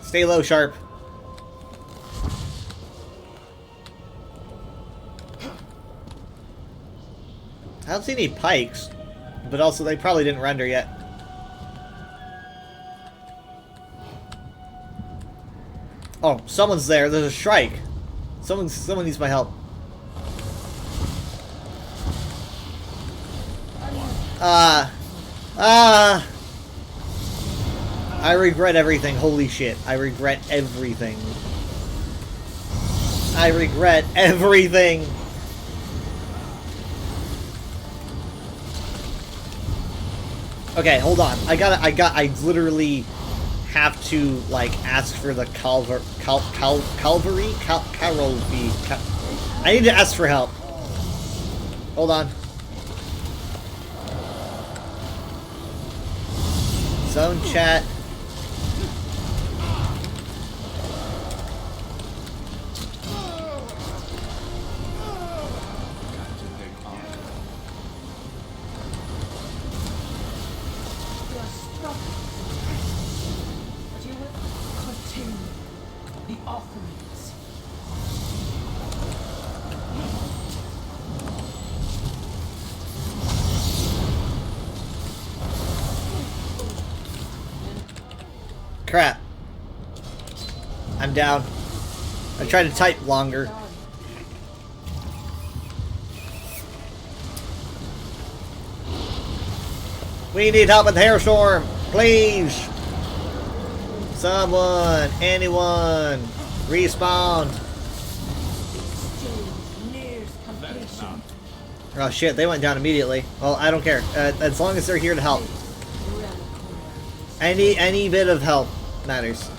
Stay low, Sharp. I don't see any pikes, but also they probably didn't render yet. Oh, someone's there. There's a strike. Someone needs my help. I regret everything. Holy shit. I regret everything. I regret everything. Okay, hold on. I literally have to, like, ask for the cavalry. I need to ask for help. Hold on. Zone chat. Crap. I'm down. I tried to type longer. We need help with the Hailstorm, please. Someone, anyone, respawn. Oh shit, they went down immediately. Well, I don't care. As long as they're here to help. Any bit of help matters.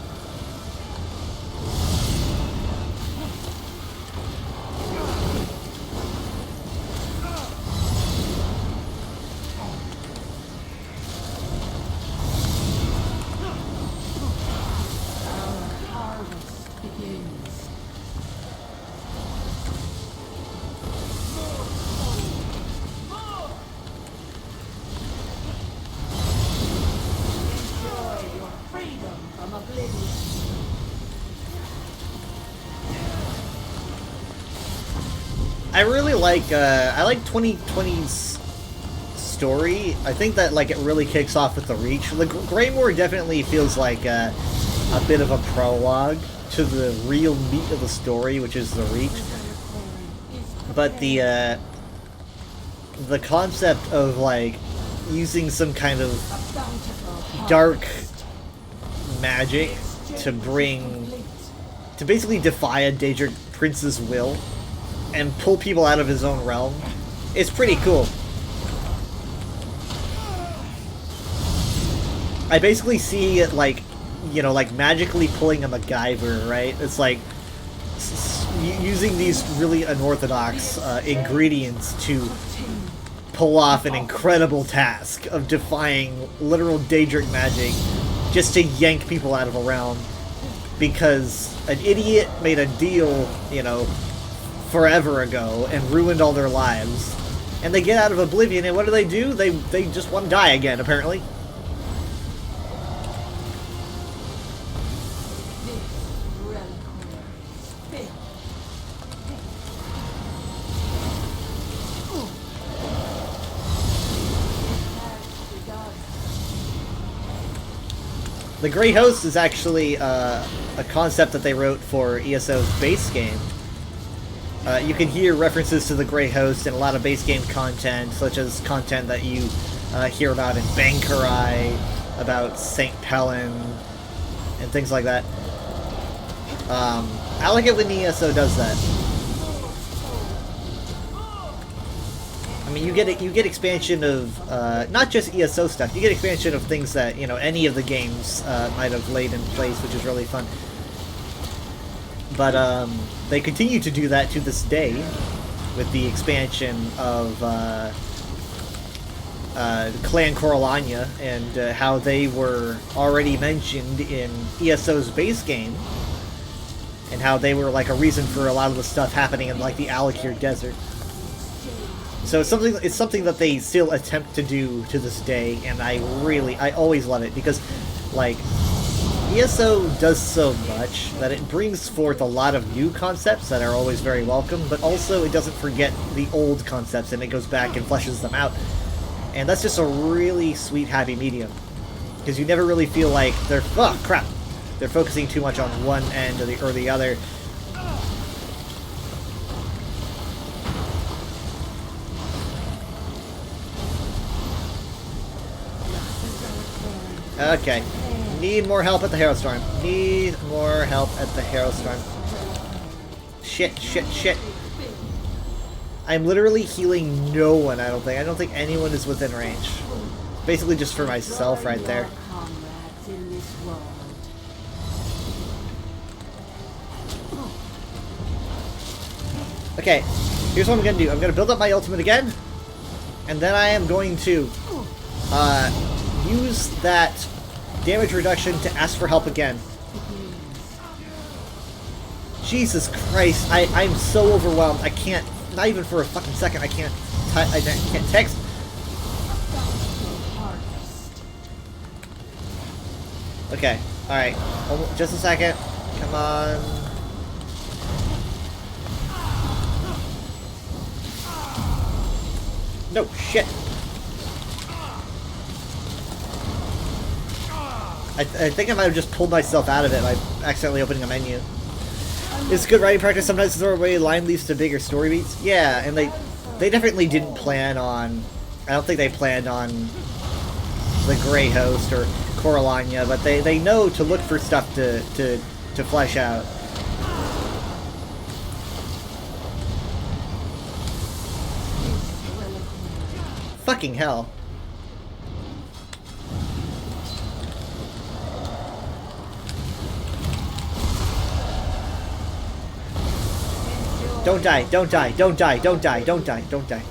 I really like, I like 2020's story. I think that, like, it really kicks off with the Reach. The Greymoor definitely feels like a bit of a prologue to the real meat of the story, which is the Reach. But the concept of, like, using some kind of dark magic to basically defy a Daedric prince's will and pull people out of his own realm, it's pretty cool. I basically see it like, you know, like magically pulling a MacGyver, right? It's like using these really unorthodox ingredients to pull off an incredible task of defying literal Daedric magic just to yank people out of a realm because an idiot made a deal, you know, forever ago and ruined all their lives, and they get out of oblivion, and what do? They just want to die again, apparently. The Grey Host is actually a concept that they wrote for ESO's base game. You can hear references to the Grey Host in a lot of base game content, such as content that you hear about in Bankurai, about St. Pellin, and things like that. I like it when ESO does that. I mean, you get expansion of not just ESO stuff. You get expansion of things that, you know, any of the games might have laid in place, which is really fun. But they continue to do that to this day with the expansion of Clan Coralania and how they were already mentioned in ESO's base game, and how they were like a reason for a lot of the stuff happening in like the Alakir Desert. So it's something that they still attempt to do to this day, and I always love it because like ESO does so much that it brings forth a lot of new concepts that are always very welcome, but also it doesn't forget the old concepts and it goes back and fleshes them out. And that's just a really sweet, happy medium. Because you never really feel like they're focusing too much on one end or the other. Okay. Need more help at the Harrowstorm. Need more help at the Harrowstorm. Shit. I'm literally healing no one, I don't think. I don't think anyone is within range. Basically just for myself right there. Comrades in this world. Okay, here's what I'm gonna do. I'm gonna build up my ultimate again, and then I am going to use that damage reduction to ask for help again. Jesus Christ, I'm so overwhelmed. I can't, not even for a fucking second, I can't text. Okay, alright. Just a second. Come on. No, shit. I think I might have just pulled myself out of it by accidentally opening a menu. It's good writing practice sometimes to throw away line leads to bigger story beats. Yeah, and they definitely didn't plan on... I don't think they planned on the Grey Host or Coralania, but they know to look for stuff to flesh out. Fucking hell. Don't die, don't die, don't die, don't die, don't die, don't die.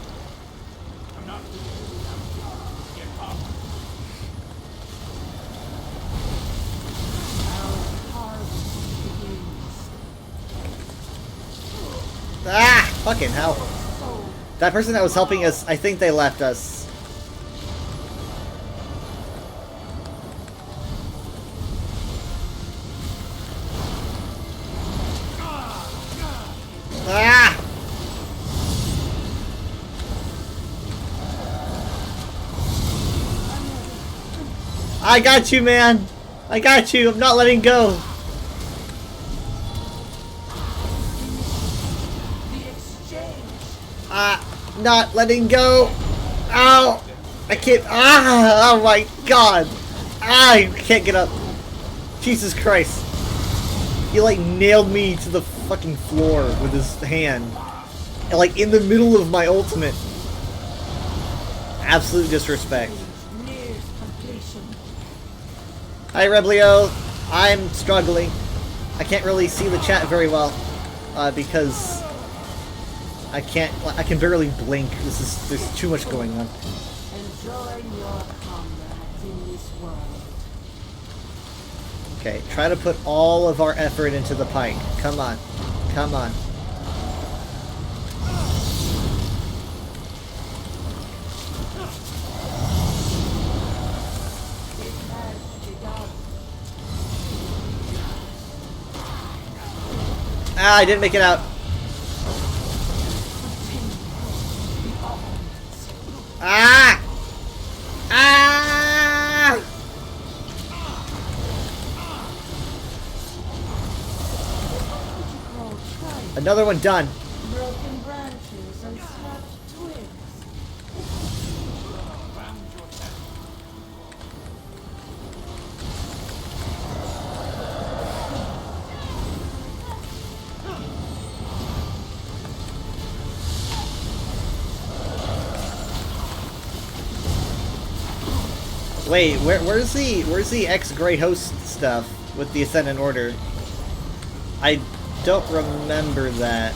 Ah! Fucking hell. That person that was helping us, I think they left us. Ah! I got you, man! I got you! I'm not letting go! Not letting go! Ow! I can't- ah! Oh my god! Ah! I can't get up! Jesus Christ! He like nailed me to the fucking floor with his hand. And, like in the middle of my ultimate. Absolute disrespect. Hi Reblio. I'm struggling. I can't really see the chat very well. Because I can barely blink. There's too much going on. Enjoy your comrades in this world. Okay, try to put all of our effort into the pike. Come on. Come on. Ah, I didn't make it out. Ah! Ah! Another one done. Broken branches and snapped twigs. Wait, where's the ex-Grey Host stuff with the Ascendant Order? I don't remember that.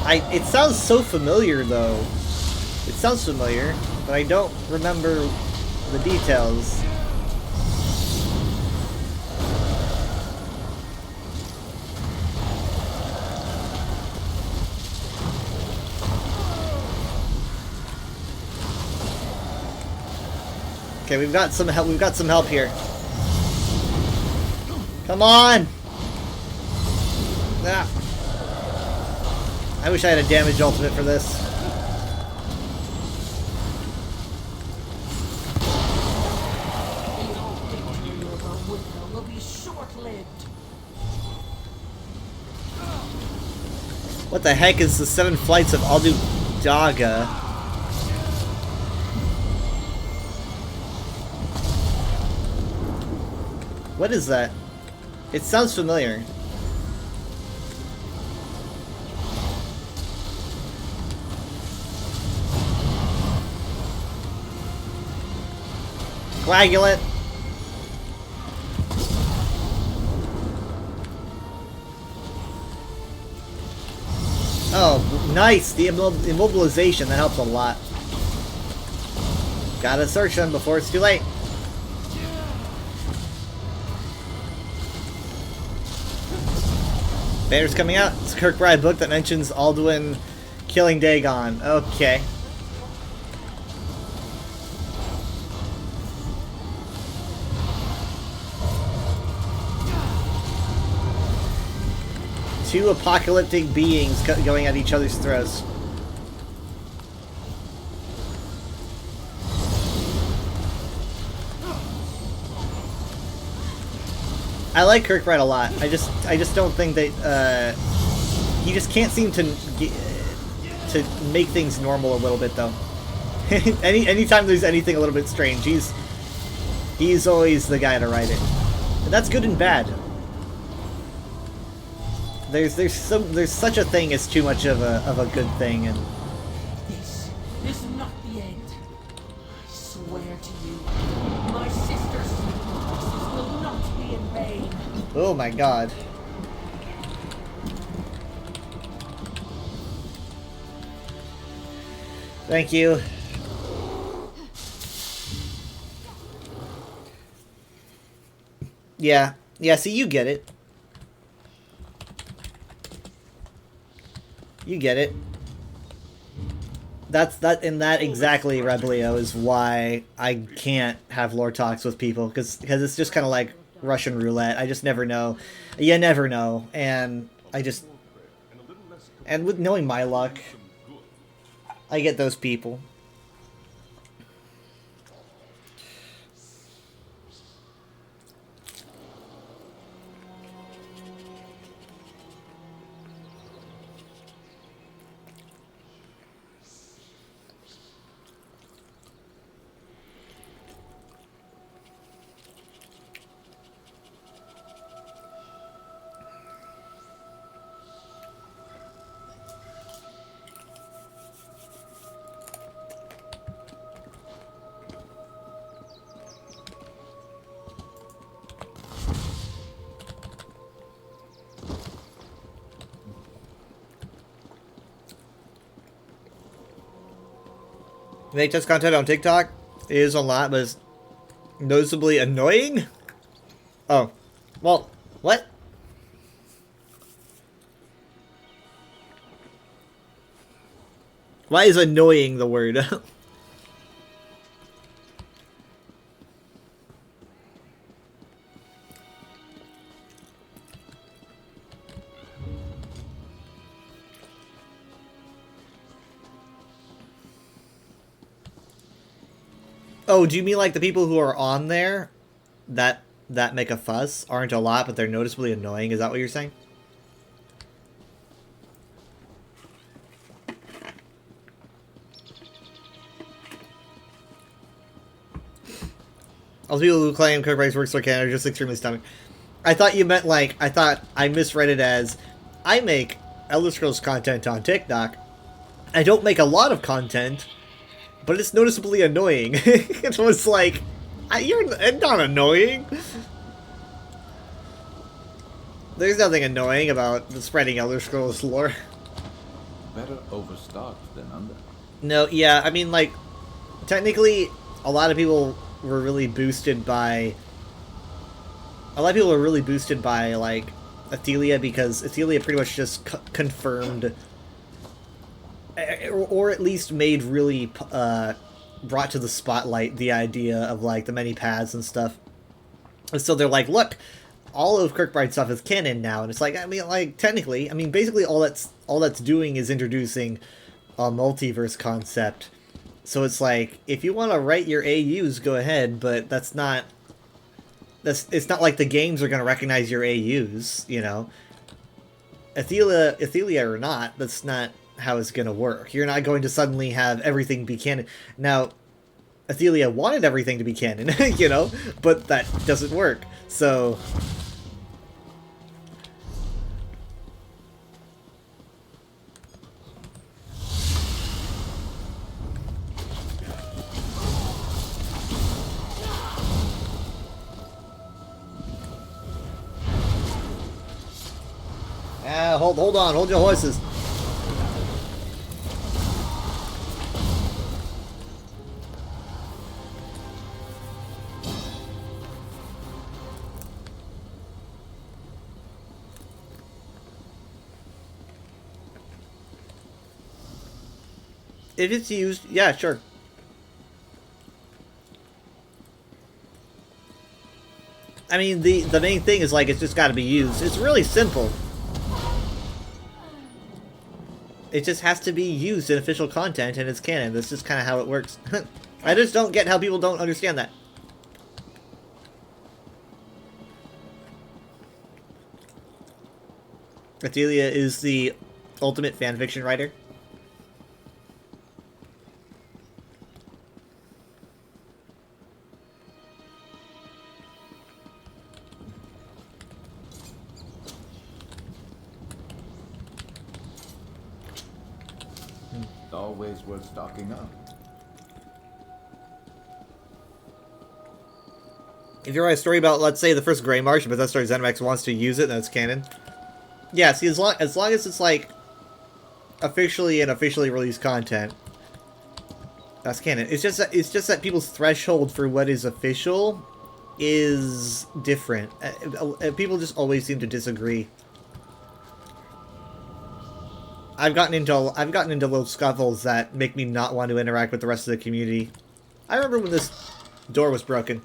It sounds so familiar though. It sounds familiar, but I don't remember the details. Okay, we've got some help. We've got some help here. Come on! Ah. I wish I had a damage ultimate for this. Will be short-lived. What the heck is the 7 flights of Aldu Daga? What is that? It sounds familiar. Coagulant. Oh, nice! The immobilization, that helps a lot. Gotta search them before it's too late. Banner's coming out. It's a Kirkbride book that mentions Alduin killing Dagon. Okay. Two apocalyptic beings going at each other's throats. I like Kirkbride a lot. I just don't think that he just can't seem to make things normal a little bit though. Anytime there's anything a little bit strange, he's always the guy to write it. And that's good and bad. There's such a thing as too much of a good thing, and This is not the end. I swear to you, my sister's sacrifices will not be in vain. oh my god. Thank you. Yeah. Yeah, see, you get it. You get it. And that exactly, Reblio, is why I can't have lore talks with people, because it's just kind of like Russian roulette. I just never know. You never know, and and with knowing my luck, I get those people. Make test content on TikTok is a lot, but it's noticeably annoying? Oh. Well, what? Why is annoying the word? Oh, do you mean like the people who are on there that make a fuss aren't a lot, but they're noticeably annoying? Is that what you're saying? All the people who claim Kirkbride's works for Canada are just extremely stunning. I thought you meant like, I misread it as, I make Elder Scrolls content on TikTok. I don't make a lot of content, but it's noticeably annoying. It was like, you're not annoying. There's nothing annoying about spreading Elder Scrolls lore. Better overstocked than under. No, yeah, I mean, like, technically, a lot of people were really boosted by... like, Athelia, because Athelia pretty much just confirmed... or at least made really, brought to the spotlight the idea of, like, the many paths and stuff. And so they're like, look, all of Kirkbride stuff is canon now, and it's like, I mean, like, technically, I mean, basically all that's doing is introducing a multiverse concept. So it's like, if you want to write your AUs, go ahead, but it's not like the games are going to recognize your AUs, you know? Athelia or not, that's not how it's going to work. You're not going to suddenly have everything be canon. Now, Athelia wanted everything to be canon, you know? But that doesn't work, so... hold on, hold your horses. If it's used, yeah, sure. I mean, the main thing is, like, it's just gotta be used. It's really simple. It just has to be used in official content, and it's canon. That's just kind of how it works. I just don't get how people don't understand that. Athelia is the ultimate fanfiction writer. Always worth stocking up. If you write a story about, let's say, the first Grey Marsh, but that story ZeniMax wants to use it, then it's canon. Yeah, see, as long as it's, like, officially released content, that's canon. It's just that people's threshold for what is official is different. People just always seem to disagree. I've gotten into little scuffles that make me not want to interact with the rest of the community. I remember when this door was broken.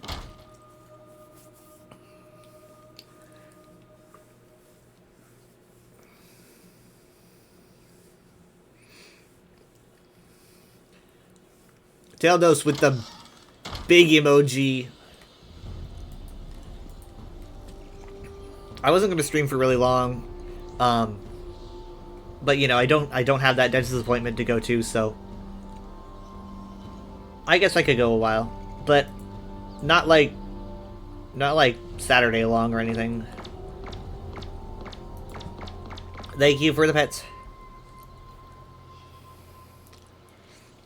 Taildos with the big emoji. I wasn't going to stream for really long. But you know, I don't have that dentist appointment to go to, so I guess I could go a while, but not like Saturday long or anything. Thank you for the pets.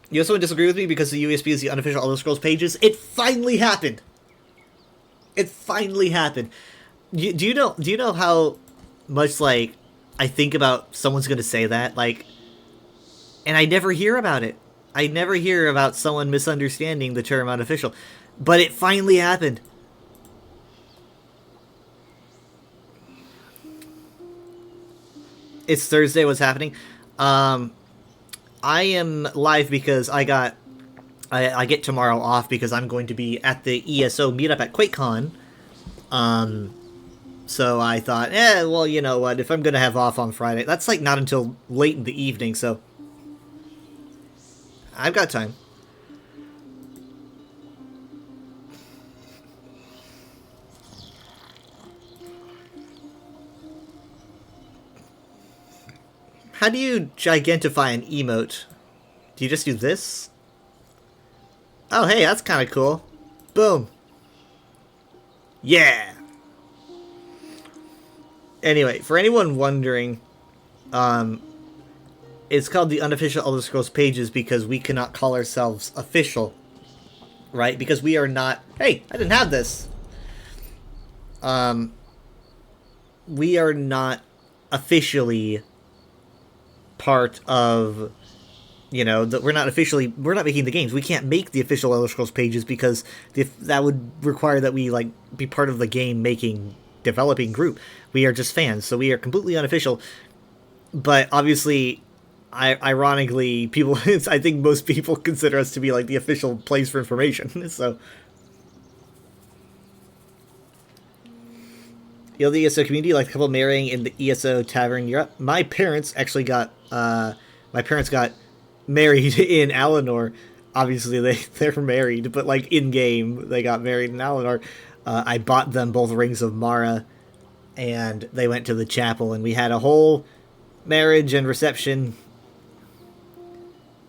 You also would disagree with me because the USB is the unofficial Elder Scrolls pages. It finally happened. It finally happened. Do you know how much, like, I think about someone's gonna say that, like, and I never hear about it. I never hear about someone misunderstanding the term unofficial, but it finally happened. It's Thursday. What's happening? I am live because I get tomorrow off because I'm going to be at the ESO meetup at QuakeCon. So I thought, well, you know what, if I'm going to have off on Friday, that's like not until late in the evening, so I've got time. How do you gigantify an emote? Do you just do this? Oh, hey, that's kind of cool. Boom. Yeah. Anyway, for anyone wondering, it's called the unofficial Elder Scrolls pages because we cannot call ourselves official, right? Because we are not... Hey, I didn't have this. we are not officially part of, you know, we're not making the games. We can't make the official Elder Scrolls pages because that would require that we like be part of the game making developing group. We are just fans, so we are completely unofficial. But obviously, ironically, people I think most people consider us to be like the official place for information. So you know, the ESO community, like a couple marrying in the ESO tavern Europe. My parents actually got married in Alinor. Obviously, they're married, but like in game, they got married in Alinor. I bought them both rings of Mara, and they went to the chapel, and we had a whole marriage and reception.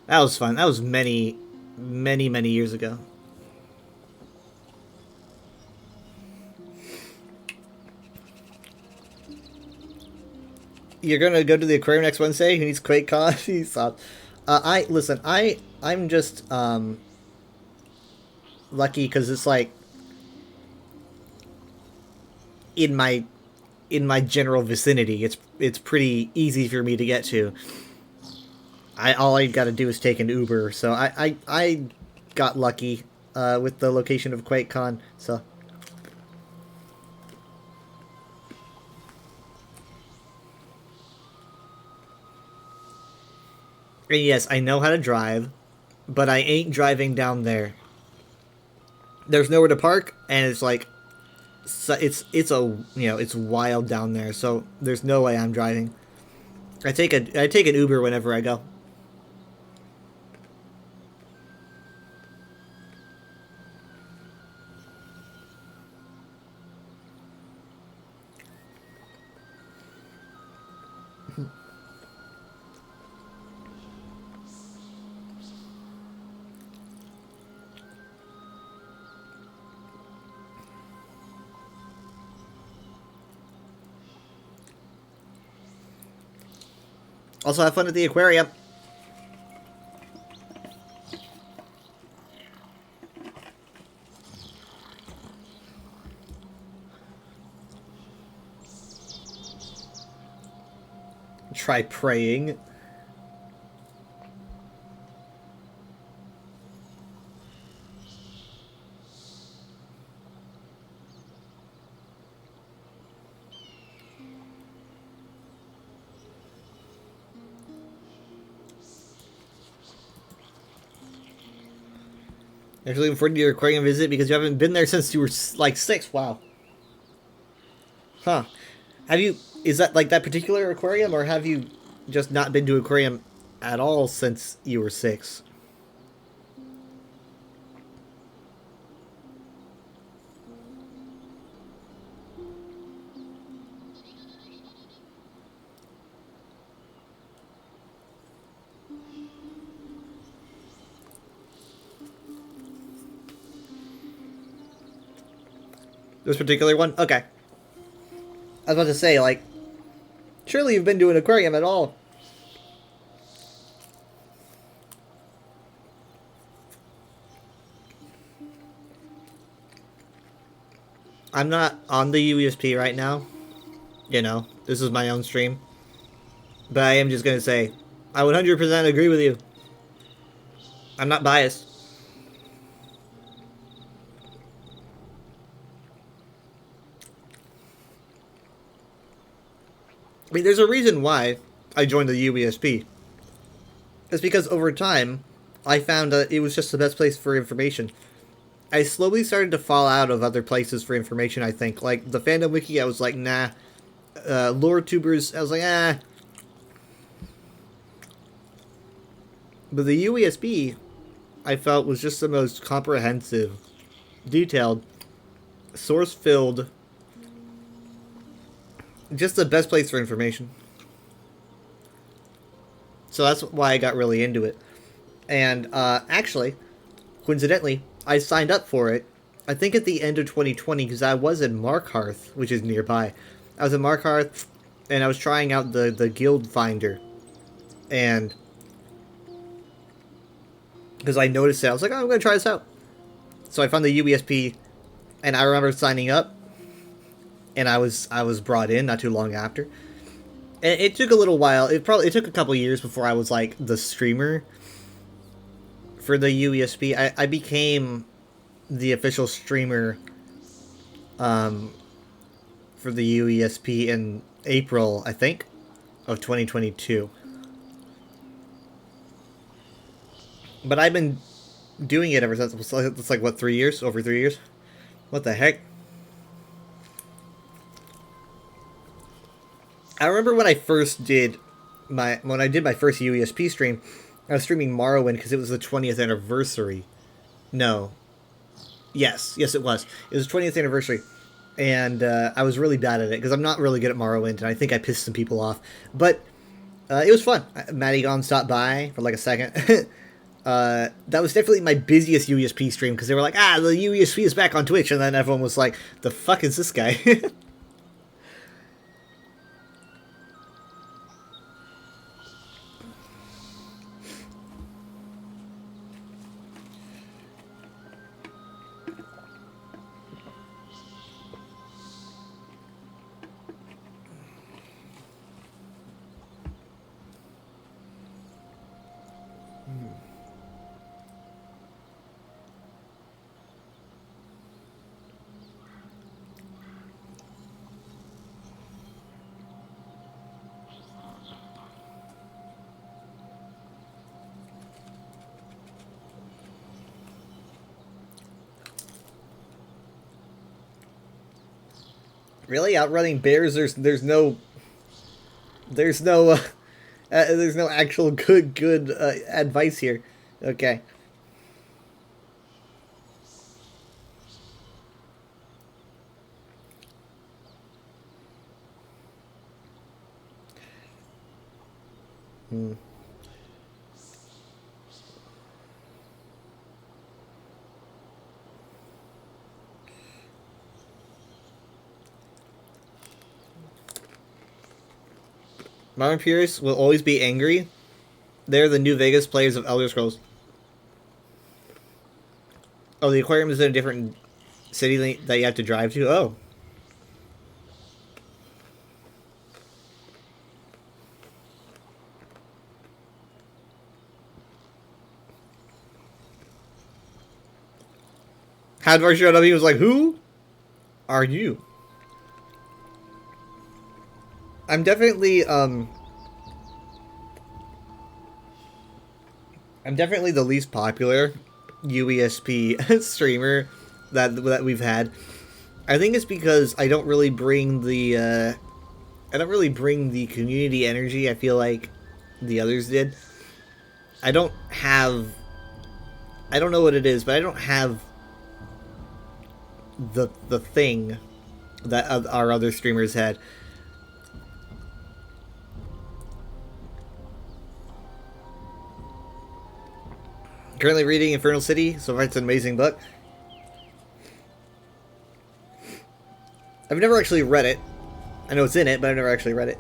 That was fun. That was many, many, many years ago. You're gonna go to the aquarium next Wednesday? Who needs QuakeCon? He's I'm just lucky because it's like in my general vicinity. It's pretty easy for me to get to. All I got to do is take an Uber, so I got lucky with the location of QuakeCon. So. And yes, I know how to drive, but I ain't driving down there. There's nowhere to park, and it's like, it's wild down there. So there's no way I'm driving. I take an Uber whenever I go. Also, have fun at the aquarium. Try praying. Actually looking forward to your aquarium visit because you haven't been there since you were like 6. Wow. Huh. Is that like that particular aquarium, or have you just not been to aquarium at all since you were 6? This particular one? Okay. I was about to say, like, surely you've been to an aquarium at all. I'm not on the UESP right now. You know, this is my own stream. But I am just going to say, I 100% agree with you. I'm not biased. I mean, there's a reason why I joined the UESP. It's because over time, I found that it was just the best place for information. I slowly started to fall out of other places for information, I think. Like, the fandom wiki, I was like, nah. Lore tubers, I was like, ah. But the UESP, I felt, was just the most comprehensive, detailed, source-filled, just the best place for information. So that's why I got really into it. And actually, coincidentally, I signed up for it, I think at the end of 2020, because I was in Markarth, which is nearby. I was in Markarth, and I was trying out the Guild Finder. And because I noticed it, I was like, oh, I'm going to try this out. So I found the UESP, and I remember signing up. and I was brought in not too long after. And it took a little while. It took a couple years before I was like the streamer for the UESP. I became the official streamer for the UESP in April, I think, of 2022. But I've been doing it ever since. It's like, what, 3 years? Over 3 years? What the heck? I remember when I first did my first UESP stream, I was streaming Morrowind because it was the 20th anniversary. No. Yes, it was. It was the 20th anniversary. And I was really bad at it because I'm not really good at Morrowind, and I think I pissed some people off. But it was fun. Matty Gon stopped by for like a second. That was definitely my busiest UESP stream because they were like, the UESP is back on Twitch, and then everyone was like, the fuck is this guy? Really, outrunning bears? There's no actual good advice here. Okay. Modern purists will always be angry. They're the New Vegas players of Elder Scrolls. Oh, the aquarium is in a different city that you have to drive to? Oh. Hadvar showed up, he was like, who are you? I'm definitely the least popular UESP streamer that we've had. I think it's because I don't really bring the community energy I feel like the others did. I don't know what it is, but I don't have the thing that our other streamers had. Currently reading Infernal City, so far it's an amazing book. I've never actually read it. I know it's in it, but I've never actually read it.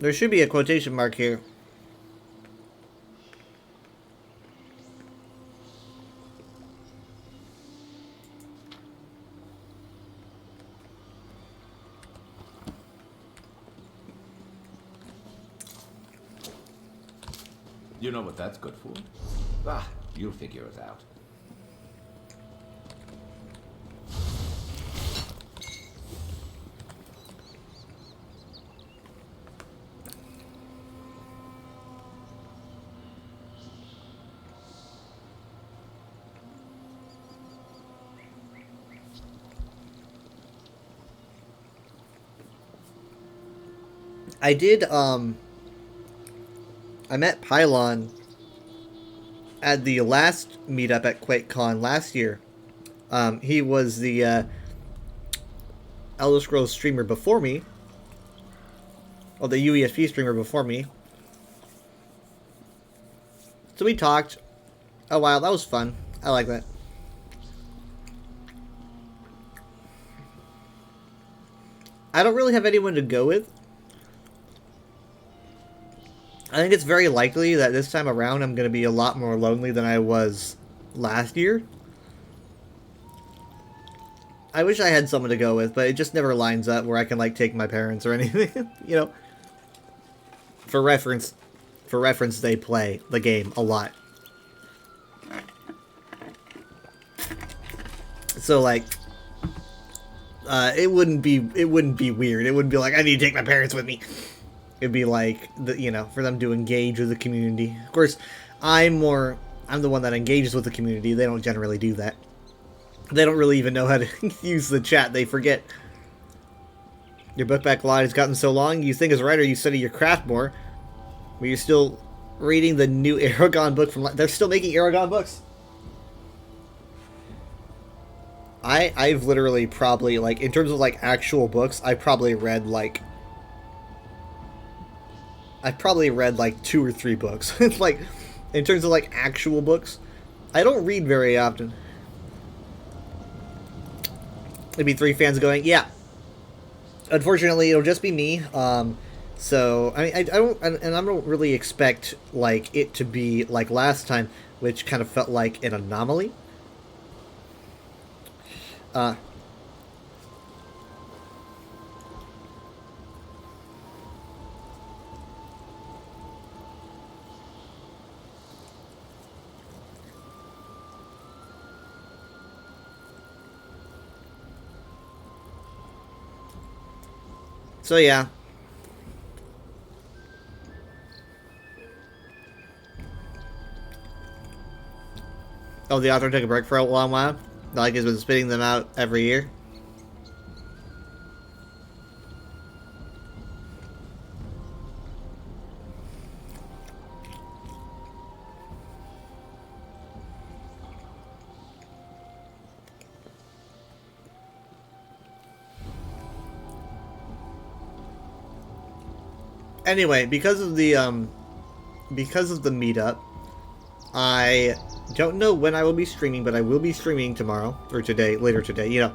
There should be a quotation mark here. You know what that's good for? Ah, you'll figure it out. I did, I met Pylon at the last meetup at QuakeCon last year. He was the Elder Scrolls streamer before me. Well, the UESP streamer before me. So we talked a while. That was fun. I like that. I don't really have anyone to go with. I think it's very likely that this time around I'm going to be a lot more lonely than I was last year. I wish I had someone to go with, but it just never lines up where I can, like, take my parents or anything, you know? For reference, they play the game a lot. So, like, it wouldn't be weird. It wouldn't be like, I need to take my parents with me. It'd be like, for them to engage with the community. Of course, I'm the one that engages with the community. They don't generally do that. They don't really even know how to use the chat. They forget. Your book backlog has gotten so long, you think as a writer you study your craft more. But you're still reading the new Aragon book from... They're still making Aragon books. I've literally probably, like, in terms of, like, actual books, I've probably read, like, 2 or 3 books. Like, in terms of, like, actual books. I don't read very often. Maybe 3 fans going, yeah. Unfortunately, it'll just be me. So, I mean, I don't really expect, like, it to be like last time, which kind of felt like an anomaly. So yeah. Oh, the author took a break for a long while? Like he's been spitting them out every year? Anyway, because of the meetup, I don't know when I will be streaming, but I will be streaming tomorrow, or today, later today, you know.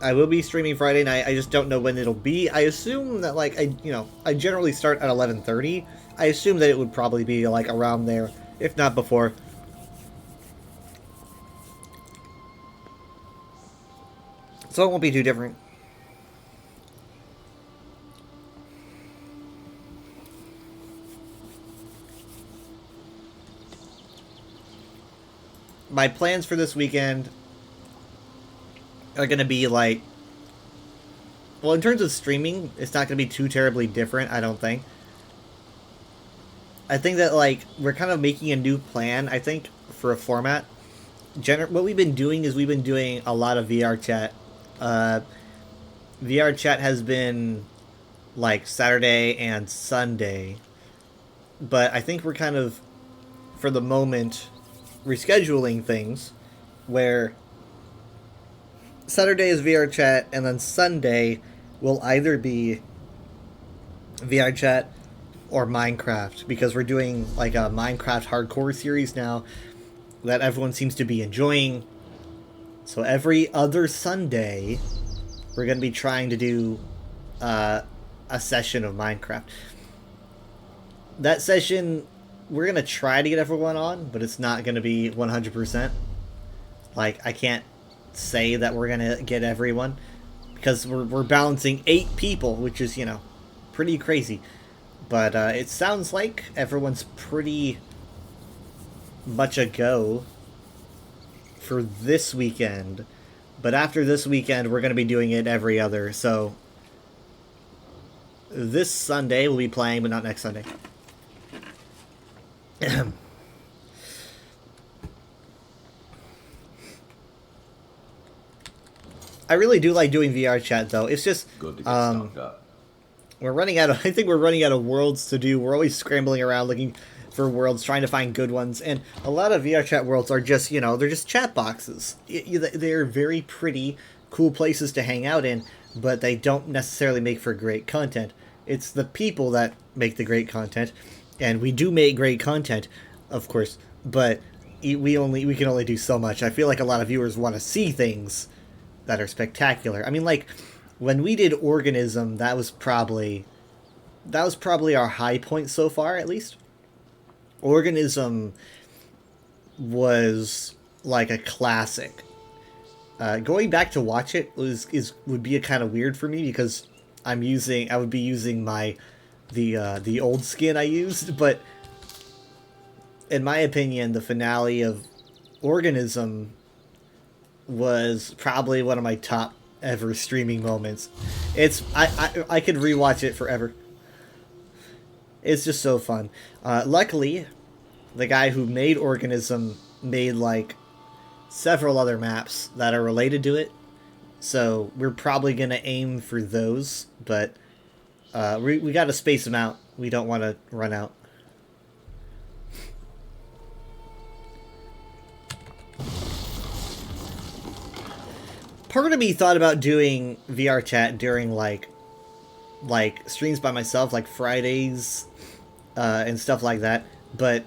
I will be streaming Friday night, I just don't know when it'll be. I assume that, like, I generally start at 11:30. I assume that it would probably be, like, around there, if not before. So it won't be too different. My plans for this weekend are going to be like... Well, in terms of streaming, it's not going to be too terribly different, I don't think. I think that, like, we're kind of making a new plan, I think, for a format. What we've been doing is we've been doing a lot of VR chat. VR chat has been, like, Saturday and Sunday. But I think we're kind of, for the moment... rescheduling things where Saturday is VR chat and then Sunday will either be VR chat or Minecraft, because we're doing like a Minecraft hardcore series now that everyone seems to be enjoying. So every other Sunday we're going to be trying to do a session of Minecraft. That session, we're going to try to get everyone on, but it's not going to be 100%. Like, I can't say that we're going to get everyone, because we're balancing 8 people, which is, you know, pretty crazy. But it sounds like everyone's pretty much a go for this weekend. But after this weekend, we're going to be doing it every other, so... This Sunday we'll be playing, but not next Sunday. I really do like doing VR chat, though. It's just Good to get stocked up. we're running out of. I think we're running out of worlds to do. We're always scrambling around looking, for worlds, trying to find good ones, and a lot of VR chat worlds are just, they're just chat boxes. They're very pretty, cool places to hang out in, but they don't necessarily make for great content. It's the people that make the great content, and we do make great content, of course, but we can only do so much. I feel like a lot of viewers want to see things that are spectacular. I mean, like, when we did Organism, that was probably our high point so far, at least. Organism was like a classic. Going back to watch it would be a kind of weird for me, because I would be using the old skin I used, but in my opinion, the finale of Organism was probably one of my top ever streaming moments. I could rewatch it forever. It's just so fun. Luckily, the guy who made Organism made like several other maps that are related to it, so we're probably gonna aim for those, but we gotta space them out. We don't want to run out. Part of me thought about doing VR chat during like streams by myself, like Fridays and stuff like that, but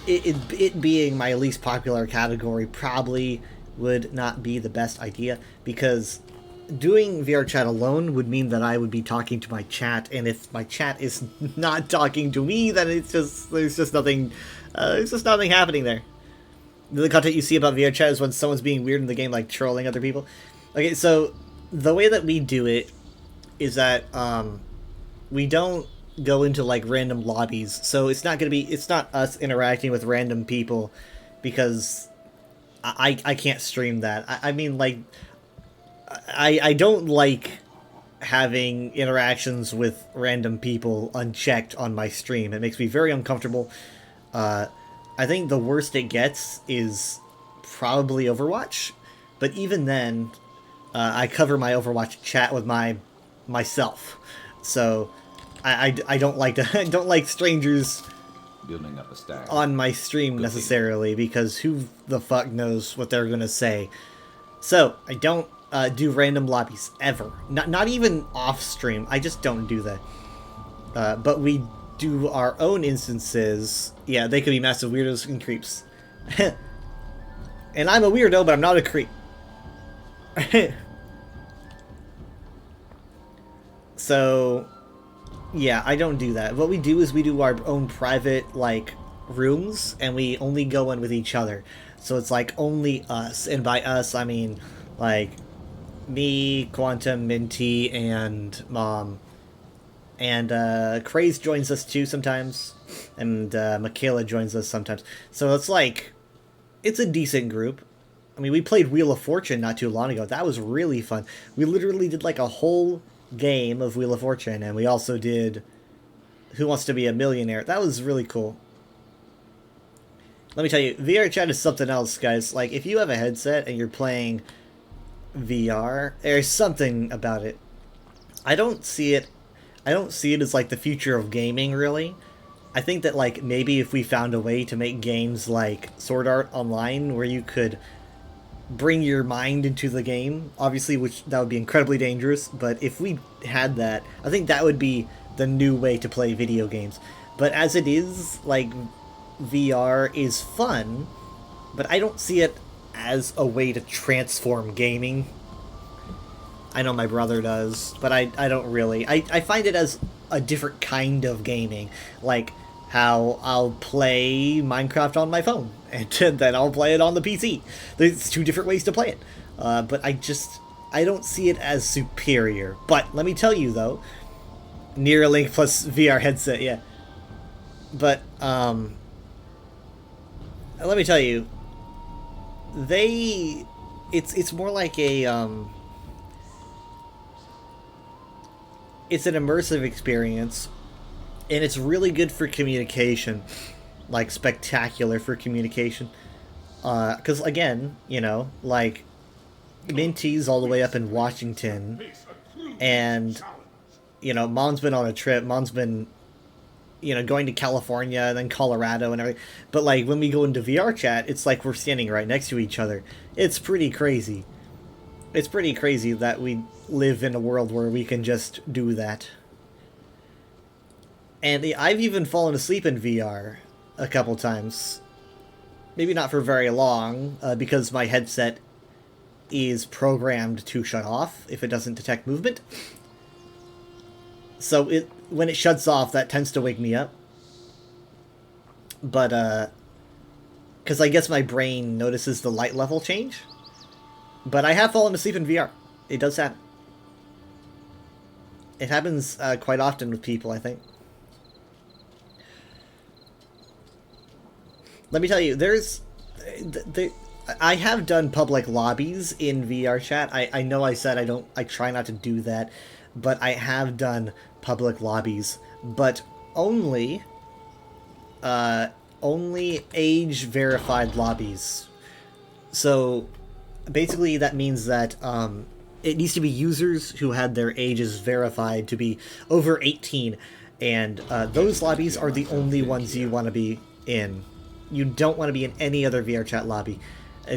it being my least popular category probably would not be the best idea, because doing VR chat alone would mean that I would be talking to my chat, and if my chat is not talking to me, then there's just nothing happening there. The content you see about VR chat is when someone's being weird in the game, like trolling other people. Okay, so the way that we do it is that we don't go into like random lobbies, so it's not us interacting with random people, because I can't stream that. I mean, like, I don't like having interactions with random people unchecked on my stream. It makes me very uncomfortable. I think the worst it gets is probably Overwatch, but even then, I cover my Overwatch chat with myself, so I don't like strangers Building up a stack on my stream necessarily, because who the fuck knows what they're gonna say. So I don't do random lobbies ever, not even off stream. I just don't do that. But we do our own instances. Yeah, they could be massive weirdos and creeps. And I'm a weirdo, but I'm not a creep. So, yeah, I don't do that. What we do is we do our own private, like, rooms, and we only go in with each other. So it's, like, only us. And by us, I mean, like, me, Quantum, Minty, and Mom. And Craze joins us too sometimes, and Michaela joins us sometimes. So it's like, it's a decent group. I mean, we played Wheel of Fortune not too long ago. That was really fun. We literally did like a whole game of Wheel of Fortune, and we also did Who Wants to Be a Millionaire. That was really cool. Let me tell you, VR chat is something else, guys. Like, if you have a headset and you're playing VR, there's something about it. I don't see it as like the future of gaming, really. I think that like maybe if we found a way to make games like Sword Art Online where you could bring your mind into the game, obviously, which that would be incredibly dangerous, but if we had that, I think that would be the new way to play video games. But as it is, like, VR is fun, but I don't see it as a way to transform gaming. I know my brother does, but I don't really. I find it as a different kind of gaming, like how I'll play Minecraft on my phone, and then I'll play it on the PC. There's two different ways to play it, but I don't see it as superior. But let me tell you though, Neuralink plus VR headset, yeah. But let me tell you, it's more like a it's an immersive experience, and it's really good for communication, like spectacular for communication. Because again, you know, like Minty's all the way up in Washington, and you know, Mom's been on a trip. Mom's been you know, going to California and then Colorado and everything. But like when we go into VR chat, it's like we're standing right next to each other. It's pretty crazy. It's pretty crazy that we live in a world where we can just do that. And I've even fallen asleep in VR a couple times. Maybe not for very long, because my headset is programmed to shut off if it doesn't detect movement. So when it shuts off, that tends to wake me up. But, because I guess my brain notices the light level change. But I have fallen asleep in VR. It does happen. It happens quite often with people, I think. Let me tell you, I have done public lobbies in VR chat. I know I said I try not to do that, but I have done public lobbies, but only age-verified lobbies. So basically that means that it needs to be users who had their ages verified to be over 18, and those lobbies are the only ones you want to be in. You don't want to be in any other VR chat lobby.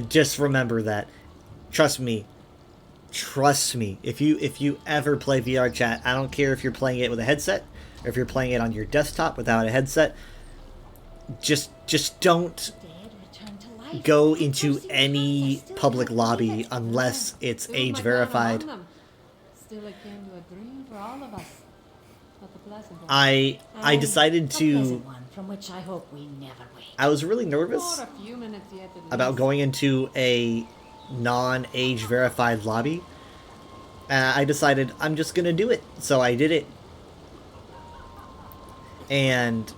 Just remember that. Trust me. Trust me. If you ever play VR chat, I don't care if you're playing it with a headset or if you're playing it on your desktop without a headset. Just don't go into any public lobby unless it's age verified. Still akin to a dream for all of us. But the pleasant one. I decided to. From which I hope we never wake. I was really nervous Not a few minutes yet, at about least. going into a non-age verified lobby. I decided I'm just gonna do it, so I did it, and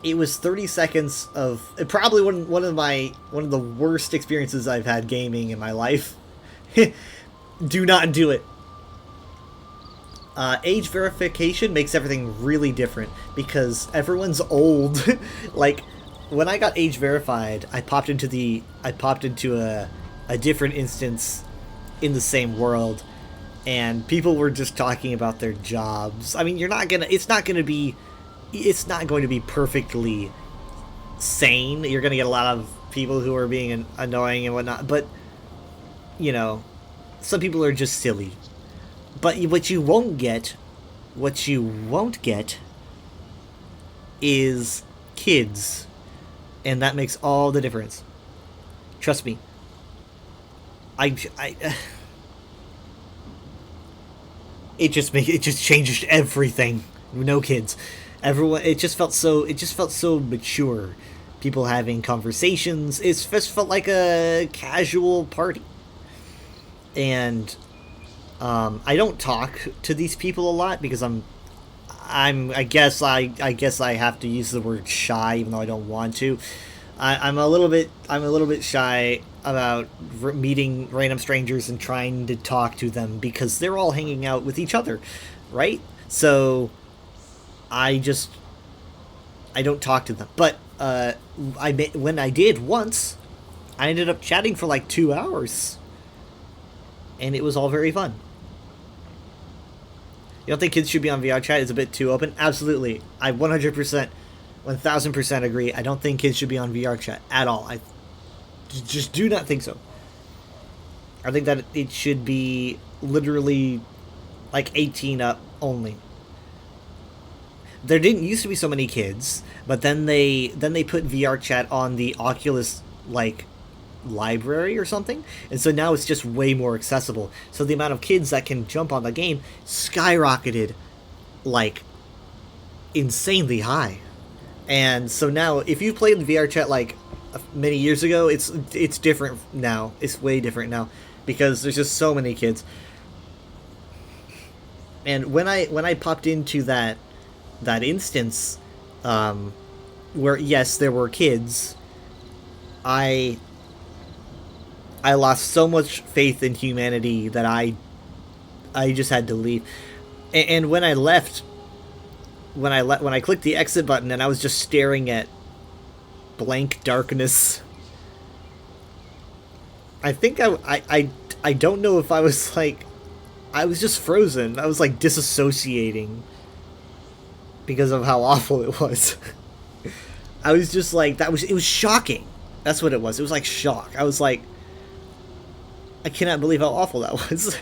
it was 30 seconds of probably one of the worst experiences I've had gaming in my life. Do not do it. Age verification makes everything really different because everyone's old. Like when I got age verified, I popped into a different instance in the same world, and people were just talking about their jobs. I mean, it's not going to be perfectly sane. You're going to get a lot of people who are being annoying and whatnot, but you know, some people are just silly. But what you won't get is kids, and that makes all the difference. Trust me. It just changed everything. No kids. Everyone. It just felt so mature. People having conversations. It just felt like a casual party. And I don't talk to these people a lot because I guess I have to use the word shy even though I don't want to. I'm a little bit shy about meeting random strangers and trying to talk to them because they're all hanging out with each other, right? So I don't talk to them. But when I did once, I ended up chatting for like 2 hours, and it was all very fun. You don't think kids should be on VR chat? It's a bit too open? Absolutely. I 100%, 1000% agree. I don't think kids should be on VR chat at all. I just do not think so. I think that it should be literally like 18 up only. There didn't used to be so many kids, but then they put VR chat on the Oculus like library or something, and so now it's just way more accessible. So the amount of kids that can jump on the game skyrocketed like insanely high. And so now if you played in VR chat like many years ago, it's different now. It's way different now because there's just so many kids. And when I popped into that instance where yes there were kids, I lost so much faith in humanity that I just had to leave. And when I left, when I clicked the exit button and I was just staring at blank darkness, I think I don't know if I was like, I was just frozen. I was like disassociating. because of how awful it was. I was just like, it was shocking. That's what it was. It was like shock. I was like, I cannot believe how awful that was.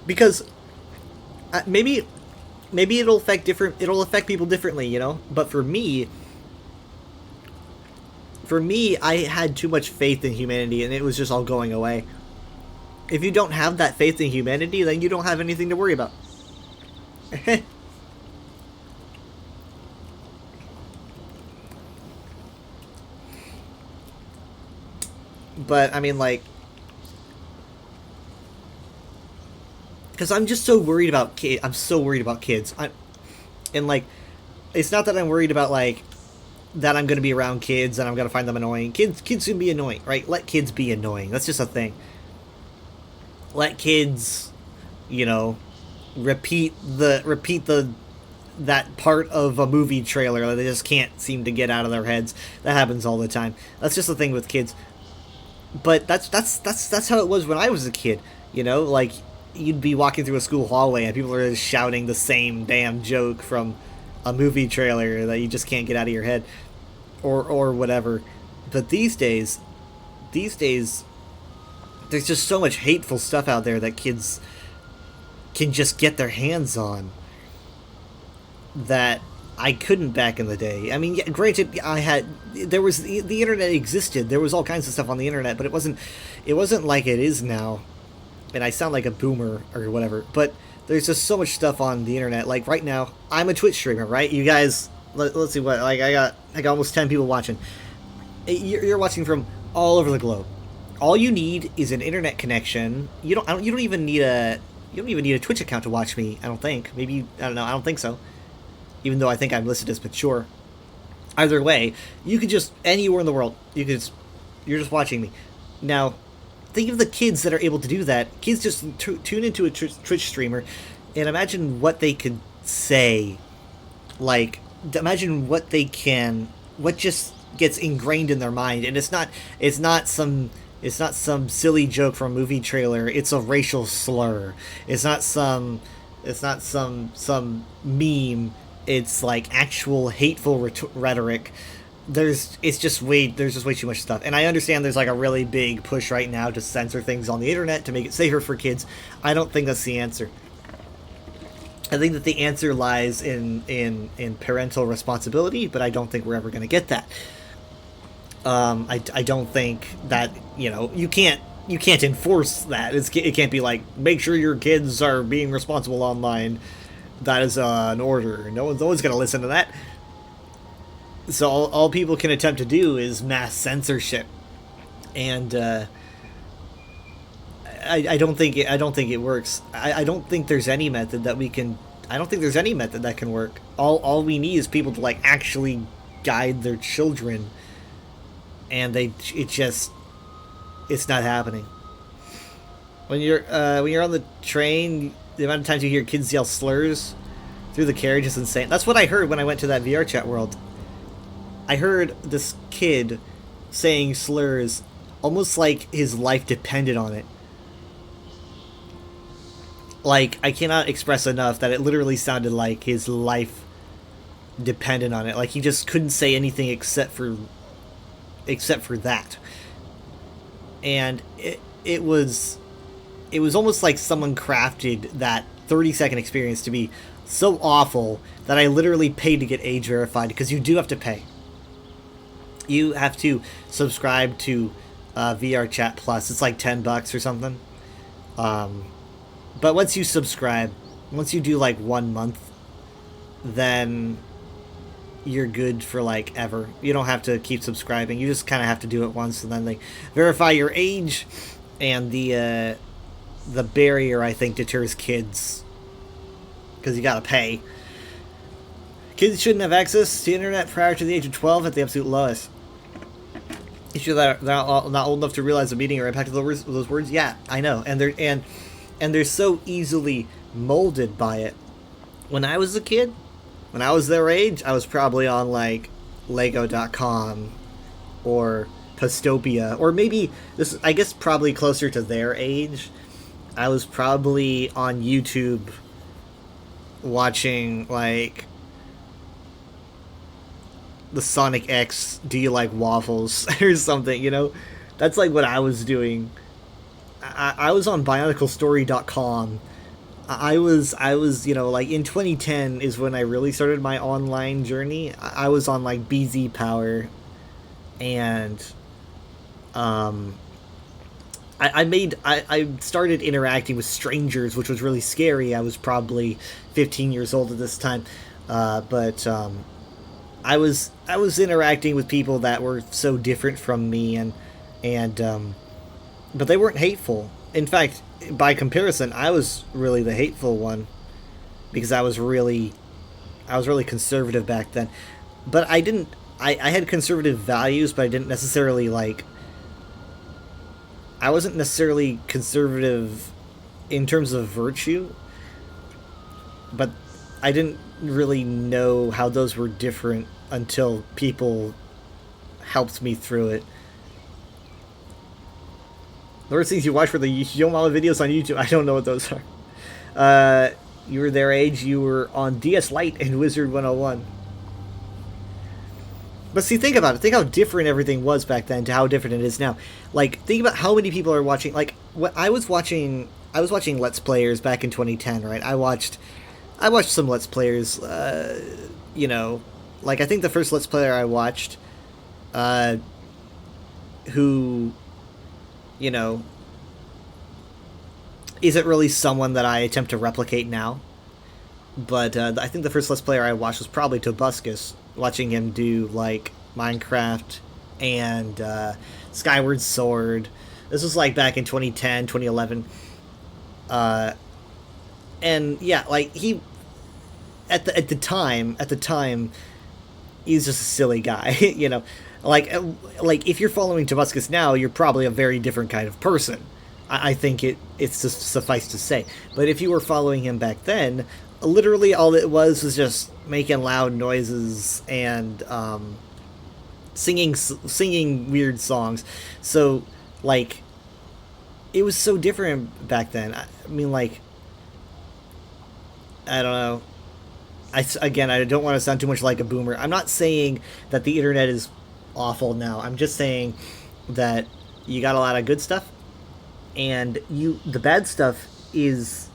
Because maybe it'll affect people differently, you know? But for me, I had too much faith in humanity, and it was just all going away. If you don't have that faith in humanity, then you don't have anything to worry about. But I mean, like, because I'm just so worried about kids. I'm so worried about kids. And like, it's not that I'm worried about like that I'm gonna be around kids and I'm gonna find them annoying. Kids can be annoying, right? Let kids be annoying. That's just a thing. Let kids, you know, repeat that part of a movie trailer that they just can't seem to get out of their heads. That happens all the time. That's just the thing with kids. But that's how it was when I was a kid. You know, like, you'd be walking through a school hallway and people are just shouting the same damn joke from a movie trailer that you just can't get out of your head, or whatever. But these days, there's just so much hateful stuff out there that kids can just get their hands on that I couldn't back in the day. I mean, yeah, granted, the internet existed. There was all kinds of stuff on the internet, but it wasn't like it is now. And I sound like a boomer or whatever, but there's just so much stuff on the internet. Like right now, I'm a Twitch streamer, right? You guys, let's see what, like, I got almost 10 people watching. You're watching from all over the globe. All you need is an internet connection. You don't even need a Twitch account to watch me. I don't think. Maybe, I don't know. I don't think so. Even though I think I'm listed as mature. Either way, you could just, anywhere in the world, you're just watching me. Now, think of the kids that are able to do that. Kids just tune into a Twitch streamer and imagine what they could say. Like, imagine what just gets ingrained in their mind. And it's not some silly joke from a movie trailer. It's a racial slur. It's not some meme. It's like actual hateful rhetoric. There's just way too much stuff. And I understand there's like a really big push right now to censor things on the internet to make it safer for kids. I don't think that's the answer. I think that the answer lies in parental responsibility, but I don't think we're ever going to get that. I don't think that, you know, you can't enforce that. It can't be like, make sure your kids are being responsible online. That is an order. No one's always going to listen to that. So all people can attempt to do is mass censorship, and I don't think it works. I don't think there's any method that we can. I don't think there's any method that can work. All we need is people to like actually guide their children, and it's not happening. When you're on the train, the amount of times you hear kids yell slurs through the carriage is insane. That's what I heard when I went to that VR chat world. I heard this kid saying slurs almost like his life depended on it. Like, I cannot express enough that it literally sounded like his life depended on it. Like, he just couldn't say anything except for that. And it was almost like someone crafted that 30-second experience to be so awful that I literally paid to get age verified, because you do have to pay. You have to subscribe to VR Chat Plus. It's like $10 or something. But once you subscribe, once you do like 1 month, then you're good for like ever. You don't have to keep subscribing. You just kind of have to do it once, and then they verify your age, and the barrier, I think, deters kids, because you gotta pay. Kids shouldn't have access to the internet prior to the age of 12 at the absolute lowest. If you're not old enough to realize the meaning or impact of those words, yeah, I know. And they're so easily molded by it. When I was a kid, when I was their age, I was probably on like Lego.com or Pastopia, or maybe this, I guess, probably closer to their age. I was probably on YouTube watching, like, the Sonic X Do You Like Waffles or something, you know? That's like what I was doing. I was on BionicleStory.com. I was, you know, like, in 2010 is when I really started my online journey. I was on, like, BZ Power, and, I started interacting with strangers, which was really scary. I was probably 15 years old at this time, but I was interacting with people that were so different from me, but they weren't hateful. In fact, by comparison, I was really the hateful one, because I was really conservative back then. But I had conservative values, but I didn't necessarily, like, I wasn't necessarily conservative in terms of virtue, but I didn't really know how those were different until people helped me through it. The worst things you watch were the Yo Mama videos on YouTube. I don't know what those are. You were their age. You were on DS Lite and Wizard 101. But see, think about it. Think how different everything was back then to how different it is now. Like, think about how many people are watching. Like, what I was watching Let's Players back in 2010, right? I watched some Let's Players. You know, like, I think the first Let's Player I watched, who, you know, isn't really someone that I attempt to replicate now. But I think the first Let's Player I watched was probably Tobuscus, watching him do, like, Minecraft and Skyward Sword. This was, like, back in 2010, 2011. And, yeah, like, he... At the time, he's just a silly guy, you know? Like, if you're following Tobuscus now, you're probably a very different kind of person. I think it's just suffice to say. But if you were following him back then, literally all it was just making loud noises and singing weird songs. So, like, it was so different back then. I mean, like, I don't know. I don't want to sound too much like a boomer. I'm not saying that the internet is awful now. I'm just saying that you got a lot of good stuff, and the bad stuff is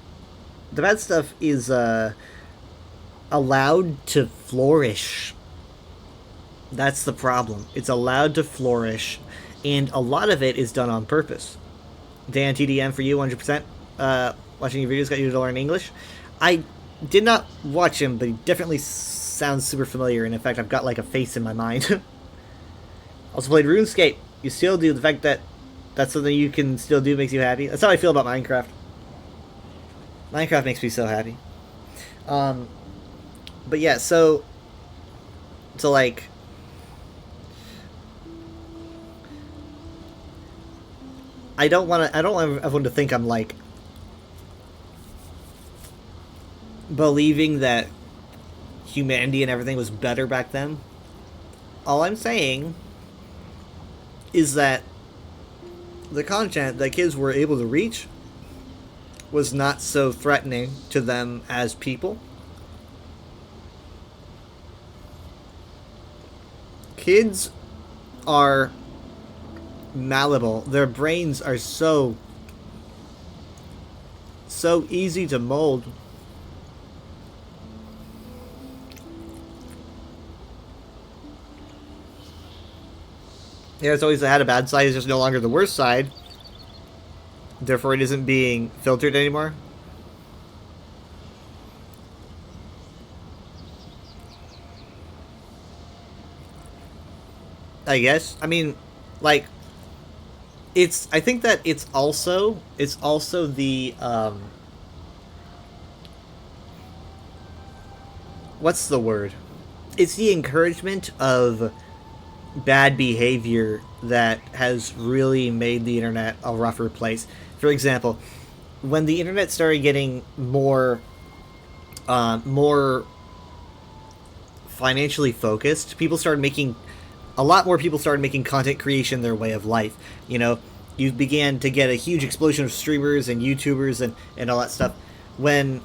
allowed to flourish. That's the problem. It's allowed to flourish, and a lot of it is done on purpose. Dan TDM for you, 100%. Watching your videos got you to learn English. I did not watch him, but he definitely sounds super familiar, and in fact, I've got, like, a face in my mind. Also played RuneScape. You still do. The fact that that's something you can still do makes you happy. That's how I feel about Minecraft. Minecraft makes me so happy. But yeah, so like, I don't want everyone to think I'm, like, believing that humanity and everything was better back then. All I'm saying is that the content that kids were able to reach was not so threatening to them as people. Kids are malleable. Their brains are so easy to mold. Yeah, it's always had a bad side. It's just no longer the worst side. Therefore, it isn't being filtered anymore. I guess. I mean, like, I think that it's also the, what's the word? It's the encouragement of bad behavior that has really made the internet a rougher place. For example, when the internet started getting more financially focused, a lot more people started making content creation their way of life. You know, you began to get a huge explosion of streamers and YouTubers and all that stuff. When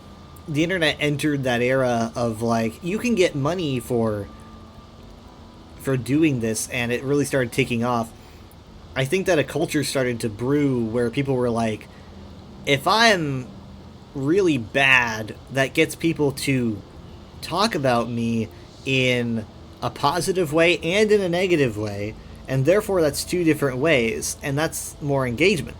the internet entered that era of like, you can get money for doing this, and it really started taking off, I think that a culture started to brew where people were like, if I'm really bad, that gets people to talk about me in a positive way and in a negative way, and therefore that's two different ways, and that's more engagement.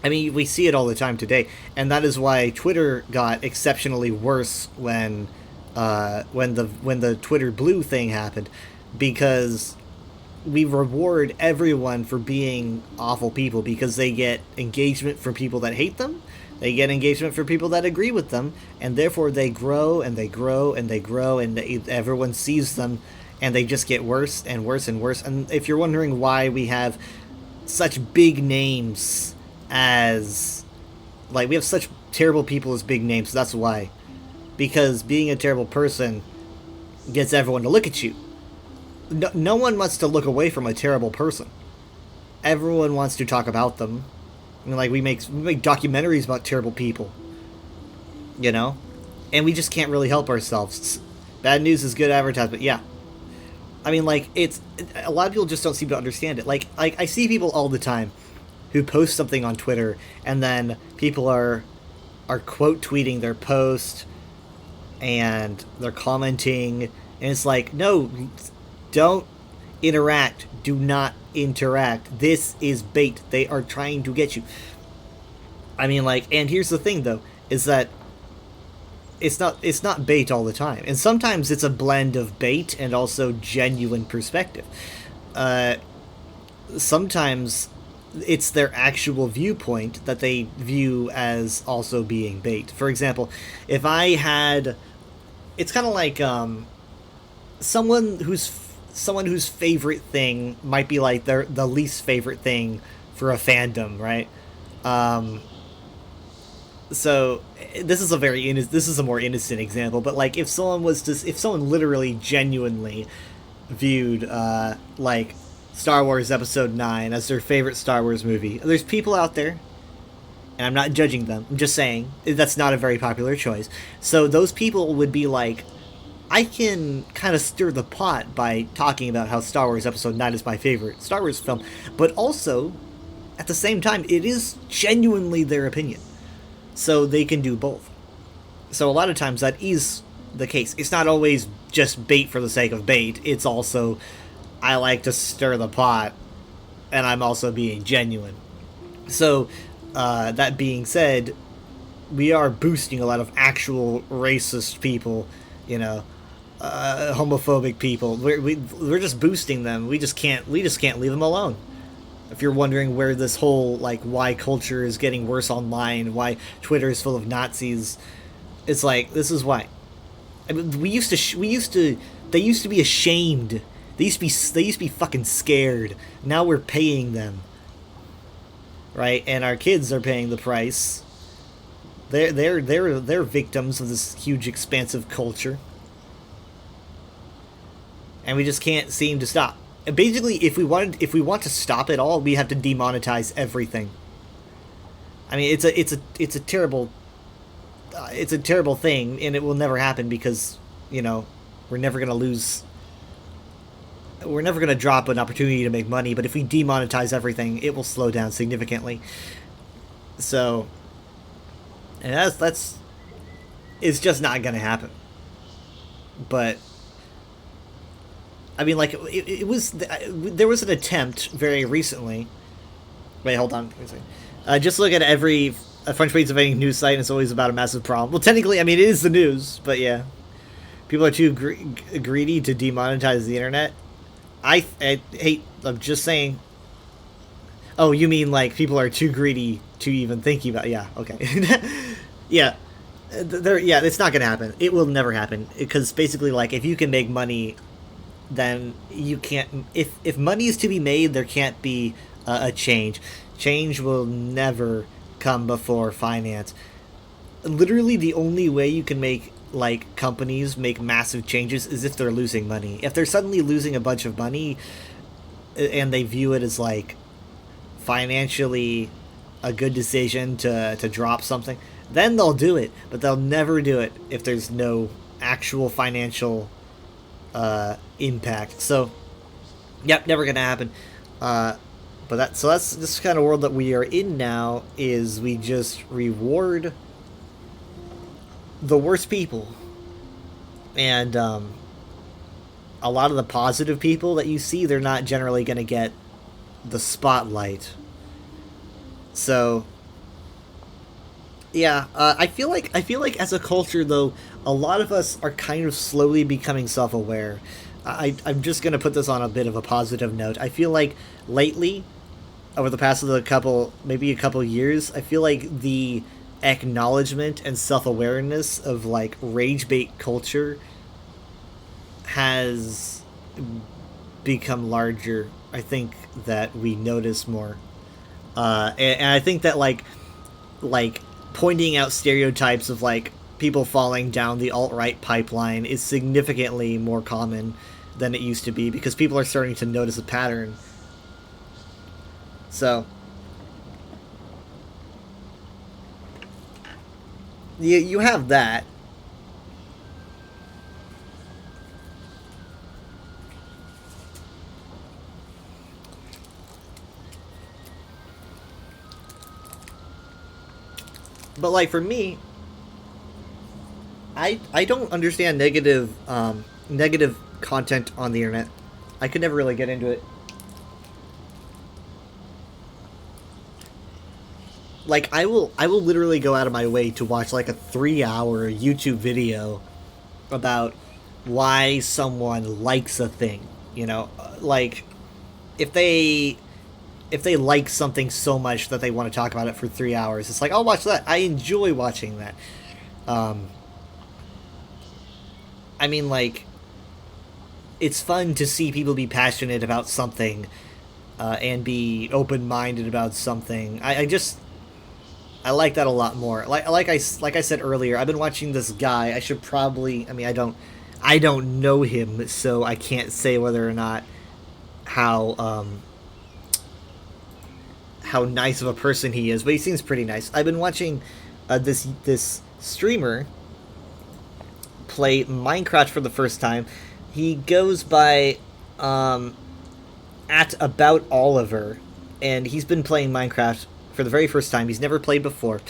I mean, we see it all the time today, and that is why Twitter got exceptionally worse when the Twitter Blue thing happened, because we reward everyone for being awful people because they get engagement from people that hate them, they get engagement from people that agree with them, and therefore they grow and they grow and they grow, and everyone sees them, and they just get worse and worse and worse. And if you're wondering why we have such big names as, like, we have such terrible people as big names, that's why. Because being a terrible person gets everyone to look at you. No one wants to look away from a terrible person. Everyone wants to talk about them. I mean, like, we make documentaries about terrible people, you know? And we just can't really help ourselves. Bad news is good advertisement, yeah. I mean, like, a lot of people just don't seem to understand it. Like, I see people all the time who post something on Twitter, and then people are quote tweeting their post, and they're commenting, and it's like, no, don't interact. Do not interact. This is bait. They are trying to get you. I mean, like, and here's the thing, though, is that it's not bait all the time. And sometimes it's a blend of bait and also genuine perspective. Sometimes it's their actual viewpoint that they view as also being bait. For example, if I had... It's kind of like someone whose favorite thing might be like the least favorite thing for a fandom, right? So this is a more innocent example, but like if someone literally genuinely viewed like Star Wars Episode 9 as their favorite Star Wars movie, there's people out there, and I'm not judging them, I'm just saying that's not a very popular choice. So those people would be like, I can kind of stir the pot by talking about how Star Wars Episode 9 is my favorite Star Wars film, but also, at the same time, it is genuinely their opinion. So they can do both. So a lot of times that is the case. It's not always just bait for the sake of bait. It's also, I like to stir the pot, and I'm also being genuine. So, that being said, we are boosting a lot of actual racist people, you know, homophobic people. We're just boosting them. We just can't leave them alone. If you're wondering where this whole, like, why culture is getting worse online, why Twitter is full of Nazis, it's like, this is why. I mean, they used to be ashamed. They used to be fucking scared. Now we're paying them. Right? And our kids are paying the price. They're victims of this huge expansive culture. And we just can't seem to stop. And basically, if we want to stop it all, we have to demonetize everything. I mean, it's a terrible thing, and it will never happen because, you know, we're never going to drop an opportunity to make money, but if we demonetize everything, it will slow down significantly. So, and that's it's just not going to happen. But I mean, like, there was an attempt very recently. Wait, hold on. Just look at every French Pennsylvania news site, and it's always about a massive problem. Well, technically, I mean, it is the news, but yeah. People are too greedy to demonetize the internet. I hate, I'm just saying. Oh, you mean, like, people are too greedy to even think about, yeah, okay. Yeah. Yeah, it's not going to happen. It will never happen. Because basically, like, if you can make money, then you can't... If money is to be made, there can't be a change. Change will never come before finance. Literally, the only way you can make, like, companies make massive changes is if they're losing money. If they're suddenly losing a bunch of money, and they view it as, like, financially a good decision to drop something, then they'll do it. But they'll never do it if there's no actual financial impact. So, yep, never gonna happen. But that's this kind of world that we are in now. Is we just reward the worst people, and a lot of the positive people that you see, they're not generally gonna get the spotlight. So, yeah, I feel like as a culture, though, a lot of us are kind of slowly becoming self-aware. I'm just gonna put this on a bit of a positive note. I feel like lately, over the past maybe a couple years, I feel like the acknowledgement and self-awareness of like rage bait culture has become larger. I think that we notice more, and I think that like pointing out stereotypes of like people falling down the alt-right pipeline is significantly more common than it used to be, because people are starting to notice a pattern. So you have that. But like for me, I don't understand negative content on the internet. I could never really get into it. Like I will literally go out of my way to watch like a 3-hour YouTube video about why someone likes a thing, you know, like if they like something so much that they want to talk about it for 3 hours, it's like, I'll watch that. I enjoy watching that. I mean, like, it's fun to see people be passionate about something, and be open-minded about something. I like that a lot more. Like I said earlier, I've been watching this guy. I should probably, I mean, I don't know him, so I can't say whether or not how nice of a person he is, but he seems pretty nice. I've been watching this streamer play Minecraft for the first time. He goes by at About Oliver, and he's been playing Minecraft for the very first time. He's never played before,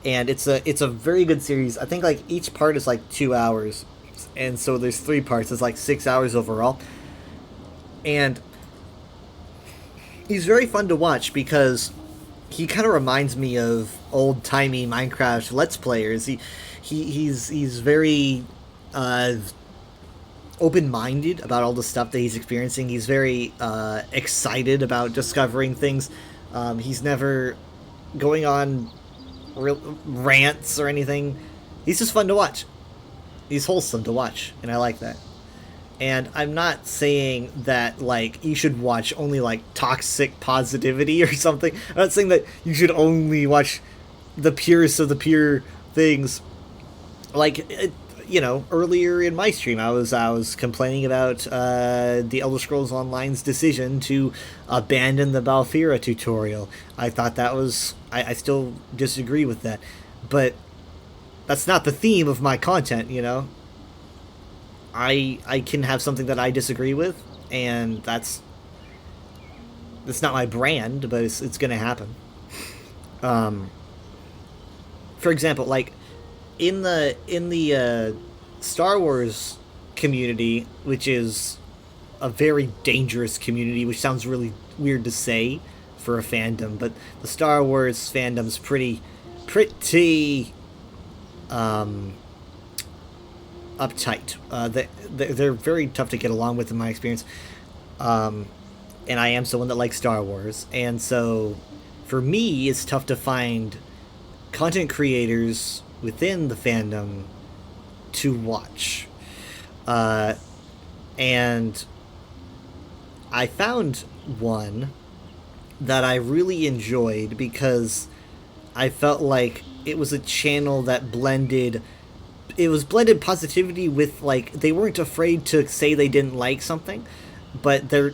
and it's a very good series. I think like each part is like 2 hours, and so there's 3 parts. It's like 6 hours overall, and he's very fun to watch because he kind of reminds me of old-timey Minecraft Let's Players. He's very open-minded about all the stuff that he's experiencing. He's very excited about discovering things. He's never going on rants or anything. He's just fun to watch. He's wholesome to watch, and I like that. And I'm not saying that, like, you should watch only, like, toxic positivity or something. I'm not saying that you should only watch the purest of the pure things. Like, you know, earlier in my stream, I was complaining about the Elder Scrolls Online's decision to abandon the Balfira tutorial. I thought that was... I still disagree with that. But that's not the theme of my content, you know? I can have something that I disagree with, and that's not my brand, but it's gonna happen. For example, like in the Star Wars community, which is a very dangerous community, which sounds really weird to say for a fandom, but the Star Wars fandom's pretty uptight. They're very tough to get along with in my experience. And I am someone that likes Star Wars, and so for me it's tough to find content creators within the fandom to watch. And I found one that I really enjoyed because I felt like it was a channel that blended positivity with, like, they weren't afraid to say they didn't like something, but they're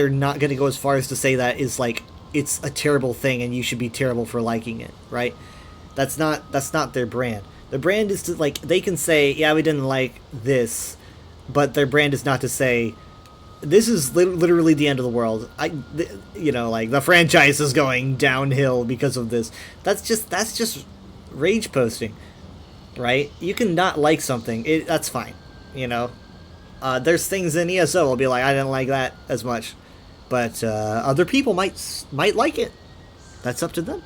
not going to go as far as to say that is it's a terrible thing and you should be terrible for liking it, right? That's not their brand. The brand is to, like, they can say, yeah, we didn't like this, but their brand is not to say, this is literally the end of the world. Like, the franchise is going downhill because of this. That's just rage posting, right? You can not like something. That's fine, you know? There's things in ESO I'll be like, I didn't like that as much. But other people might like it. That's up to them.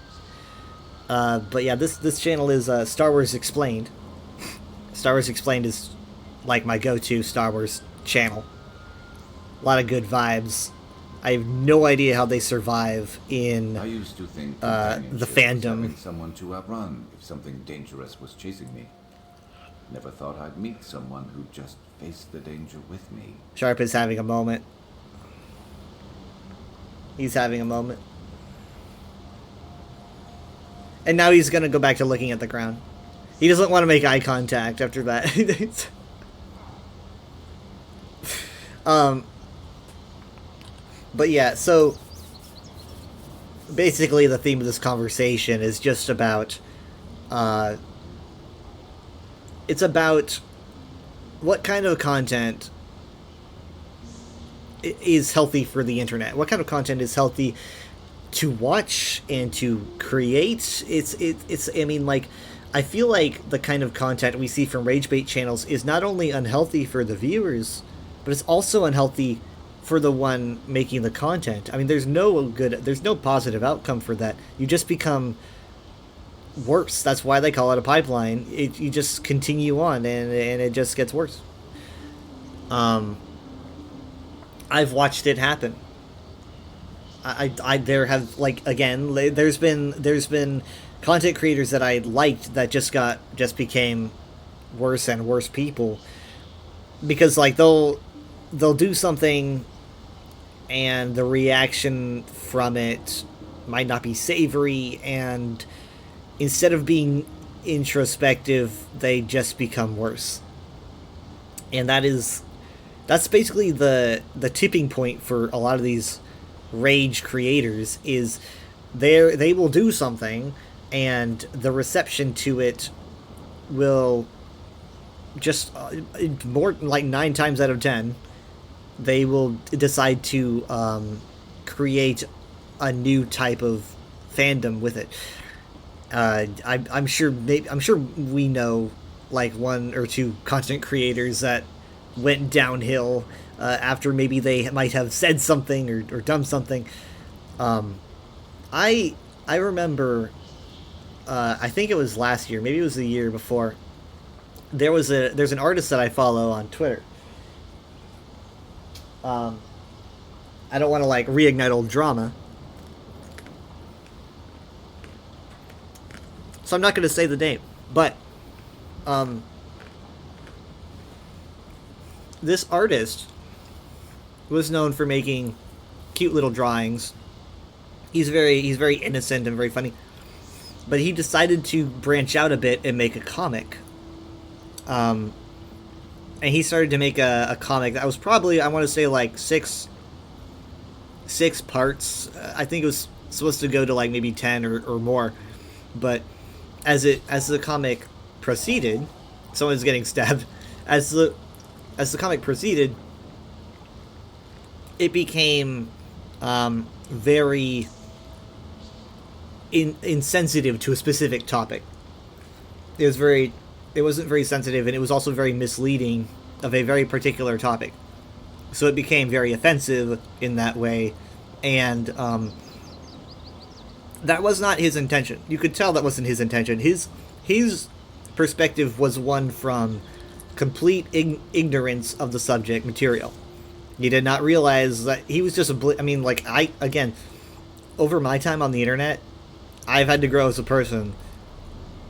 But yeah, this channel is Star Wars Explained. Star Wars Explained is like my go-to Star Wars channel. A lot of good vibes. I have no idea how they survive in I used to think the companionship was fandom. having someone to outrun if something dangerous was chasing me. Never thought I'd meet someone who just faced the danger with me. Sharp is having a moment. He's having a moment. And now he's gonna go back to looking at the ground. He doesn't want to make eye contact after that. But yeah, so basically the theme of this conversation is just about it's about what kind of content is healthy for the internet. What kind of content is healthy to watch and to create? It's I mean, like, I feel like the kind of content we see from rage bait channels is not only unhealthy for the viewers, but it's also unhealthy for the one making the content. I mean, there's no positive outcome for that. You just become worse. That's why they call it a pipeline. You just continue on, and it just gets worse. I've watched it happen. There have, like, again, there's been content creators that I liked that just became worse and worse people, because, like, they'll do something and the reaction from it might not be savory, and instead of being introspective, they just become worse. And that's basically the tipping point for a lot of these rage creators, is they will do something and the reception to it will just more like 9 times out of 10 they will decide to create a new type of fandom with it. I'm sure we know like 1 or 2 content creators that went downhill after maybe they might have said something or done something. I remember, I think it was last year, maybe it was the year before. There's an artist that I follow on Twitter. I don't want to like reignite old drama, so I'm not going to say the name, but this artist was known for making cute little drawings. He's very innocent and very funny, but he decided to branch out a bit and make a comic. And he started to make a comic that was probably, I want to say, like six parts. I think it was supposed to go to like maybe 10 or more, but as the comic proceeded, someone's getting stabbed. As the comic proceeded, it became very insensitive to a specific topic. It wasn't very sensitive, and it was also very misleading of a very particular topic. So it became very offensive in that way, and that was not his intention. You could tell that wasn't his intention. His perspective was one from complete ignorance of the subject material. He did not realize that he was just over my time on the internet, I've had to grow as a person,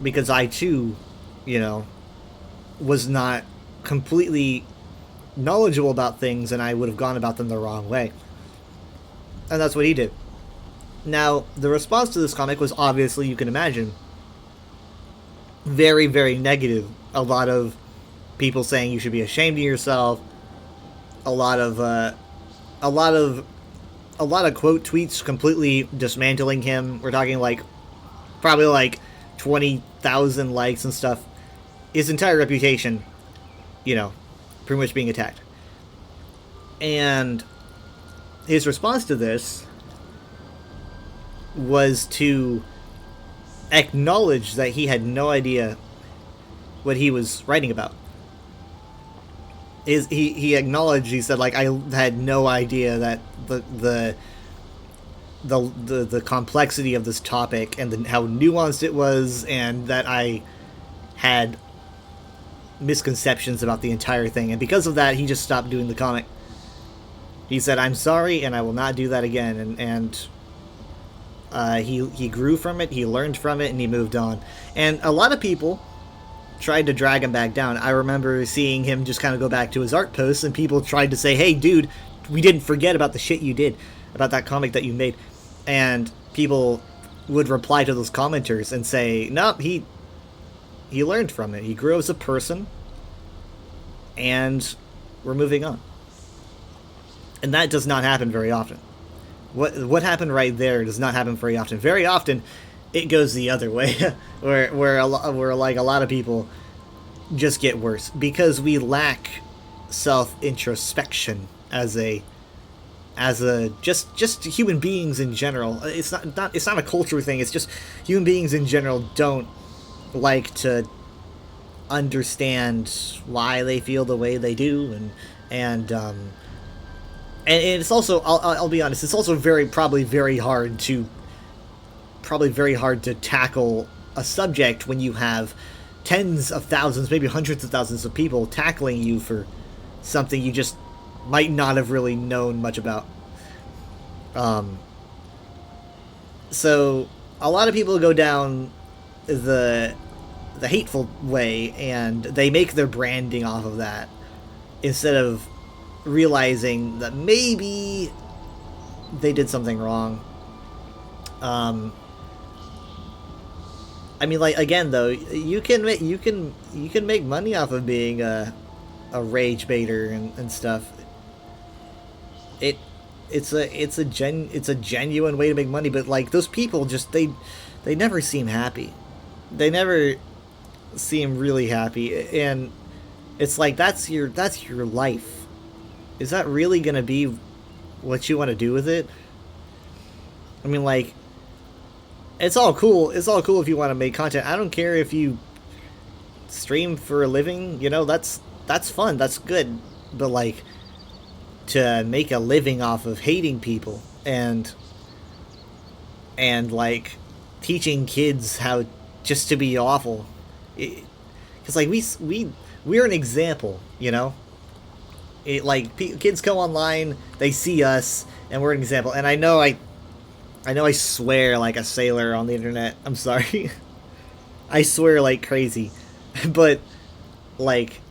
because I too, was not completely knowledgeable about things, and I would have gone about them the wrong way. And that's what he did. Now, the response to this comic was obviously, you can imagine, very, very negative. A lot of people saying you should be ashamed of yourself. A lot of a lot of quote tweets completely dismantling him. We're talking like probably like 20,000 likes and stuff. His entire reputation, you know, pretty much being attacked. And his response to this was to acknowledge that he had no idea what he was writing about. He acknowledged, he said, like, I had no idea that the complexity of this topic and how nuanced it was, and that I had misconceptions about the entire thing, and because of that, he just stopped doing the comic. He said, "I'm sorry, and I will not do that again." And he grew from it, he learned from it, and he moved on. And a lot of people tried to drag him back down. I remember seeing him just kind of go back to his art posts, and people tried to say, "Hey, dude, we didn't forget about the shit you did, about that comic that you made." And people would reply to those commenters and say, "No, he learned from it. He grew as a person, and we're moving on." And that does not happen very often. What happened right there does not happen very often. Very often, it goes the other way, where like a lot of people just get worse because we lack self-introspection as just human beings in general. It's not a culture thing. It's just human beings in general don't like to understand why they feel the way they do, and it's also, I'll be honest, it's also probably very hard to tackle a subject when you have tens of thousands, maybe hundreds of thousands of people tackling you for something you just might not have really known much about. So a lot of people go down the hateful way, and they make their branding off of that instead of realizing that maybe they did something wrong. I mean, like, again, though, you can make money off of being a rage baiter and stuff. It's a genuine way to make money, but like those people just they never seem happy. They never seem really happy, and it's like that's your life. Is that really gonna be what you want to do with it? I mean, like, it's all cool. It's all cool if you want to make content. I don't care if you stream for a living. You know, that's fun. That's good. But like, to make a living off of hating people and like teaching kids how just to be awful, because like we're an example, you know. Kids come online, they see us, and we're an example. And I know I swear like a sailor on the internet. I'm sorry. I swear like crazy. But, like,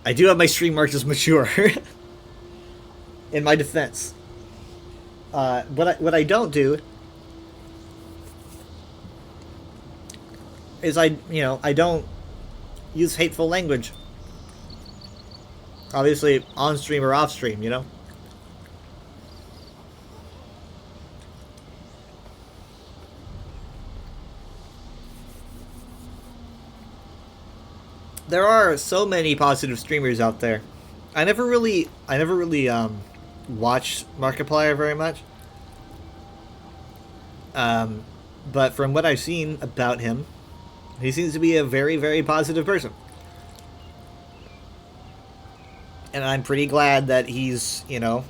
I do have my stream marked as mature. In my defense. What I don't do is I don't use hateful language. Obviously, on stream or off stream, you know? There are so many positive streamers out there. I never really watched Markiplier very much. But from what I've seen about him, he seems to be a very, very positive person. And I'm pretty glad that he's, you know,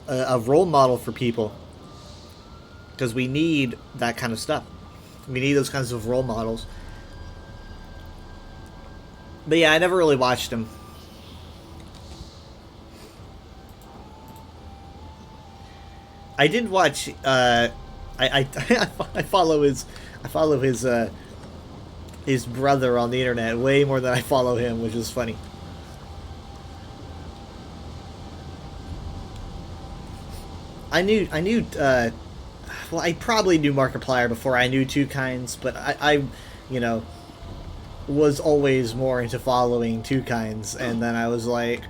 a role model for people. Because we need that kind of stuff. We need those kinds of role models. But yeah, I never really watched him. I did watch, I follow his brother on the internet way more than I follow him, which is funny. I knew, well, I probably knew Markiplier before I knew Two Kinds, but I you know, was always more into following Two Kinds, and then I was like,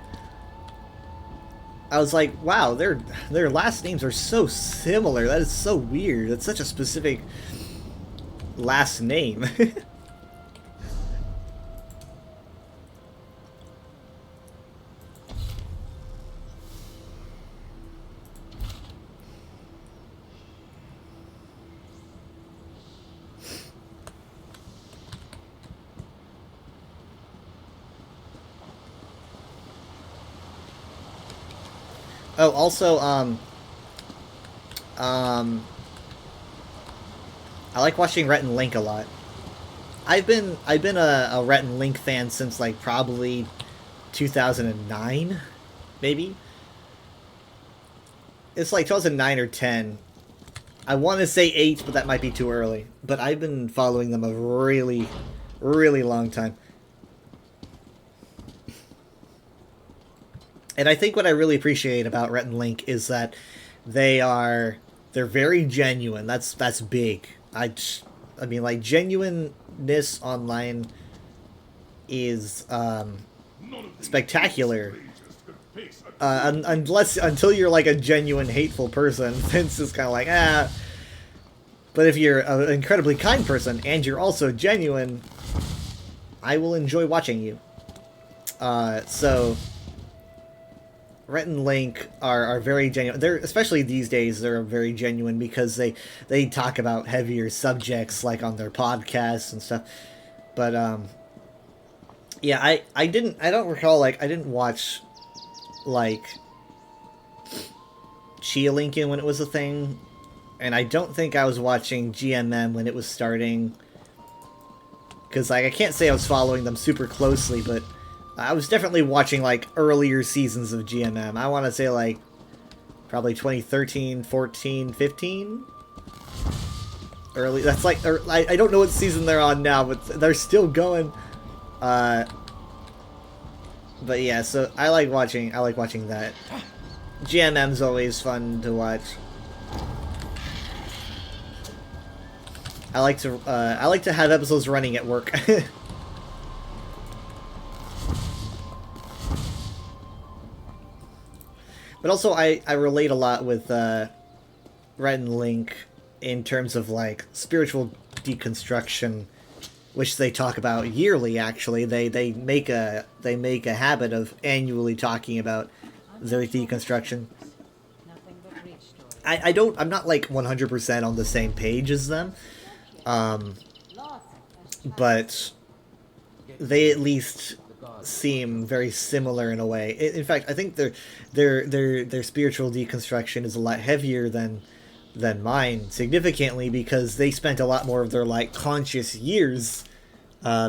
I was like, wow, their last names are so similar. That is so weird. It's such a specific last name. Oh, also, I like watching Rhett and Link a lot. I've been a Rhett and Link fan since like probably 2009, maybe. It's like 2009 or 10. I want to say 8, but that might be too early. But I've been following them a really, really long time. And I think what I really appreciate about Rhett and Link is that they're very genuine. That's big. I mean, like, genuineness online is spectacular. Until you're like a genuine hateful person, it's just kind of like, ah. But if you're an incredibly kind person and you're also genuine, I will enjoy watching you. So Rhett and Link are very genuine. They're, especially these days, they're very genuine because they talk about heavier subjects like on their podcasts and stuff. But yeah, I don't recall, like, I didn't watch like Chia Lincoln when it was a thing, and I don't think I was watching GMM when it was starting, because like I can't say I was following them super closely, but I was definitely watching, like, earlier seasons of GMM. I want to say, like, probably 2013, 14, 15? Early, that's like, I don't know what season they're on now, but they're still going. But yeah, so I like watching that. GMM's always fun to watch. I like to have episodes running at work. But also, I relate a lot with Rhett and Link in terms of, like, spiritual deconstruction, which they talk about yearly. Actually, they make a habit of annually talking about their deconstruction. I'm not like 100% on the same page as them, but they at least seem very similar in a way. In fact, I think their spiritual deconstruction is a lot heavier than mine, significantly, because they spent a lot more of their, like, conscious years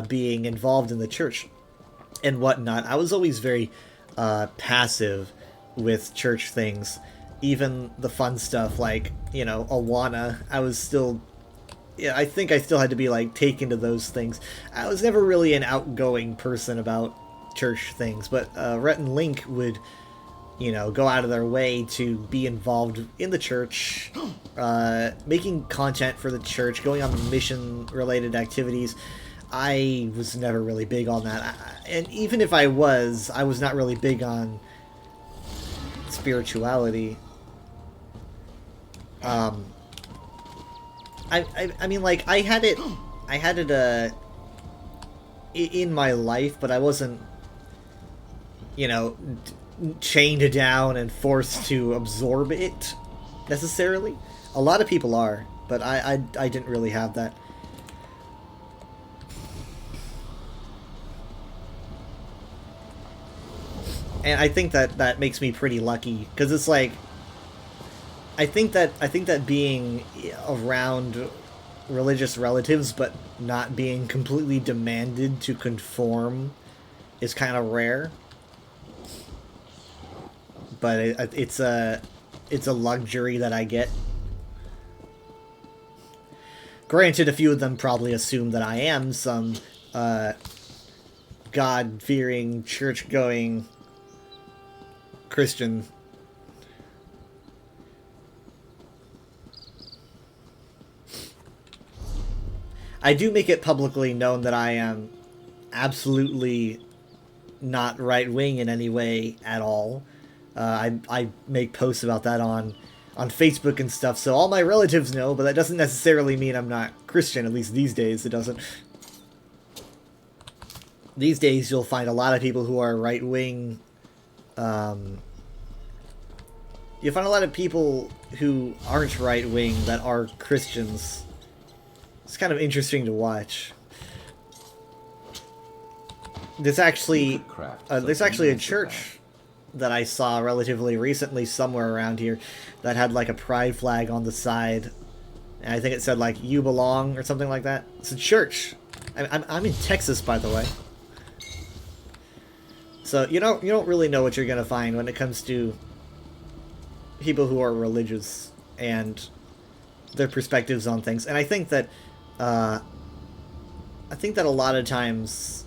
being involved in the church and whatnot. I was always very passive with church things, even the fun stuff like, you know, Awana. I think I still had to be, like, taken to those things. I was never really an outgoing person about church things, but Rhett and Link would, you know, go out of their way to be involved in the church, making content for the church, going on mission-related activities. I was never really big on that. And even if I was not really big on spirituality. I mean, like, I had it in my life, but I wasn't, you know, chained down and forced to absorb it necessarily. A lot of people are, but I didn't really have that. And I think that makes me pretty lucky, because it's like, I think that being around religious relatives but not being completely demanded to conform is kind of rare. But it's a luxury that I get. Granted, a few of them probably assume that I am some God-fearing, church-going Christian. I do make it publicly known that I am absolutely not right-wing in any way at all. I make posts about that on Facebook and stuff, so all my relatives know, but that doesn't necessarily mean I'm not Christian, at least these days it doesn't. These days you'll find a lot of people who are right-wing, you'll find a lot of people who aren't right-wing that are Christians. It's kind of interesting to watch. There's actually a church that I saw relatively recently somewhere around here that had like a pride flag on the side, and I think it said like "You belong" or something like that. It's a church. I'm in Texas, by the way, so you don't really know what you're gonna find when it comes to people who are religious and their perspectives on things. And I think that a lot of times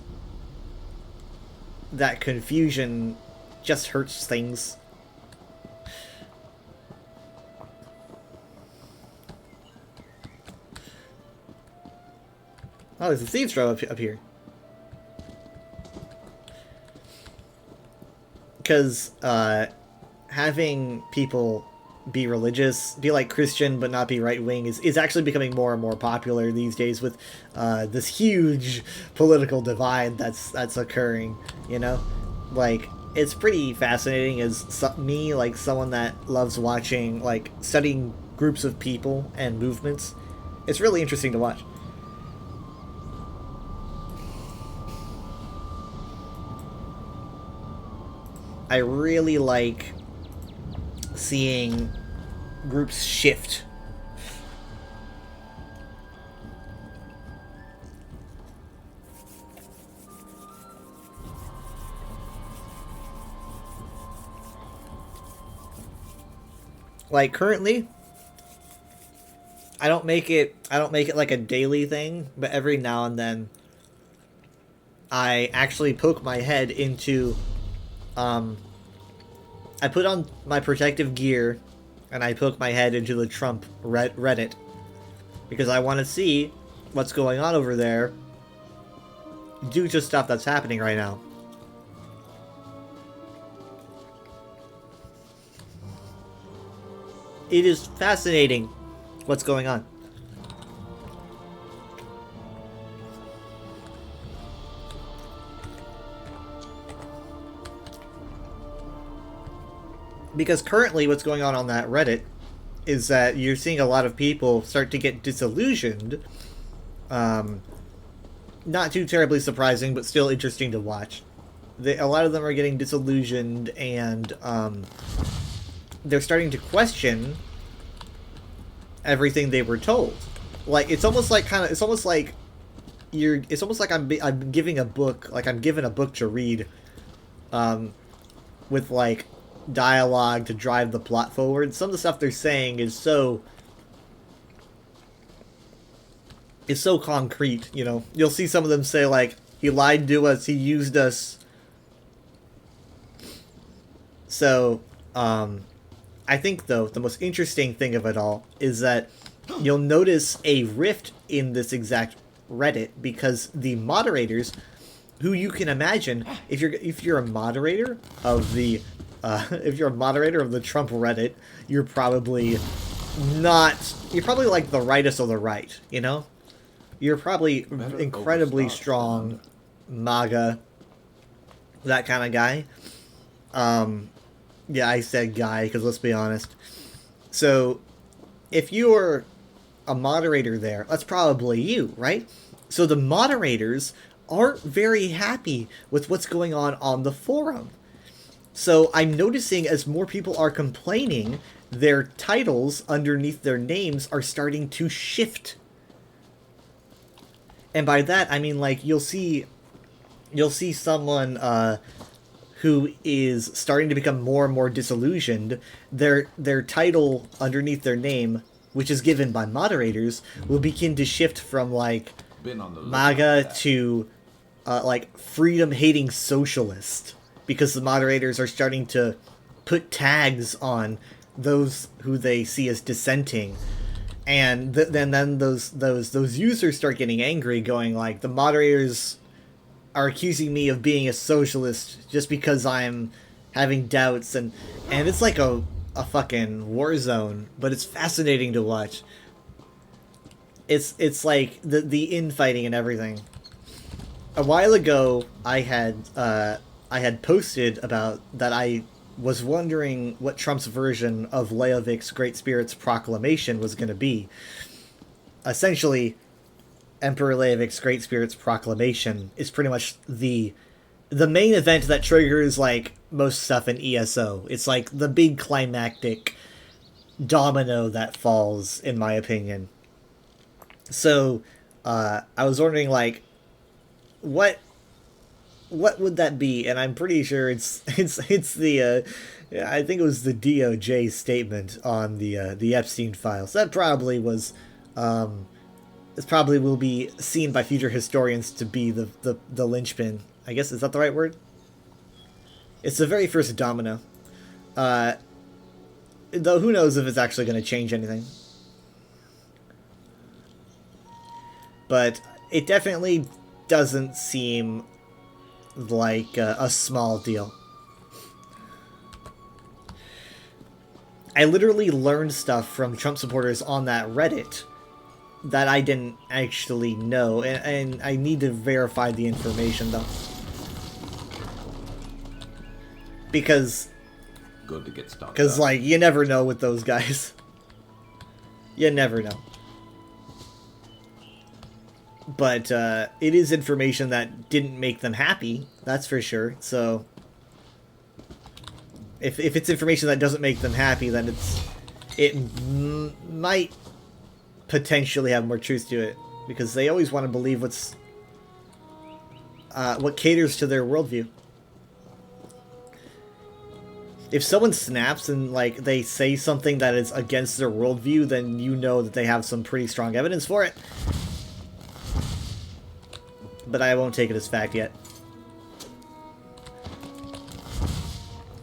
that confusion just hurts things. Oh, there's a thieves' row up here. Because having people be religious, be like Christian but not be right-wing is actually becoming more and more popular these days with this huge political divide that's occurring, you know? Like, it's pretty fascinating as me, like someone that loves watching, like, studying groups of people and movements. It's really interesting to watch. I really like seeing groups shift. Like currently, I don't make it like a daily thing, but every now and then I actually poke my head into I put on my protective gear and I poke my head into the Trump Reddit because I want to see what's going on over there due to stuff that's happening right now. It is fascinating what's going on. Because currently what's going on that Reddit is that you're seeing a lot of people start to get disillusioned. Not too terribly surprising, but still interesting to watch. A lot of them are getting disillusioned, and they're starting to question everything they were told. Like, it's almost like it's almost like I'm giving a book, like I'm given a book to read, with like dialogue to drive the plot forward. Some of the stuff they're saying is so concrete, you know. You'll see some of them say like, he lied to us, he used us. So, I think though, the most interesting thing of it all is that you'll notice a rift in this exact Reddit because the moderators, who you can imagine, if you're a moderator of the Trump Reddit, you're probably like the rightest of the right, you know? You're probably incredibly strong MAGA, that kind of guy. Yeah, I said guy, because let's be honest. So, if you're a moderator there, that's probably you, right? So the moderators aren't very happy with what's going on the forum. So I'm noticing as more people are complaining, their titles underneath their names are starting to shift. And by that, I mean, like, you'll see someone who is starting to become more and more disillusioned. Their title underneath their name, which is given by moderators, will begin to shift from, like, MAGA to, like, freedom-hating socialist. Because the moderators are starting to put tags on those who they see as dissenting, and then those users start getting angry, going like, the moderators are accusing me of being a socialist just because I'm having doubts, and it's like a fucking war zone, but it's fascinating to watch. It's like the infighting and everything. A while ago, I had posted about that I was wondering what Trump's version of Leovik's Great Spirit's proclamation was going to be. Essentially, Emperor Leovik's Great Spirit's proclamation is pretty much the main event that triggers like most stuff in ESO. It's like the big climactic domino that falls, in my opinion. So, I was wondering, like, what would that be? And I'm pretty sure it's the I think it was the DOJ statement on the Epstein files. That probably was this probably will be seen by future historians to be the linchpin. I guess, is that the right word? It's the very first domino. Though who knows if it's actually going to change anything. But it definitely doesn't seem like a small deal. I literally learned stuff from Trump supporters on that Reddit that I didn't actually know, and I need to verify the information though. Because Good to get started. Because, like, you never know with those guys. You never know. But it is information that didn't make them happy, that's for sure. So if it's information that doesn't make them happy, then it might potentially have more truth to it, because they always want to believe what caters to their worldview. If someone snaps and, like, they say something that is against their worldview, then you know that they have some pretty strong evidence for it. But I won't take it as fact yet.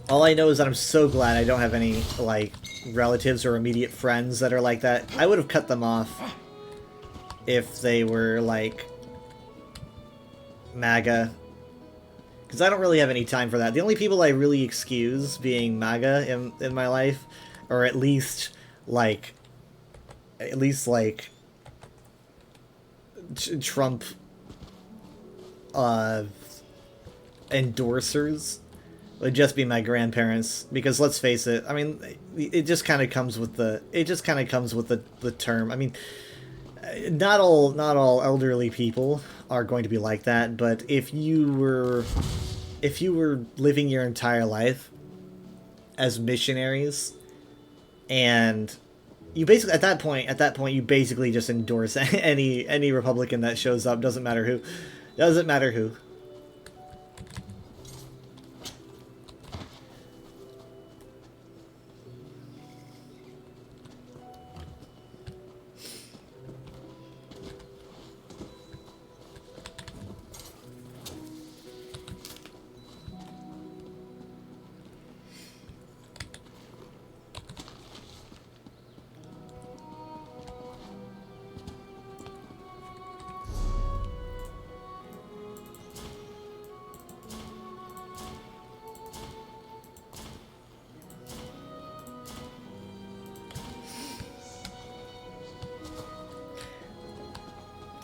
All I know is that I'm so glad I don't have any, like, relatives or immediate friends that are like that. I would have cut them off if they were, like, MAGA. Because I don't really have any time for that. The only people I really excuse being MAGA in my life, or at least Trump endorsers, would just be my grandparents. Because let's face it, I mean, it just kind of comes with the term. I mean, not all elderly people are going to be like that, but if you were living your entire life as missionaries, and you basically at that point you basically just endorse any Republican that shows up, doesn't matter who.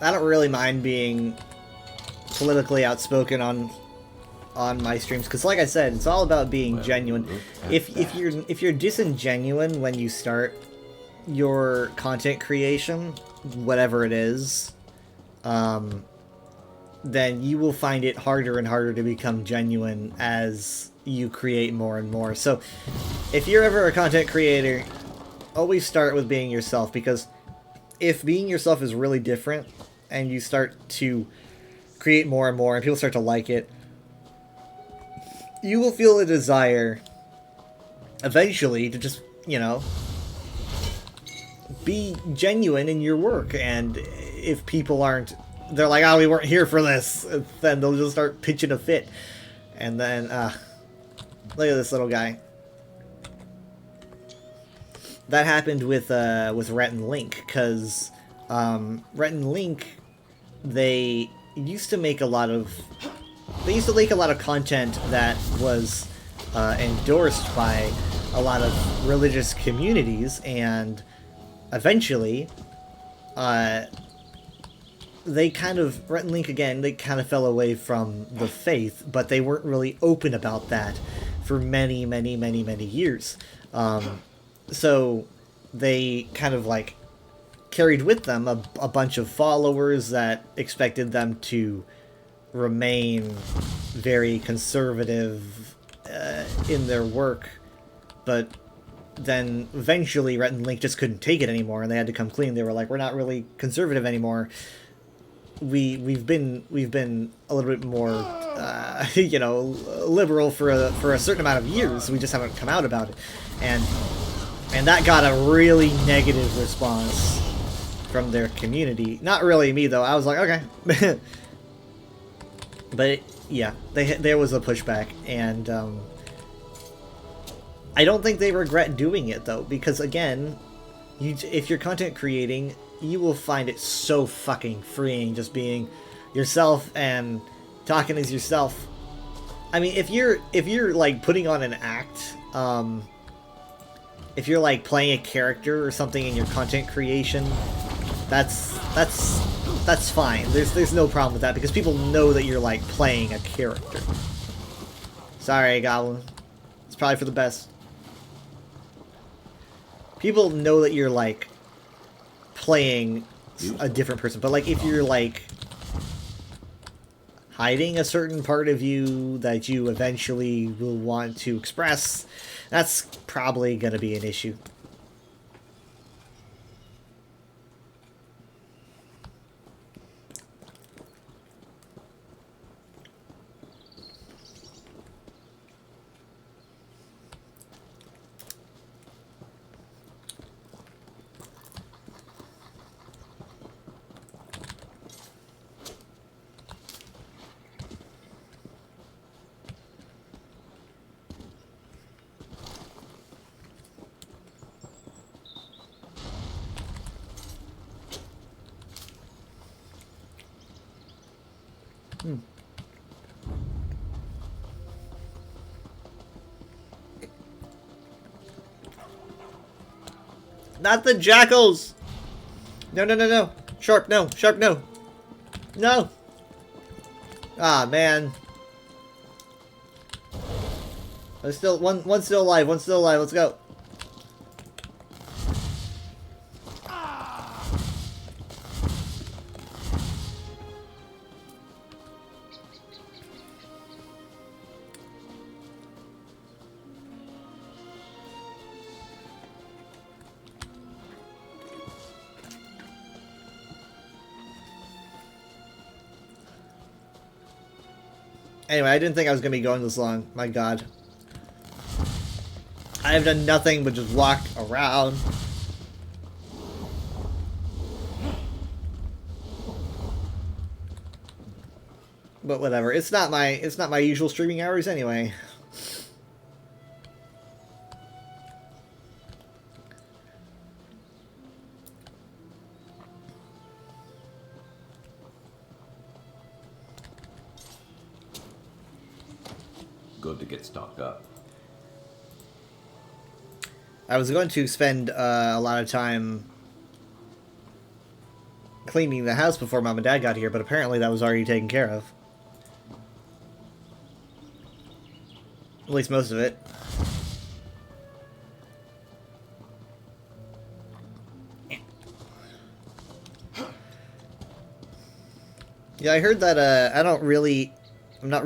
I don't really mind being politically outspoken on my streams, because like I said, it's all about being genuine. If you're disingenuine when you start your content creation, whatever it is, then you will find it harder and harder to become genuine as you create more and more. So if you're ever a content creator, always start with being yourself, because if being yourself is really different and you start to create more and more and people start to like it, you will feel a desire eventually to just, you know, be genuine in your work. And if people aren't, they're like, oh, we weren't here for this, then they'll just start pitching a fit. And then, look at this little guy. That happened with Rhett and Link, because Rhett and Link, they used to make a lot of content that was endorsed by a lot of religious communities, and eventually, they kind of, Rhett and Link again, they kind of fell away from the faith, but they weren't really open about that for many, many, many, many years. So they kind of like carried with them a bunch of followers that expected them to remain very conservative in their work, but then eventually Rhett and Link just couldn't take it anymore, and they had to come clean. They were like, we're not really conservative anymore. We've been a little bit more you know, liberal for a certain amount of years. We just haven't come out about it, and that got a really negative response from their community. Not really me though. I was like, okay. But yeah, there was a pushback, and I don't think they regret doing it though, because again, if you're content creating, you will find it so fucking freeing just being yourself and talking as yourself. I mean, if you're like putting on an act, if you're like playing a character or something in your content creation, that's fine. There's no problem with that, because people know that you're like playing a character. Sorry, Goblin. It's probably for the best. People know that you're like playing a different person, but like if you're like hiding a certain part of you that you eventually will want to express, that's probably gonna be an issue. Not the jackals! No, no, no, no. Sharp, no. Sharp, no. No! Ah, man. There's still one's still alive. One's still alive. Let's go. Anyway, I didn't think I was going to be going this long. My god. I have done nothing but just walk around. But whatever. It's not my usual streaming hours anyway. Good to get stocked up. I was going to spend a lot of time cleaning the house before Mom and Dad got here, but apparently that was already taken care of. At least most of it. Yeah, I heard that I'm not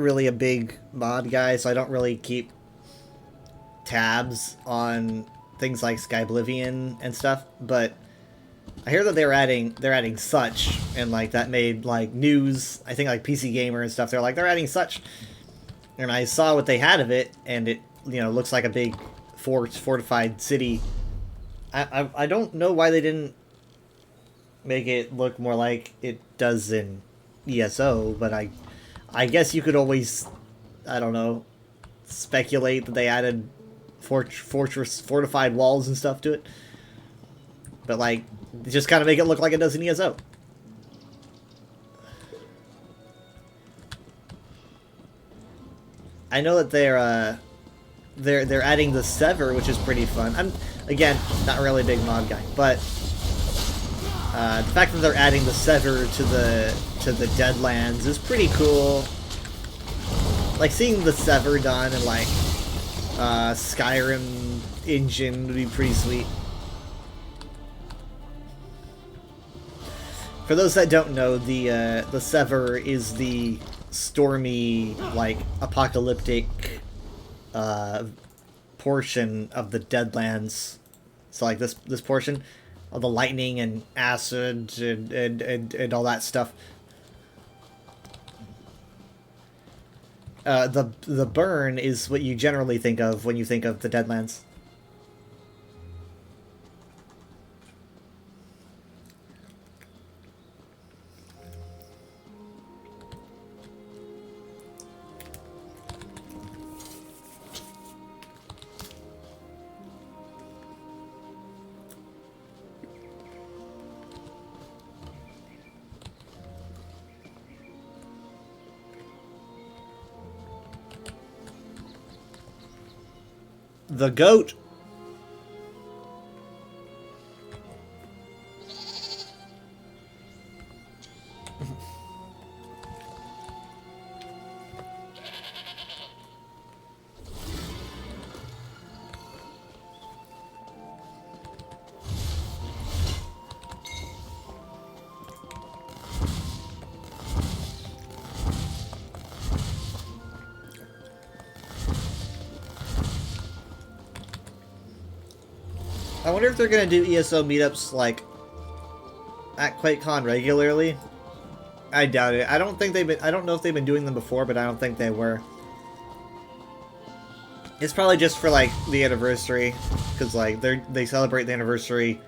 really a big mod guy, so I don't really keep tabs on things like Skyblivion and stuff, but I hear that they're adding such, and like that made like news. I think like PC Gamer and stuff, they're adding such, and I saw what they had of it, and it, you know, looks like a big fortified city. I don't know why they didn't make it look more like it does in ESO, but I guess you could always, I don't know, speculate that they added fortified walls and stuff to it. But, like, just kind of make it look like it does in ESO. I know that they're, they're adding the Sever, which is pretty fun. I'm again not really a big mod guy, but the fact that they're adding the Sever to the Deadlands is pretty cool. Like seeing the Sever done in like Skyrim engine would be pretty sweet. For those that don't know, the Sever is the stormy, like, apocalyptic portion of the Deadlands. So, like, this portion of the lightning and acid and all that stuff. The burn is what you generally think of when you think of the Deadlands. The goat. I wonder if they're gonna do ESO meetups like at QuakeCon regularly. I doubt it. I don't know if they've been doing them before, but I don't think they were. It's probably just for like the anniversary, because like they celebrate the anniversary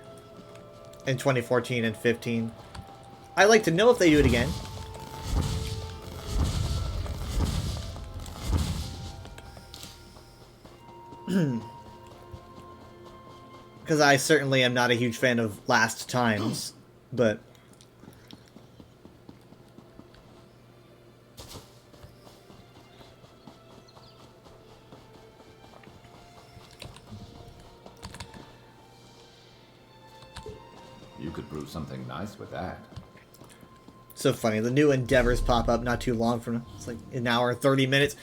in 2014 and 15. I'd like to know if they do it again. Because I certainly am not a huge fan of Last Times, but... You could brew something nice with that. So funny, the new endeavors pop up not too long from now. It's like an hour and 30 minutes.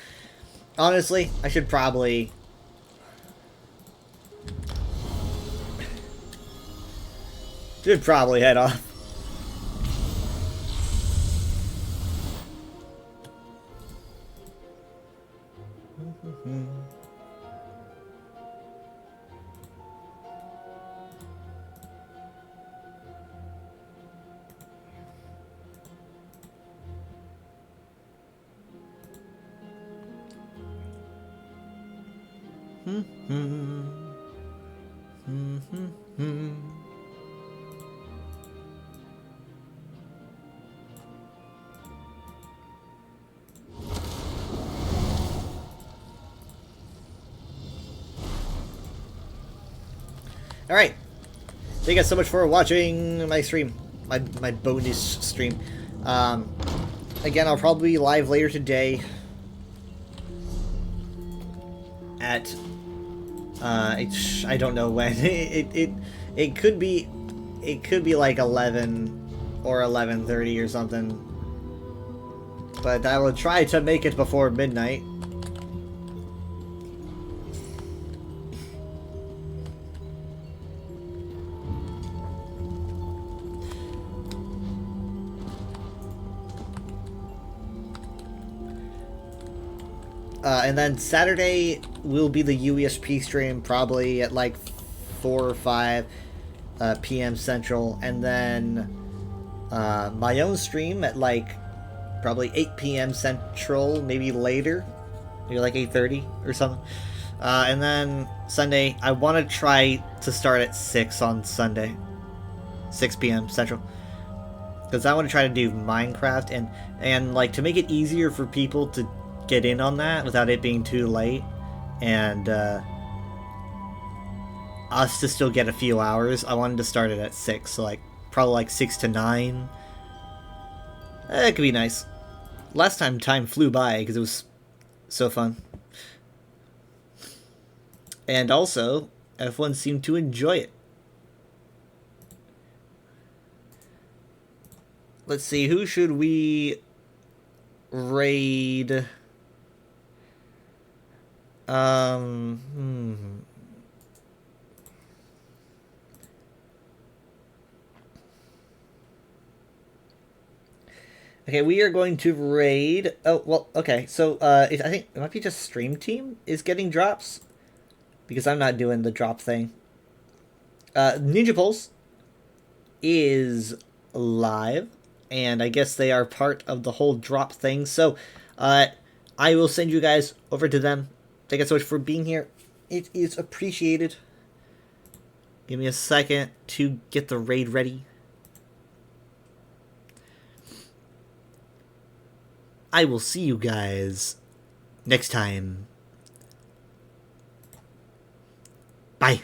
Honestly, I should probably... Should probably head off. Alright. Thank you guys so much for watching my stream. My bonus stream. Again, I'll probably be live later today at I don't know when. It could be like 11 or 11:30 or something. But I will try to make it before midnight. And then Saturday will be the UESP stream, probably at like 4 or 5 p.m. Central. And then my own stream at like probably 8 p.m. Central, maybe later. Maybe like 8:30 or something. And then Sunday, I want to try to start at 6 on Sunday. 6 p.m. Central. Because I want to try to do Minecraft and like to make it easier for people to get in on that without it being too late, and us to still get a few hours. I wanted to start it at 6, so like probably like 6 to 9. It could be nice. Last time flew by because it was so fun. And also, everyone seemed to enjoy it. Let's see, who should we raid? Okay, we are going to raid. Oh, well, okay. So, I think it might be just Stream Team is getting drops. Because I'm not doing the drop thing. Ninja Pulse is live. And I guess they are part of the whole drop thing. So, I will send you guys over to them. Thank you so much for being here. It is appreciated. Give me a second to get the raid ready. I will see you guys next time. Bye.